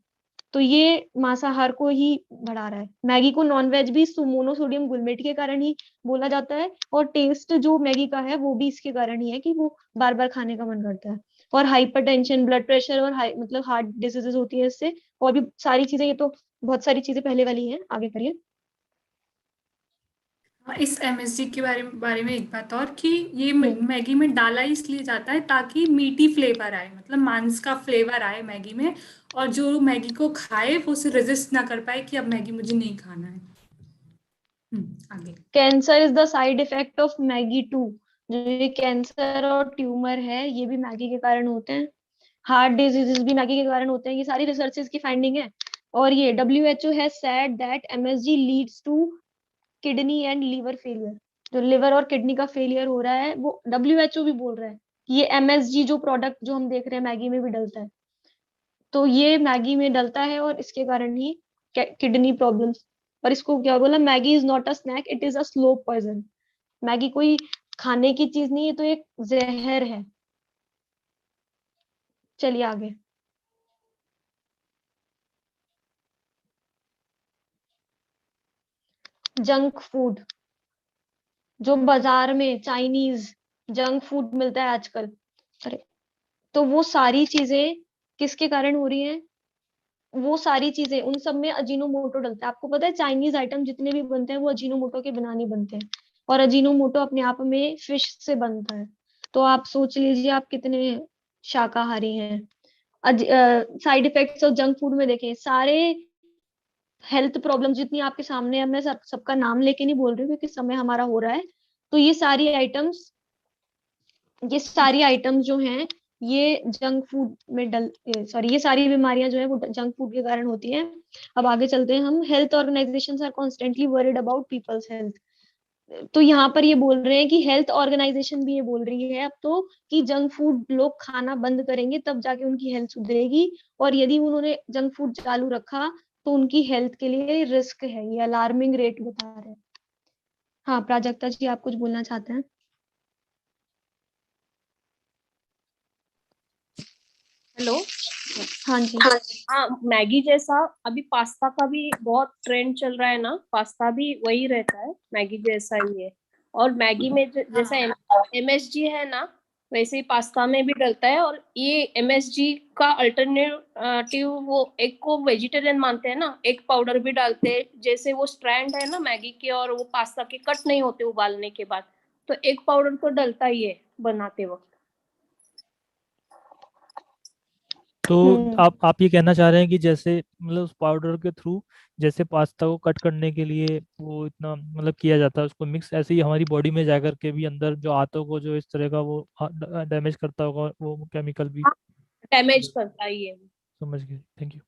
तो ये मांसाहार को ही बढ़ा रहा है। मैगी को नॉनवेज भी मोनोसोडियम गुलमेट के कारण ही बोला जाता है, और टेस्ट जो मैगी का है वो भी इसके कारण ही है कि वो बार बार खाने का मन करता है। और हाइपरटेंशन, ब्लड प्रेशर और मतलब हार्ट डिजीजेस होती है इससे, और भी सारी चीजें। ये तो बहुत सारी चीजें पहले वाली हैं, आगे करिए। इस एमएसजी के बारे में एक बात और कि ये मैगी में डाला इसलिए जाता है ताकि मीटी फ्लेवर आए, मतलब मांस का फ्लेवर आए मैगी में, और जो मैगी को खाए वो उसे रेजिस्ट ना कर पाए कि अब मैगी मुझे नहीं खाना है। आगे। Cancer is the side effect of Maggi too. जो ये कैंसर और ट्यूमर है ये भी मैगी के कारण होते हैं। हार्ट डिजीजेस भी मैगी के कारण होते हैं। ये सारी रिसर्चेस की फाइंडिंग है। और ये WHO has said that MSG leads to kidney and liver failure. जो लिवर और किडनी का फेलियर हो रहा है वो WHO भी बोल रहा है कि ये MSG जो प्रोडक्ट जो हम देख रहे हैं मैगी में भी डलता है, तो ये मैगी में डलता है और इसके कारण ही किडनी प्रॉब्लम्स। और इसको क्या बोला, Maggi is not a snack, it is a slow poison. Maggi कोई खाने की चीज नहीं है, तो एक जहर है। चलिए आगे। जंक फूड, जो बाजार में चाइनीज जंक फूड मिलता है आजकल, अरे तो वो सारी चीजें किसके कारण हो रही हैं? वो सारी चीजें, उन सब में अजीनोमोटो डलता है। आपको पता है चाइनीज आइटम जितने भी बनते हैं वो अजीनोमोटो के बिना नहीं बनते हैं। और अजीनोमोटो अपने आप में फिश से बनता है। तो आप सोच लीजिए आप कितने शाकाहारी हैं। Side effects of junk food में देखें, सारे हेल्थ प्रॉब्लम जितनी आपके सामने है, मैं सबका नाम लेके नहीं बोल रही हूँ क्योंकि समय हमारा हो रहा है। तो ये सारी आइटम्स जो हैं ये जंक फूड में ये सारी बीमारियां जो है वो जंक फूड के कारण होती हैं। अब आगे चलते हैं हम। Health organisations are constantly worried about people's health. तो यहाँ पर ये बोल रहे हैं कि हेल्थ ऑर्गेनाइजेशन भी ये बोल रही है अब तो कि जंक फूड लोग खाना बंद करेंगे तब जाके उनकी हेल्थ सुधरेगी। और यदि उन्होंने जंक फूड चालू रखा तो उनकी हेल्थ के लिए रिस्क है। ये अलार्मिंग रेट बता रहे हैं। हाँ प्राजक्ता जी, आप कुछ बोलना चाहते हैं? हेलो। हाँ जी। हाँ, मैगी जैसा अभी पास्ता का भी बहुत ट्रेंड चल रहा है ना, पास्ता भी वही रहता है, मैगी जैसा ही है। और मैगी में जैसा MSG है ना, वैसे ही पास्ता में भी डलता है। और ये MSG का अल्टरनेटिव वो एक को वेजिटेरियन मानते हैं ना, एक पाउडर भी डालते हैं। जैसे वो स्ट्रैंड है ना मैगी के और वो पास्ता के कट नहीं होते उबालने के बाद, तो एक पाउडर तो डलता ही है बनाते वक्त। तो आप ये कहना चाह रहे हैं कि जैसे मतलब उस पाउडर के थ्रू जैसे पास्ता को कट करने के लिए वो इतना मतलब किया जाता है उसको मिक्स, ऐसे ही हमारी बॉडी में जा करके भी अंदर जो हाथों को जो इस तरह का वो डैमेज करता होगा वो केमिकल भी डैमेज करता ही है। समझ गए, थैंक यू।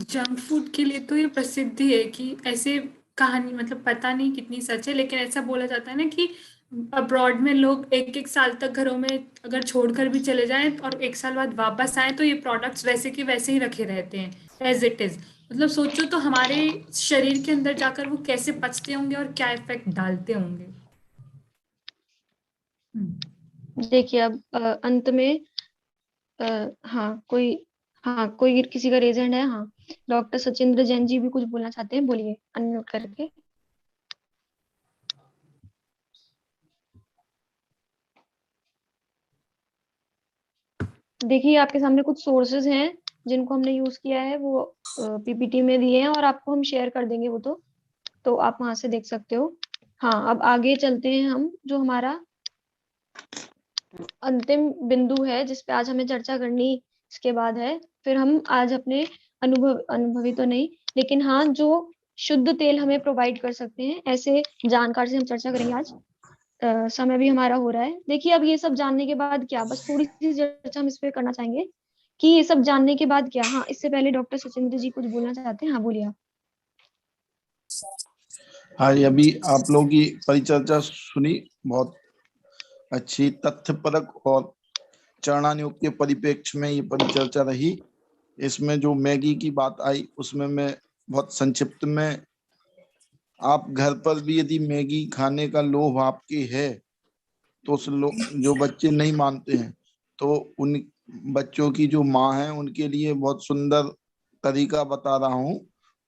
जंक फूड के लिए तो ये प्रसिद्ध ही है कि ऐसे कहानी, मतलब पता नहीं कितनी सच है, लेकिन ऐसा बोला जाता है ना कि अब्रॉड में लोग एक एक साल तक घरों में अगर छोड़कर भी चले जाएं और एक साल बाद वापस आए तो ये प्रोडक्ट्स वैसे के वैसे ही रखे रहते हैं एज इट इज। मतलब सोचो तो हमारे शरीर के अंदर जाकर वो कैसे पचते होंगे और क्या इफेक्ट डालते होंगे। देखिए अब अंत में कोई किसी का रेजेंड है? हाँ, डॉक्टर सचिंद्र जैन जी भी कुछ बोलना चाहते हैं, बोलिए अनम्यूट करके। देखिए आपके सामने कुछ सोर्सेज हैं जिनको हमने यूज किया है, वो PPT में दिए हैं और आपको हम शेयर कर देंगे वो तो आप वहां से देख सकते हो। हाँ, अब आगे चलते हैं हम। जो हमारा अंतिम बिंदु है जिस पे आज हमें चर्चा करनी इसके बाद है, फिर हम आज अपने अनुभवी तो नहीं लेकिन हाँ जो शुद्ध तेल हमें प्रोवाइड कर सकते हैं ऐसे जानकार से हम चर्चा करेंगे आज। समय भी हमारा हो रहा है। देखिए अब ये सब जानने के बाद क्या, बस थोड़ी सी चर्चा हम इस पे करना चाहेंगे कि ये सब जानने के बाद क्या। हाँ, इससे पहले डॉक्टर सचिंद्र जी कुछ बोलना चाहते हैं। हाँ बोलिए आप। हाँ, अभी आप लोगों की परिचर्चा सुनी, बहुत अच्छी तथ्यपरक और चरणानुयोग के परिप्रेक्ष्य में ये परिचर्चा रही। इसमें जो मैगी की बात आई उसमें मैं बहुत संक्षिप्त में, आप घर पर भी यदि मैगी खाने का लोभ आपके है तो उस जो बच्चे नहीं मानते हैं तो उन बच्चों की जो माँ है उनके लिए बहुत सुंदर तरीका बता रहा हूँ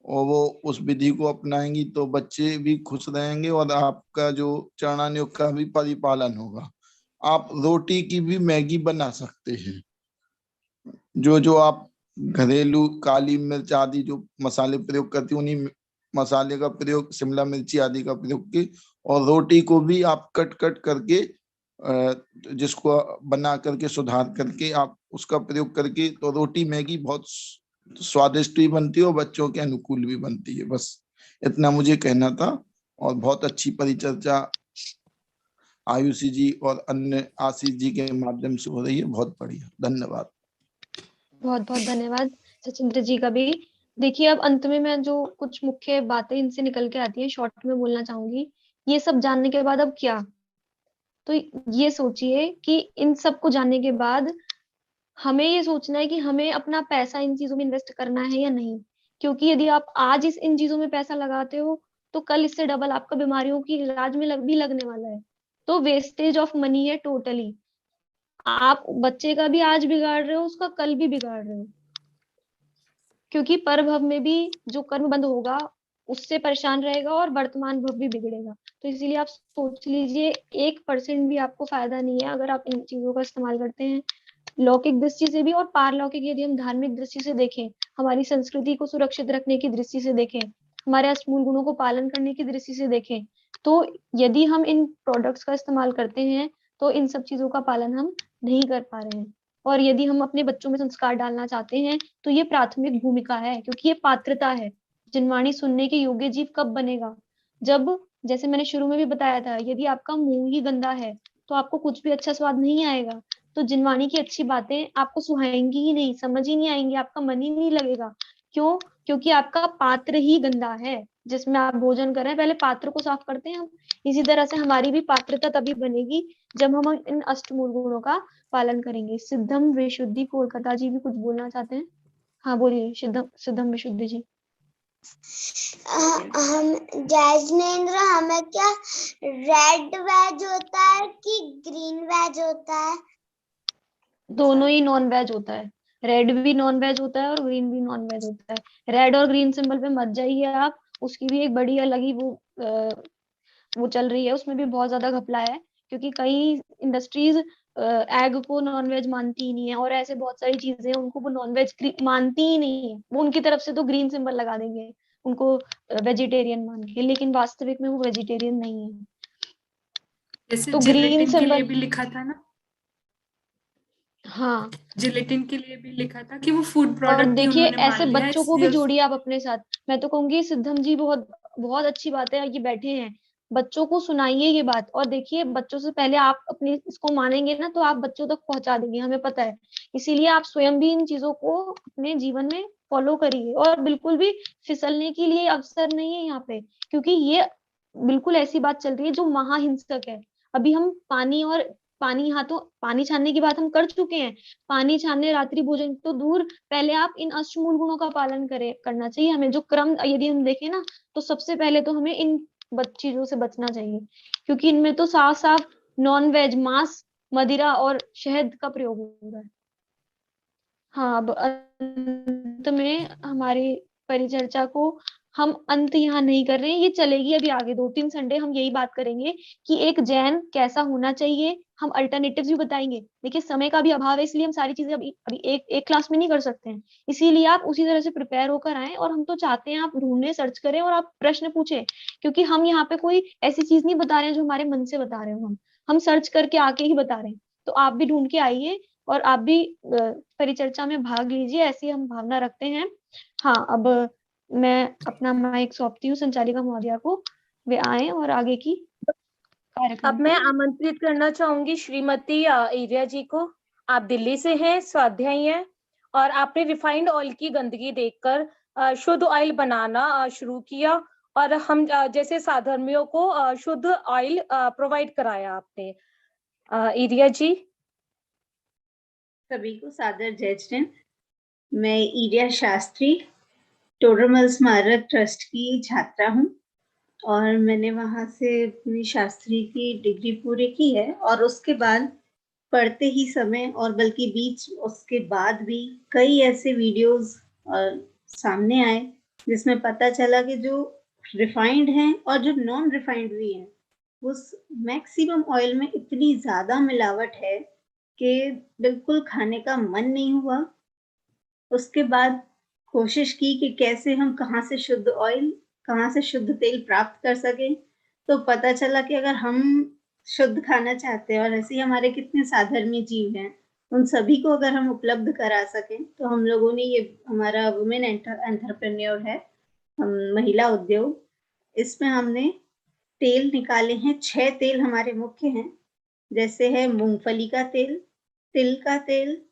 और वो उस विधि को अपनाएंगी तो बच्चे भी खुश रहेंगे और आपका जो चरणानुयोग का भी परिपालन होगा। आप रोटी की भी मैगी बना सकते हैं। जो आप घरेलू काली मिर्च आदि जो मसाले प्रयोग करती हैं उन्हीं मसाले का प्रयोग, शिमला मिर्ची आदि का प्रयोग की, और रोटी को भी आप कट कट करके जिसको बना करके सुधार करके आप उसका प्रयोग करके, तो रोटी मैगी बहुत स्वादिष्ट भी बनती है और बच्चों के अनुकूल भी बनती है। बस इतना मुझे कहना था। और बहुत अच्छी परिचर्चा आयुषी जी और अन्य आशीष जी के माध्यम से हो रही है, बहुत बढ़िया, धन्यवाद। बहुत बहुत धन्यवाद सचिंद्र जी का भी। देखिए, अब अंत में मैं जो कुछ मुख्य बातें इनसे निकल के आती है शॉर्ट में बोलना चाहूंगी। ये सब जानने के बाद अब क्या? तो ये सोचिए कि इन सब को जानने के बाद हमें ये सोचना है कि हमें अपना पैसा इन चीजों में इन्वेस्ट करना है या नहीं। क्योंकि यदि आप आज इन चीजों में पैसा लगाते हो तो कल इससे डबल आपका बीमारियों की इलाज में भी लगने वाला है। तो वेस्टेज ऑफ मनी है टोटली। आप बच्चे का भी आज बिगाड़ रहे हो, उसका कल भी बिगाड़ रहे हो। क्योंकि परभव में भी जो कर्म बंद होगा उससे परेशान रहेगा और वर्तमान भव भी बिगड़ेगा। तो इसीलिए आप सोच लीजिए 1% भी आपको फायदा नहीं है अगर आप इन चीजों का इस्तेमाल करते हैं। लौकिक दृष्टि से भी और पारलौकिक, यदि हम धार्मिक दृष्टि से देखें, हमारी संस्कृति को सुरक्षित रखने की दृष्टि से देखें, हमारे अष्टमूल गुणों को पालन करने की दृष्टि से देखें, तो यदि हम इन प्रोडक्ट्स का इस्तेमाल करते हैं तो इन सब चीजों का पालन हम नहीं कर पा रहे हैं। और यदि हम अपने बच्चों में संस्कार डालना चाहते हैं तो ये प्राथमिक भूमिका है, क्योंकि ये पात्रता है। जिनवाणी सुनने के योग्य जीव कब बनेगा? जब, जैसे मैंने शुरू में भी बताया था, यदि आपका मुंह ही गंदा है तो आपको कुछ भी अच्छा स्वाद नहीं आएगा। तो जिनवाणी की अच्छी बातें आपको सुहाएंगी ही नहीं, समझ ही नहीं आएंगी, आपका मन ही नहीं लगेगा। क्यों? क्योंकि आपका पात्र ही गंदा है जिसमें आप भोजन कर रहे हैं। पहले पात्र को साफ करते हैं हम। इसी तरह से हमारी भी पात्रता तभी बनेगी जब हम इन अष्टमूल गुणों का पालन करेंगे। सिद्धम विशुद्धि, कोलकाता जी भी कुछ बोलना चाहते हैं? हाँ बोलिए सिद्धम विशुद्धि जी। हम जैजनेंद्र, हमें क्या रेड वेज होता है कि ग्रीन वेज होता है? दोनों ही नॉन वेज होता है। रेड भी नॉन वेज होता है और ग्रीन भी नॉन वेज होता है। रेड और ग्रीन सिंबल पे मत जाइए आप, उसकी भी एक बड़ी अलग ही वो चल रही है, उसमें भी बहुत ज्यादा घपला है। क्योंकि कई इंडस्ट्रीज एग को नॉन वेज मानती ही नहीं है, और ऐसे बहुत सारी चीजें हैं उनको वो नॉन वेज मानती ही नहीं है। वो उनकी तरफ से तो ग्रीन सिंबल लगा देंगे उनको वेजिटेरियन मान के, लेकिन वास्तविक में वो वेजिटेरियन नहीं है। जैसे तो ग्रीन जिलेटिन के लिए सिंबल, भी लिखा था ना, हाँ। जिलेटिन के लिए भी लिखा था कि वो फूड और प्रोडक्ट ही देखिए, उन्होंने ऐसे मान लिया, बच्चों को भी इसलिए जोड़िए आप अपने साथ। मैं तो कहूंगी सिद्धम जी बहुत बहुत अच्छी बात है, ये बैठे हैं, बच्चों को सुनाइए ये बात। और देखिए, बच्चों से पहले आप अपने इसको मानेंगे ना तो आप बच्चों तक पहुंचा देंगे, हमें पता है। इसीलिए आप स्वयं भी इन चीजों को अपने जीवन में फॉलो करिए। और बिल्कुल भी फिसलने के लिए अवसर नहीं है यहाँ पे, क्योंकि ये बिल्कुल ऐसी बात चल रही है जो महाहिंसक है। अभी हम पानी छानने की बात हम कर चुके हैं। पानी छानने, रात्रि भोजन तो दूर, पहले आप इन अष्टमूल गुणों का पालन करना चाहिए हमें। जो क्रम यदि हम देखें ना, तो सबसे पहले तो हमें इन चीजों से बचना चाहिए, क्योंकि इनमें तो साफ साफ नॉन वेज, मांस, मदिरा और शहद का प्रयोग हो रहा है। हाँ, अब अंत में हमारी परिचर्चा को हम अंत यहाँ नहीं कर रहे हैं, ये चलेगी अभी आगे 2-3 संडे हम यही बात करेंगे कि एक जैन कैसा होना चाहिए। हम अल्टरनेटिव्स भी बताएंगे। देखिए, समय का भी अभाव है, इसलिए हम सारी चीजें अभी एक क्लास में नहीं कर सकते हैं। इसीलिए आप उसी तरह से प्रिपेयर होकर आए, और हम तो चाहते हैं आप ढूंढने, सर्च करें और आप प्रश्न पूछें, क्योंकि हम यहाँ पे कोई ऐसी चीज नहीं बता रहे हैं जो हमारे मन से बता रहे हो। हम सर्च करके आके ही बता रहे हैं। तो आप भी ढूंढ के आइए और आप भी परिचर्चा में भाग लीजिए, ऐसी हम भावना रखते हैं। हाँ, अब मैं अपना माइक सौंपती हूँ संचालिका महोदया को, वे आए और आगे की कार्यक्रम। अब मैं आमंत्रित करना चाहूंगी श्रीमती एरिया जी को। आप दिल्ली से हैं, स्वाध्यायी हैं, और आपने रिफाइंड ऑयल की गंदगी देखकर शुद्ध ऑयल बनाना शुरू किया, और हम जैसे साधर्मियों को शुद्ध ऑयल प्रोवाइड कराया आपने। एरिया जी। सभी को सादर जय जैन। मैं ईरिया शास्त्री, टोडरमल स्मारक ट्रस्ट की छात्रा हूँ, और मैंने वहाँ से अपनी शास्त्री की डिग्री पूरी की है। और उसके बाद पढ़ते ही समय, और बल्कि बीच उसके बाद भी कई ऐसे वीडियोस सामने आए जिसमें पता चला कि जो रिफाइंड हैं और जो नॉन रिफाइंड भी हैं, उस मैक्सिमम ऑयल में इतनी ज़्यादा मिलावट है कि बिल्कुल खाने का मन नहीं हुआ। उसके बाद कोशिश की कि कैसे हम कहाँ से शुद्ध ऑयल कहाँ से शुद्ध तेल प्राप्त कर सकें। तो पता चला कि अगर हम शुद्ध खाना चाहते हैं और ऐसे ही हमारे कितने साधर्मी जीव हैं, उन सभी को अगर हम उपलब्ध करा सकें, तो हम लोगों ने ये हमारा वुमेन एंटरप्रेन्योर है, महिला उद्योग, इसमें हमने तेल निकाले हैं। 6 तेल हमारे मुख्य हैं, जैसे है मूंगफली का तेल, तिल का तेल,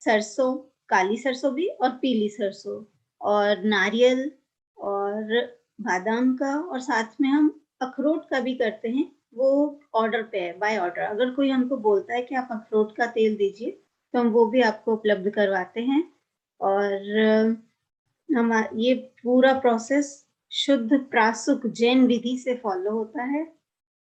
सरसों, काली सरसों भी और पीली सरसों, और नारियल और बादाम का, और साथ में हम अखरोट का भी करते हैं। वो ऑर्डर पे है, बाय ऑर्डर। अगर कोई हमको बोलता है कि आप अखरोट का तेल दीजिए, तो हम वो भी आपको उपलब्ध करवाते हैं। और हम ये पूरा प्रोसेस शुद्ध प्रासुक जैन विधि से फॉलो होता है।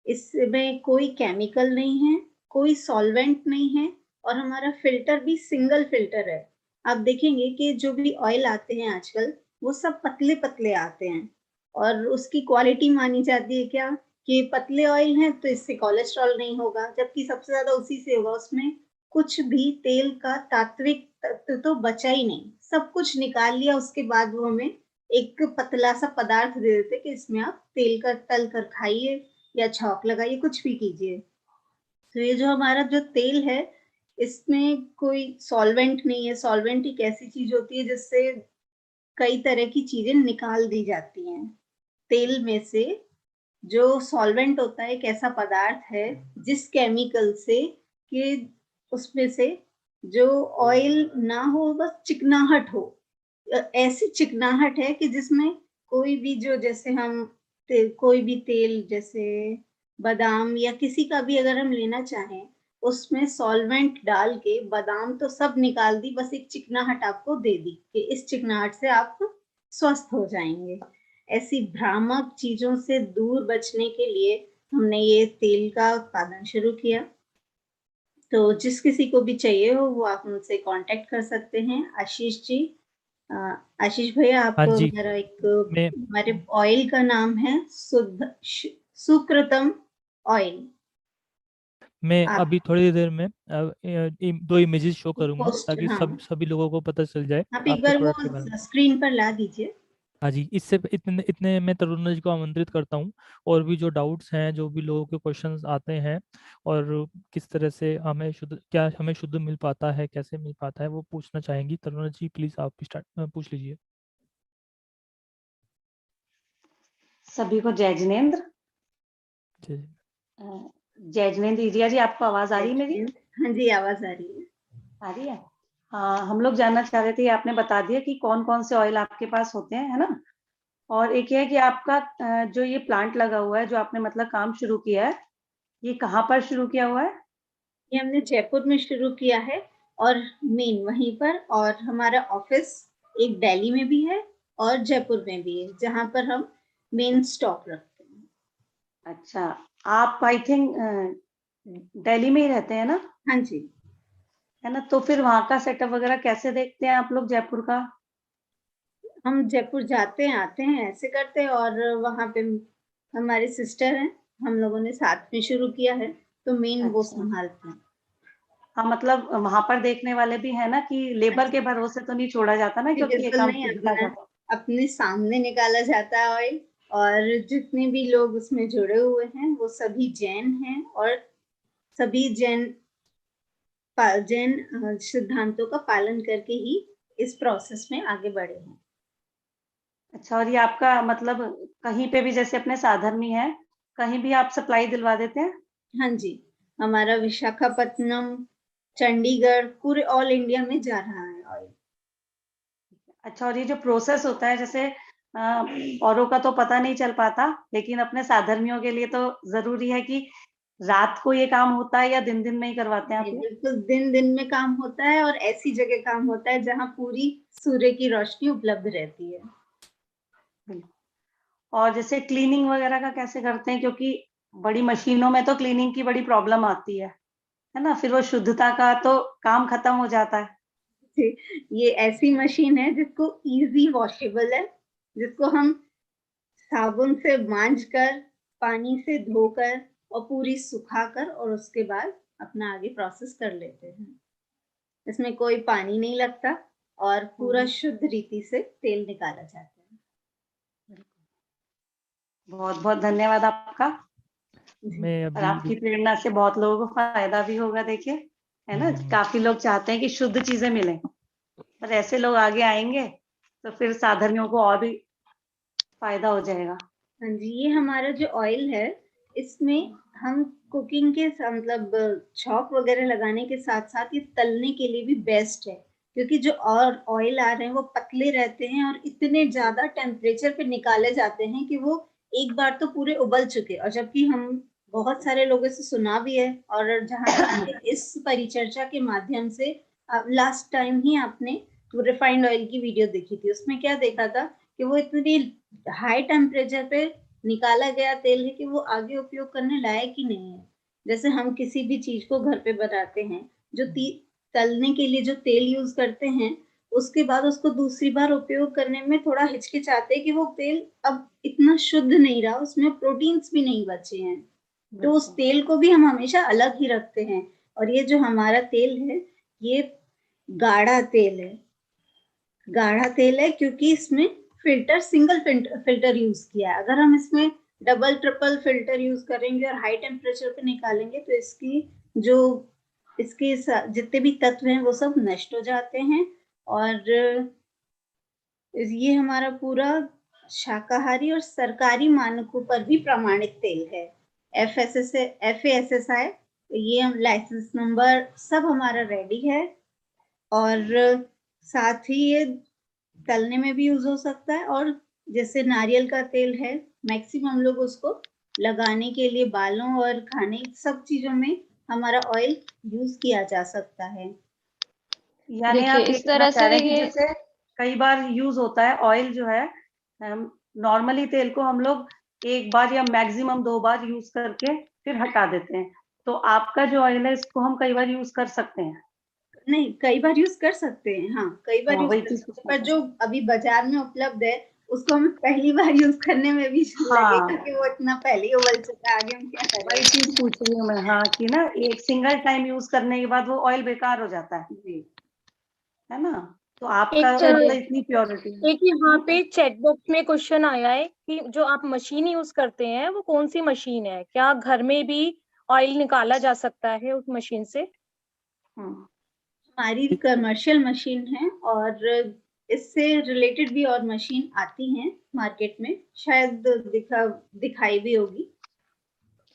इसमें कोई केमिकल नहीं है, कोई सॉल्वेंट नहीं है, और हमारा फिल्टर भी सिंगल फिल्टर है। आप देखेंगे कि जो भी ऑयल आते हैं आजकल, वो सब पतले पतले आते हैं, और उसकी क्वालिटी मानी जाती है क्या कि पतले ऑयल हैं तो इससे कोलेस्ट्रॉल नहीं होगा, जबकि सबसे ज्यादा उसी से होगा। उसमें कुछ भी तेल का तात्विक तत्व तो बचा ही नहीं, सब कुछ निकाल लिया। उसके बाद वो हमें एक पतला सा पदार्थ दे देते कि इसमें आप तेल का तल कर खाइए या छौंक लगाइए, कुछ भी कीजिए। तो ये जो हमारा जो तेल है, इसमें कोई सॉल्वेंट नहीं है। सॉल्वेंट एक ऐसी चीज होती है जिससे कई तरह की चीजें निकाल दी जाती हैं। तेल में से जो सॉल्वेंट होता है एक ऐसा पदार्थ है जिस केमिकल से कि उसमें से जो ऑयल ना हो, बस चिकनाहट हो। ऐसी चिकनाहट है कि जिसमें कोई भी जो, जैसे हम कोई भी तेल, जैसे बादाम या किसी का भी अगर हम लेना चाहें, उसमें सॉल्वेंट डाल के बादाम तो सब निकाल दी, बस एक चिकनाहट आपको दे दी कि इस चिकनाहट से आप स्वस्थ हो जाएंगे। ऐसी भ्रामक चीजों से दूर बचने के लिए हमने ये तेल का उत्पादन शुरू किया। तो जिस किसी को भी चाहिए हो, वो आप मुझसे कांटेक्ट कर सकते हैं। आशीष जी, आशीष भैया, आप हाँ जी, मेरा एक, मैं हमारे ऑयल का नाम है सुकृतम ऑयल। मैं आप अभी थोड़ी देर में 2 इमेजेस शो करूंगा पोस्ट, ताकि हाँ, सभी लोगों को पता चल जाए आप एक आपके बार प्रोडक्ट के बारे में। वो स्क्रीन पर ला दीजिए। हाँ जी, इससे इतने इतने मैं तरुण जी को आमंत्रित करता हूँ, और भी जो डाउट्स हैं, जो भी लोगों के क्वेश्चंस आते हैं, और किस तरह से हमें शुद्ध, क्या हमें शुद्ध मिल पाता है, कैसे मिल पाता है, वो पूछना चाहेंगी। तरुण जी प्लीज आप स्टार्ट पूछ लीजिए। सभी को जय जिनेंद्र। जी। जय जिनेंद्र इरिया जी, आपको आवाज आ रही है मेरी? हाँ जी, आवाज आ रही है। आ रही है। हाँ, हम लोग जानना चाह रहे थे, आपने बता दिया कि कौन कौन से ऑयल आपके पास होते हैं, है ना। और एक ये है कि आपका जो ये प्लांट लगा हुआ है, जो आपने मतलब काम शुरू किया है, ये कहाँ पर शुरू किया हुआ है? ये हमने जयपुर में शुरू किया है, और मेन वहीं पर, और हमारा ऑफिस एक दिल्ली में भी है और जयपुर में भी है, जहाँ पर हम मेन स्टॉक रखते हैं। अच्छा, आप आई थिंक दिल्ली में ही रहते हैं ना? हाँ जी। है ना, तो फिर वहाँ का सेटअप वगैरह कैसे देखते हैं आप लोग जयपुर का? हम जयपुर जाते हैं, आते हैं, ऐसे करते हैं, और वहाँ पे हमारे सिस्टर हैं, हम लोगों ने साथ में शुरू किया है, तो मेन वो अच्छा, संभालते हैं। हाँ, मतलब वहां पर देखने वाले भी है ना, कि लेबर के भरोसे तो नहीं छोड़ा जाता ना, क्योंकि ये बिल्कुल काम नहीं, खुद का अपना था। अपने सामने निकाला जाता है ऑयल, और जितने भी लोग उसमें जुड़े हुए हैं वो सभी जैन हैं, और सभी जैन सिद्धांतों का पालन करके ही इस प्रोसेस में आगे बढ़े हैं। अच्छा, और ये आपका मतलब कहीं पे भी, जैसे अपने साधर्मी है, कहीं भी आप सप्लाई दिलवा देते हैं? हाँ जी, हमारा विशाखापत्तनम, चंडीगढ़, पूरे ऑल इंडिया में जा रहा है ऑयल। अच्छा, और ये जो प्रोसेस होता है, जैसे औरों का तो पता नहीं चल पाता, लेकिन अपने साधर्मियों के लिए तो जरूरी है कि रात को ये काम होता है या दिन दिन में ही करवाते हैं आप ये? बिल्कुल, दिन दिन में काम होता है, और ऐसी जगह काम होता है जहाँ पूरी सूर्य की रोशनी उपलब्ध रहती है। और जैसे क्लीनिंग वगैरह का कैसे करते हैं, क्योंकि बड़ी मशीनों में तो क्लीनिंग की बड़ी प्रॉब्लम आती है ना, फिर वो शुद्धता का तो काम खत्म हो जाता है। ये ऐसी मशीन है जिसको इजी वॉशेबल है, जिसको हम साबुन से मांजकर, पानी से धोकर और पूरी सुखाकर, और उसके बाद अपना आगे प्रोसेस कर लेते हैं। इसमें कोई पानी नहीं लगता, और पूरा शुद्ध रीति से तेल निकाला जाता है। बहुत बहुत धन्यवाद आपका। मैं और अभी आपकी प्रेरणा से बहुत लोगों को फायदा भी होगा, देखिए, है ना। काफी लोग चाहते हैं कि शुद्ध चीजें मिलें, पर ऐसे लोग आगे आएंगे तो फिर साधर्मियों को और भी फायदा हो जाएगा। हाँ जी, ये हमारा जो ऑयल है, इसमें हम कुकिंग के मतलब छौंक वगैरह लगाने के साथ साथ ये तलने के लिए भी बेस्ट है, क्योंकि जो और ऑयल आ रहे हैं वो पतले रहते हैं और इतने ज्यादा टेम्परेचर पे निकाले जाते हैं कि वो एक बार तो पूरे उबल चुके। और जबकि हम बहुत सारे लोगों से सुना भी है, और जहाँ तक कि इस परिचर्चा के माध्यम से लास्ट टाइम ही आपने रिफाइंड ऑयल की वीडियो देखी थी, उसमें क्या देखा था कि वो इतनी हाई टेम्परेचर पे निकाला गया तेल है कि वो आगे उपयोग करने लायक ही नहीं है। जैसे हम किसी भी चीज को घर पे बनाते हैं, जो तलने के लिए जो तेल यूज करते हैं, उसके बाद उसको दूसरी बार उपयोग करने में थोड़ा हिचकिचाते हैं कि वो तेल अब इतना शुद्ध नहीं रहा, उसमें प्रोटीन्स भी नहीं बचे हैं। तो उस तेल को भी हम हमेशा अलग ही रखते हैं। और ये जो हमारा तेल है, ये गाढ़ा तेल है। गाढ़ा तेल है क्योंकि इसमें फिल्टर सिंगल फिल्टर यूज किया है। अगर हम इसमें डबल ट्रिपल फिल्टर यूज करेंगे और हाई टेम्परेचर पे निकालेंगे तो इसके जितने भी तत्व हैं वो सब नष्ट हो जाते हैं। और ये हमारा पूरा शाकाहारी और सरकारी मानकों पर भी प्रमाणित तेल है। FASSI, ये हम लाइसेंस नंबर सब हमारा रेडी है। और साथ ही ये तलने में भी यूज हो सकता है, और जैसे नारियल का तेल है, मैक्सिमम लोग उसको लगाने के लिए बालों और खाने सब चीजों में हमारा ऑयल यूज किया जा सकता है। यानी देखिए, आप ये इस कहना तरह चाह से रहे हैं कि ये जैसे कई बार यूज होता है ऑयल जो है, नॉर्मली तेल को हम लोग एक बार या मैक्सिमम 2 बार यूज करके फिर हटा देते हैं, तो आपका जो ऑयल है इसको हम कई बार यूज कर सकते हैं। नहीं, कई बार यूज कर सकते हैं, हाँ, कई बार यूज वही कर चीज सकते हैं, पूछना पर था। जो अभी बाजार में उपलब्ध है उसको हमें पहली बार यूज करने में भी लगेगा कि वो इतना पहले ही उबल चुका है, आगे हम क्या करें। वही चीज पूछ रही हूँ मैं, हाँ, कि ना एक सिंगल टाइम यूज करने के बाद वो ऑयल बेकार हो जाता है जी। है ना। तो आपका मतलब इतनी प्योरिटी है। एक यहाँ पे चैट बॉक्स में क्वेश्चन आया है कि जो आप मशीन यूज करते हैं वो कौन सी मशीन है, क्या घर में भी ऑयल निकाला जा सकता है उस मशीन से? हमारी कमर्शियल मशीन है, और इससे रिलेटेड भी और मशीन आती हैं मार्केट में, शायद दिखाई भी होगी।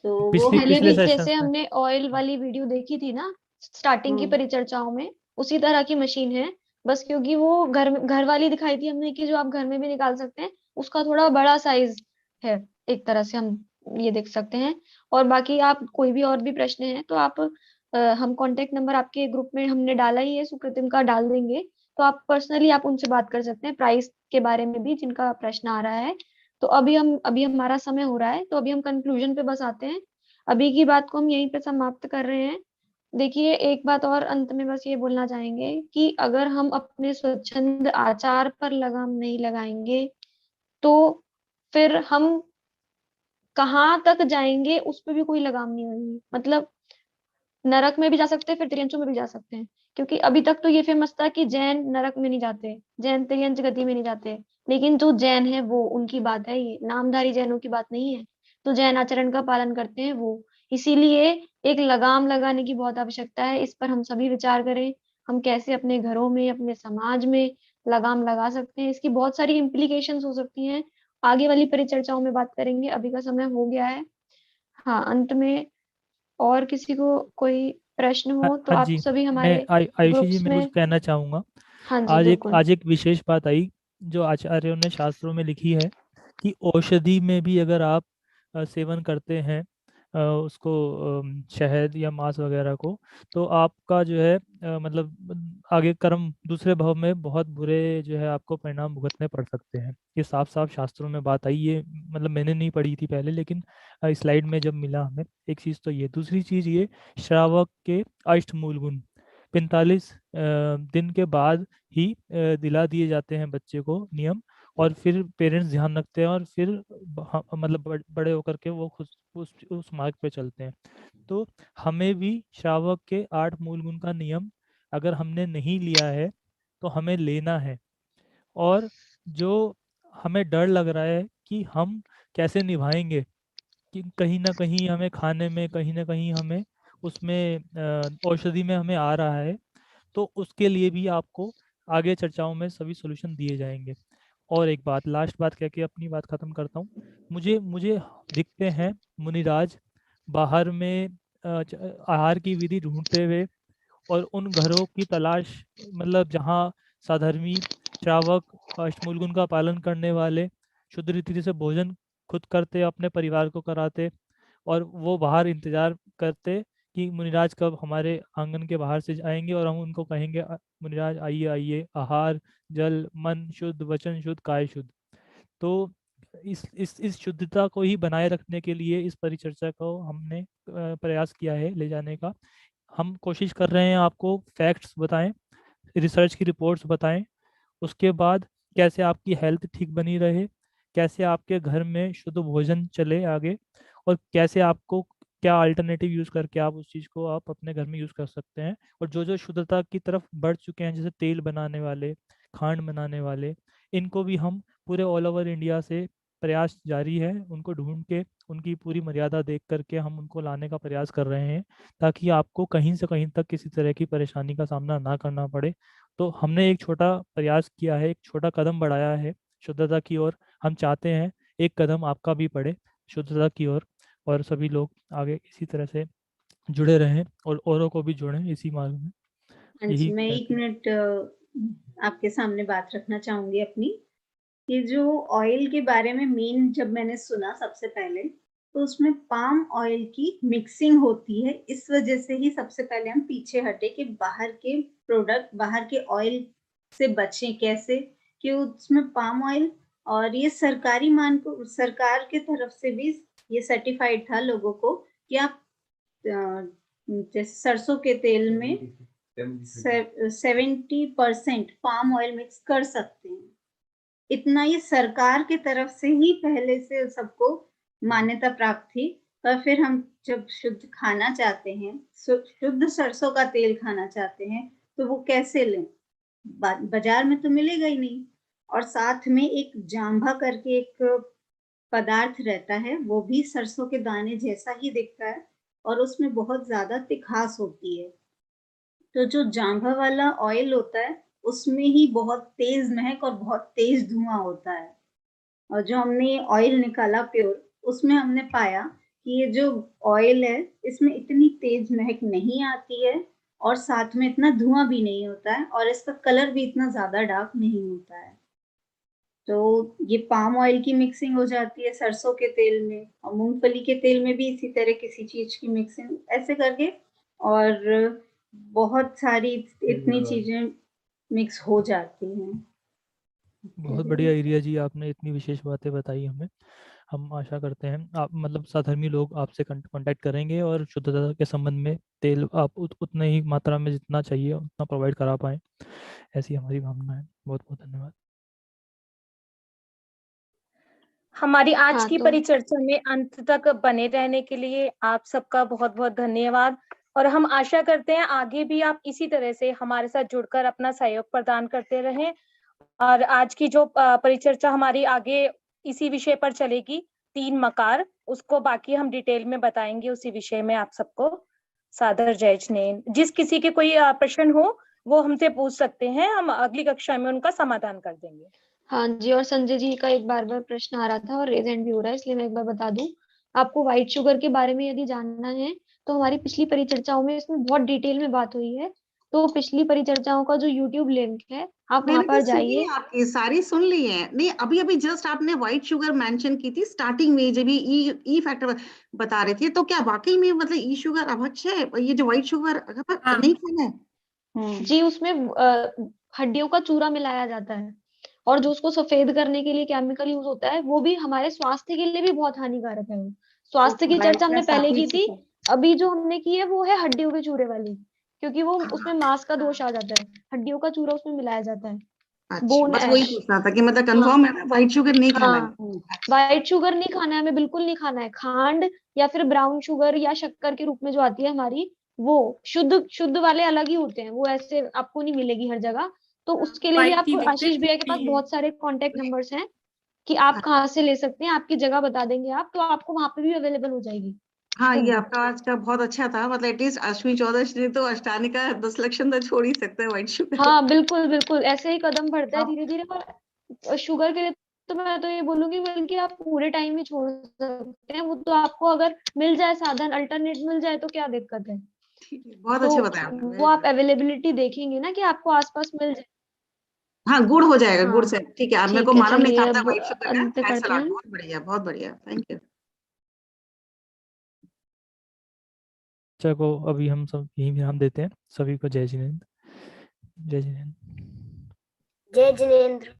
तो वो पहले भी पिछले जैसे सेशंस में हमने ऑयल वाली वीडियो देखी थी ना स्टार्टिंग की हम्म। परिचर्चाओं में, उसी तरह की मशीन है। बस क्योंकि वो घर वाली दिखाई थी हमने कि जो आप घर में भी निकाल सकते हैं, उसका थोड़ा बड़ा साइज है, एक तरह से हम ये देख सकते हैं। और बाकी आप कोई भी और भी प्रश्न है तो आप हम कांटेक्ट नंबर आपके ग्रुप में हमने डाला ही है, सुकृतिम का डाल देंगे, तो आप पर्सनली आप उनसे बात कर सकते हैं प्राइस के बारे में भी जिनका प्रश्न आ रहा है। तो अभी हमारा समय हो रहा है, तो अभी हम कंक्लूजन पे बस आते हैं। अभी की बात को हम यहीं पे समाप्त कर रहे हैं। देखिए, एक बात और अंत में बस ये बोलना चाहेंगे कि अगर हम अपने स्वच्छंद आचार पर लगाम नहीं लगाएंगे तो फिर हम कहाँ तक जाएंगे उस पर भी कोई लगाम नहीं होगी। मतलब नरक में भी जा सकते हैं, फिर त्रियंचु में भी जा सकते हैं। क्योंकि अभी तक तो ये फेमस था कि जैन नरक में नहीं जाते, जैन त्रियंच गति में नहीं जाते, लेकिन जो जैन है वो उनकी बात है, ये नामधारी जैनों की बात नहीं है। तो जैन आचरण का पालन करते हैं वो, इसीलिए एक लगाम लगाने की बहुत आवश्यकता है। इस पर हम सभी विचार करें, हम कैसे अपने घरों में अपने समाज में लगाम लगा सकते हैं। इसकी बहुत सारी इम्प्लीकेशंस हो सकती हैं, आगे वाली परिचर्चाओं में बात करेंगे, अभी का समय हो गया है। हाँ, अंत में और किसी को कोई प्रश्न हो तो हाँ आप जी, सभी मैं हमारे आयुषी जी ग्रुप्स मैं कुछ में। कहना चाहूँगा। हाँ जी, बिल्कुल। आज एक विशेष बात आई जो आचार्यों ने शास्त्रों में लिखी है कि औषधि में भी अगर आप सेवन करते हैं उसको शहद या मांस वगैरह को, तो आपका जो है मतलब आगे कर्म दूसरे भाव में बहुत बुरे जो है आपको परिणाम भुगतने पड़ सकते हैं। ये साफ साफ शास्त्रों में बात आई, ये मतलब मैंने नहीं पढ़ी थी पहले, लेकिन स्लाइड में जब मिला हमें। एक चीज़ तो ये, दूसरी चीज़ ये, श्रावक के अष्टमूल गुण 45 दिन के बाद ही दिला दिए जाते हैं बच्चे को नियम, और फिर पेरेंट्स ध्यान रखते हैं, और फिर मतलब बड़े होकर के वो खुद उस मार्ग पे चलते हैं। तो हमें भी श्रावक के 8 मूल गुण का नियम अगर हमने नहीं लिया है तो हमें लेना है। और जो हमें डर लग रहा है कि हम कैसे निभाएंगे, कि कहीं ना कहीं हमें खाने में, कहीं ना कहीं हमें उसमें औषधि में हमें आ रहा है, तो उसके लिए भी आपको आगे चर्चाओं में सभी सोल्यूशन दिए जाएंगे। और एक बात, लास्ट बात कह के अपनी बात खत्म करता हूँ। मुझे मुझे दिखते हैं मुनिराज बाहर में आहार की विधि ढूंढते हुए, और उन घरों की तलाश, मतलब जहाँ साधर्मी श्रावक अष्टमूलगुण का पालन करने वाले शुद्ध रीति से भोजन खुद करते, अपने परिवार को कराते, और वो बाहर इंतजार करते कि मुनिराज कब हमारे आंगन के बाहर से आएंगे और हम उनको कहेंगे मुनिराज आइए आइए, आहार जल मन शुद्ध, वचन शुद्ध, काय शुद्ध। तो इस शुद्धता को ही बनाए रखने के लिए इस परिचर्चा को हमने प्रयास किया है ले जाने का। हम कोशिश कर रहे हैं आपको फैक्ट्स बताएं, रिसर्च की रिपोर्ट्स बताएं, उसके बाद कैसे आपकी हेल्थ ठीक बनी रहे, कैसे आपके घर में शुद्ध भोजन चले आगे, और कैसे आपको क्या अल्टरनेटिव यूज़ करके आप उस चीज़ को आप अपने घर में यूज़ कर सकते हैं। और जो जो शुद्धता की तरफ बढ़ चुके हैं, जैसे तेल बनाने वाले, खांड बनाने वाले, इनको भी हम पूरे ऑल ओवर इंडिया से प्रयास जारी है, उनको ढूंढ के उनकी पूरी मर्यादा देख करके हम उनको लाने का प्रयास कर रहे हैं, ताकि आपको कहीं से कहीं तक किसी तरह की परेशानी का सामना ना करना पड़े। तो हमने एक छोटा प्रयास किया है, एक छोटा कदम बढ़ाया है शुद्धता की ओर। हम चाहते हैं एक कदम आपका भी बढ़े शुद्धता की ओर, और सभी लोग आगे इसी तरह से जुड़े रहें और औरों को भी जोड़ें इसी मार्ग में। हाँ यही जी, मैं एक मिनट आपके सामने बात रखना चाहूंगी अपनी। ये जो ऑयल के बारे में मेन जब मैंने सुना सबसे पहले, तो उसमें पाम ऑयल की मिक्सिंग होती है, इस वजह से ही सबसे पहले हम पीछे हटे कि बाहर के प्रोडक्ट, बाहर के ऑयल से बचें कैसे, कि उसमें पाम ऑयल, और ये सरकारी सरकार के तरफ से भी ये सर्टिफाइड था लोगों को कि आप जैसे सरसों के तेल में 70% पाम ऑयल मिक्स कर सकते हैं। इतना ये सरकार की तरफ से ही पहले से सबको मान्यता प्राप्त थी। पर फिर हम जब शुद्ध खाना चाहते हैं, शुद्ध सरसों का तेल खाना चाहते हैं, तो वो कैसे लें? बाजार में तो मिलेगा ही नहीं। और साथ में एक जांभा करके एक पदार्थ रहता है, वो भी सरसों के दाने जैसा ही दिखता है और उसमें बहुत ज्यादा तिखास होती है। तो जो जांभा वाला ऑयल होता है, उसमें ही बहुत तेज महक और बहुत तेज धुआं होता है। और जो हमने ऑयल निकाला प्योर, उसमें हमने पाया कि ये जो ऑयल है, इसमें इतनी तेज महक नहीं आती है और साथ में इतना धुआं भी नहीं होता है और इसका कलर भी इतना ज्यादा डार्क नहीं होता है। तो ये पाम ऑयल की मिक्सिंग हो जाती है सरसों के तेल में, और मूंगफली के तेल में भी इसी तरह किसी चीज की मिक्सिंग ऐसे करके, और बहुत सारी इतनी चीजें मिक्स हो जाती हैं। बहुत बढ़िया एरिया जी, आपने इतनी विशेष बातें बताई हमें। हम आशा करते हैं आप मतलब साधर्मी लोग आपसे कांटेक्ट करेंगे और शुद्धता के संबंध में तेल आप उतने ही मात्रा में जितना चाहिए उतना प्रोवाइड करा पाएँ, ऐसी हमारी भावना है। बहुत बहुत धन्यवाद। हमारी आज हाँ, की तो परिचर्चा में अंत तक बने रहने के लिए आप सबका बहुत बहुत धन्यवाद। और हम आशा करते हैं आगे भी आप इसी तरह से हमारे साथ जुड़कर अपना सहयोग प्रदान करते रहें। और आज की जो परिचर्चा हमारी आगे इसी विषय पर चलेगी, 3 मकार, उसको बाकी हम डिटेल में बताएंगे उसी विषय में आप सबको। सादर जय जिनेंद्र। जिस किसी के कोई प्रश्न हो वो हमसे पूछ सकते हैं, हम अगली कक्षा में उनका समाधान कर देंगे। हाँ जी, और संजय जी का एक बार बार प्रश्न आ रहा था और रेज हैंड भी हो रहा है, इसलिए मैं एक बार बता दूं। आपको व्हाइट शुगर के बारे में यदि जानना है तो हमारी पिछली परिचर्चाओं में इसमें बहुत डिटेल में बात हुई है। तो पिछली परिचर्चाओं का जो यूट्यूब लिंक है, आप वहां मैंने पर तो सुनी जाइए। है, आपकी सारी सुन ली है। नहीं, अभी अभी जस्ट आपने व्हाइट शुगर मेंशन की थी स्टार्टिंग में, जब ई फैक्टर बता रहे थे, तो क्या वाकई में मतलब ई शुगर अब अच्छा है? ये जो व्हाइट शुगर नहीं खाना है? जी, उसमें हड्डियों का चूरा मिलाया जाता है, और जो उसको सफेद करने के लिए केमिकल यूज होता है, वो भी हमारे स्वास्थ्य के लिए भी बहुत हानिकारक है। वो स्वास्थ्य की चर्चा हमने पहले की थी, अभी जो हमने की है वो है हड्डियों के चूरे वाली, क्योंकि वो उसमें मांस का दोष आ जाता है, हड्डियों का चूरा उसमें मिलाया जाता है। अच्छा, बोन बस वही ऐश। पूछना था कि मतलब कंफर्म है ना, व्हाइट शुगर नहीं खाना है? हाँ, व्हाइट शुगर नहीं खाना है, हमें बिल्कुल नहीं खाना है। खांड या फिर ब्राउन शुगर या शक्कर के रूप में जो आती है हमारी, वो शुद्ध शुद्ध वाले अलग ही होते हैं, वो ऐसे आपको नहीं मिलेगी हर जगह। तो उसके लिए भी आप आशीष भैया के पास बहुत सारे कांटेक्ट नंबर्स हैं, कि आप कहाँ से ले सकते हैं, आपकी जगह बता देंगे आप, तो आपको वहां पे भी अवेलेबल हो जाएगी। हाँ, ये आपका आज का बहुत अच्छा था, मतलब एटलीस्ट अश्विनी चौदश ने तो अष्टानी का 10 लक्षण तो छोड़ ही सकता है व्हाइट शुगर। हाँ बिल्कुल बिल्कुल, ऐसे ही कदम बढ़ता है हाँ। धीरे धीरे। और शुगर के लिए तो मैं तो ये बोलूंगी बल्कि आप पूरे टाइम ही छोड़ सकते हैं, वो तो आपको अगर मिल जाए साधन अल्टरनेट मिल जाए तो क्या दिक्कत है। ठीक है, बहुत तो अच्छा बताया आपने, वो very आप good। अवेलेबिलिटी देखेंगे ना कि आपको आसपास मिल जाए। हाँ, गुड़ हो जाएगा, गुड़ हाँ से ठीक है। मेरे को ठीक है, मालूम नहीं चलिए था अब व्हाइट शुगर का, अंत थैंक्स अ करते लॉट, हैं। बहुत बढ़िया, बहुत बढ़िया, थैंक यू। चर्चा को अभी हम सब यहीं विराम देते हैं। सभी को जय जिनेंद्र। जय जिनेंद्र। जय जिनेंद्र।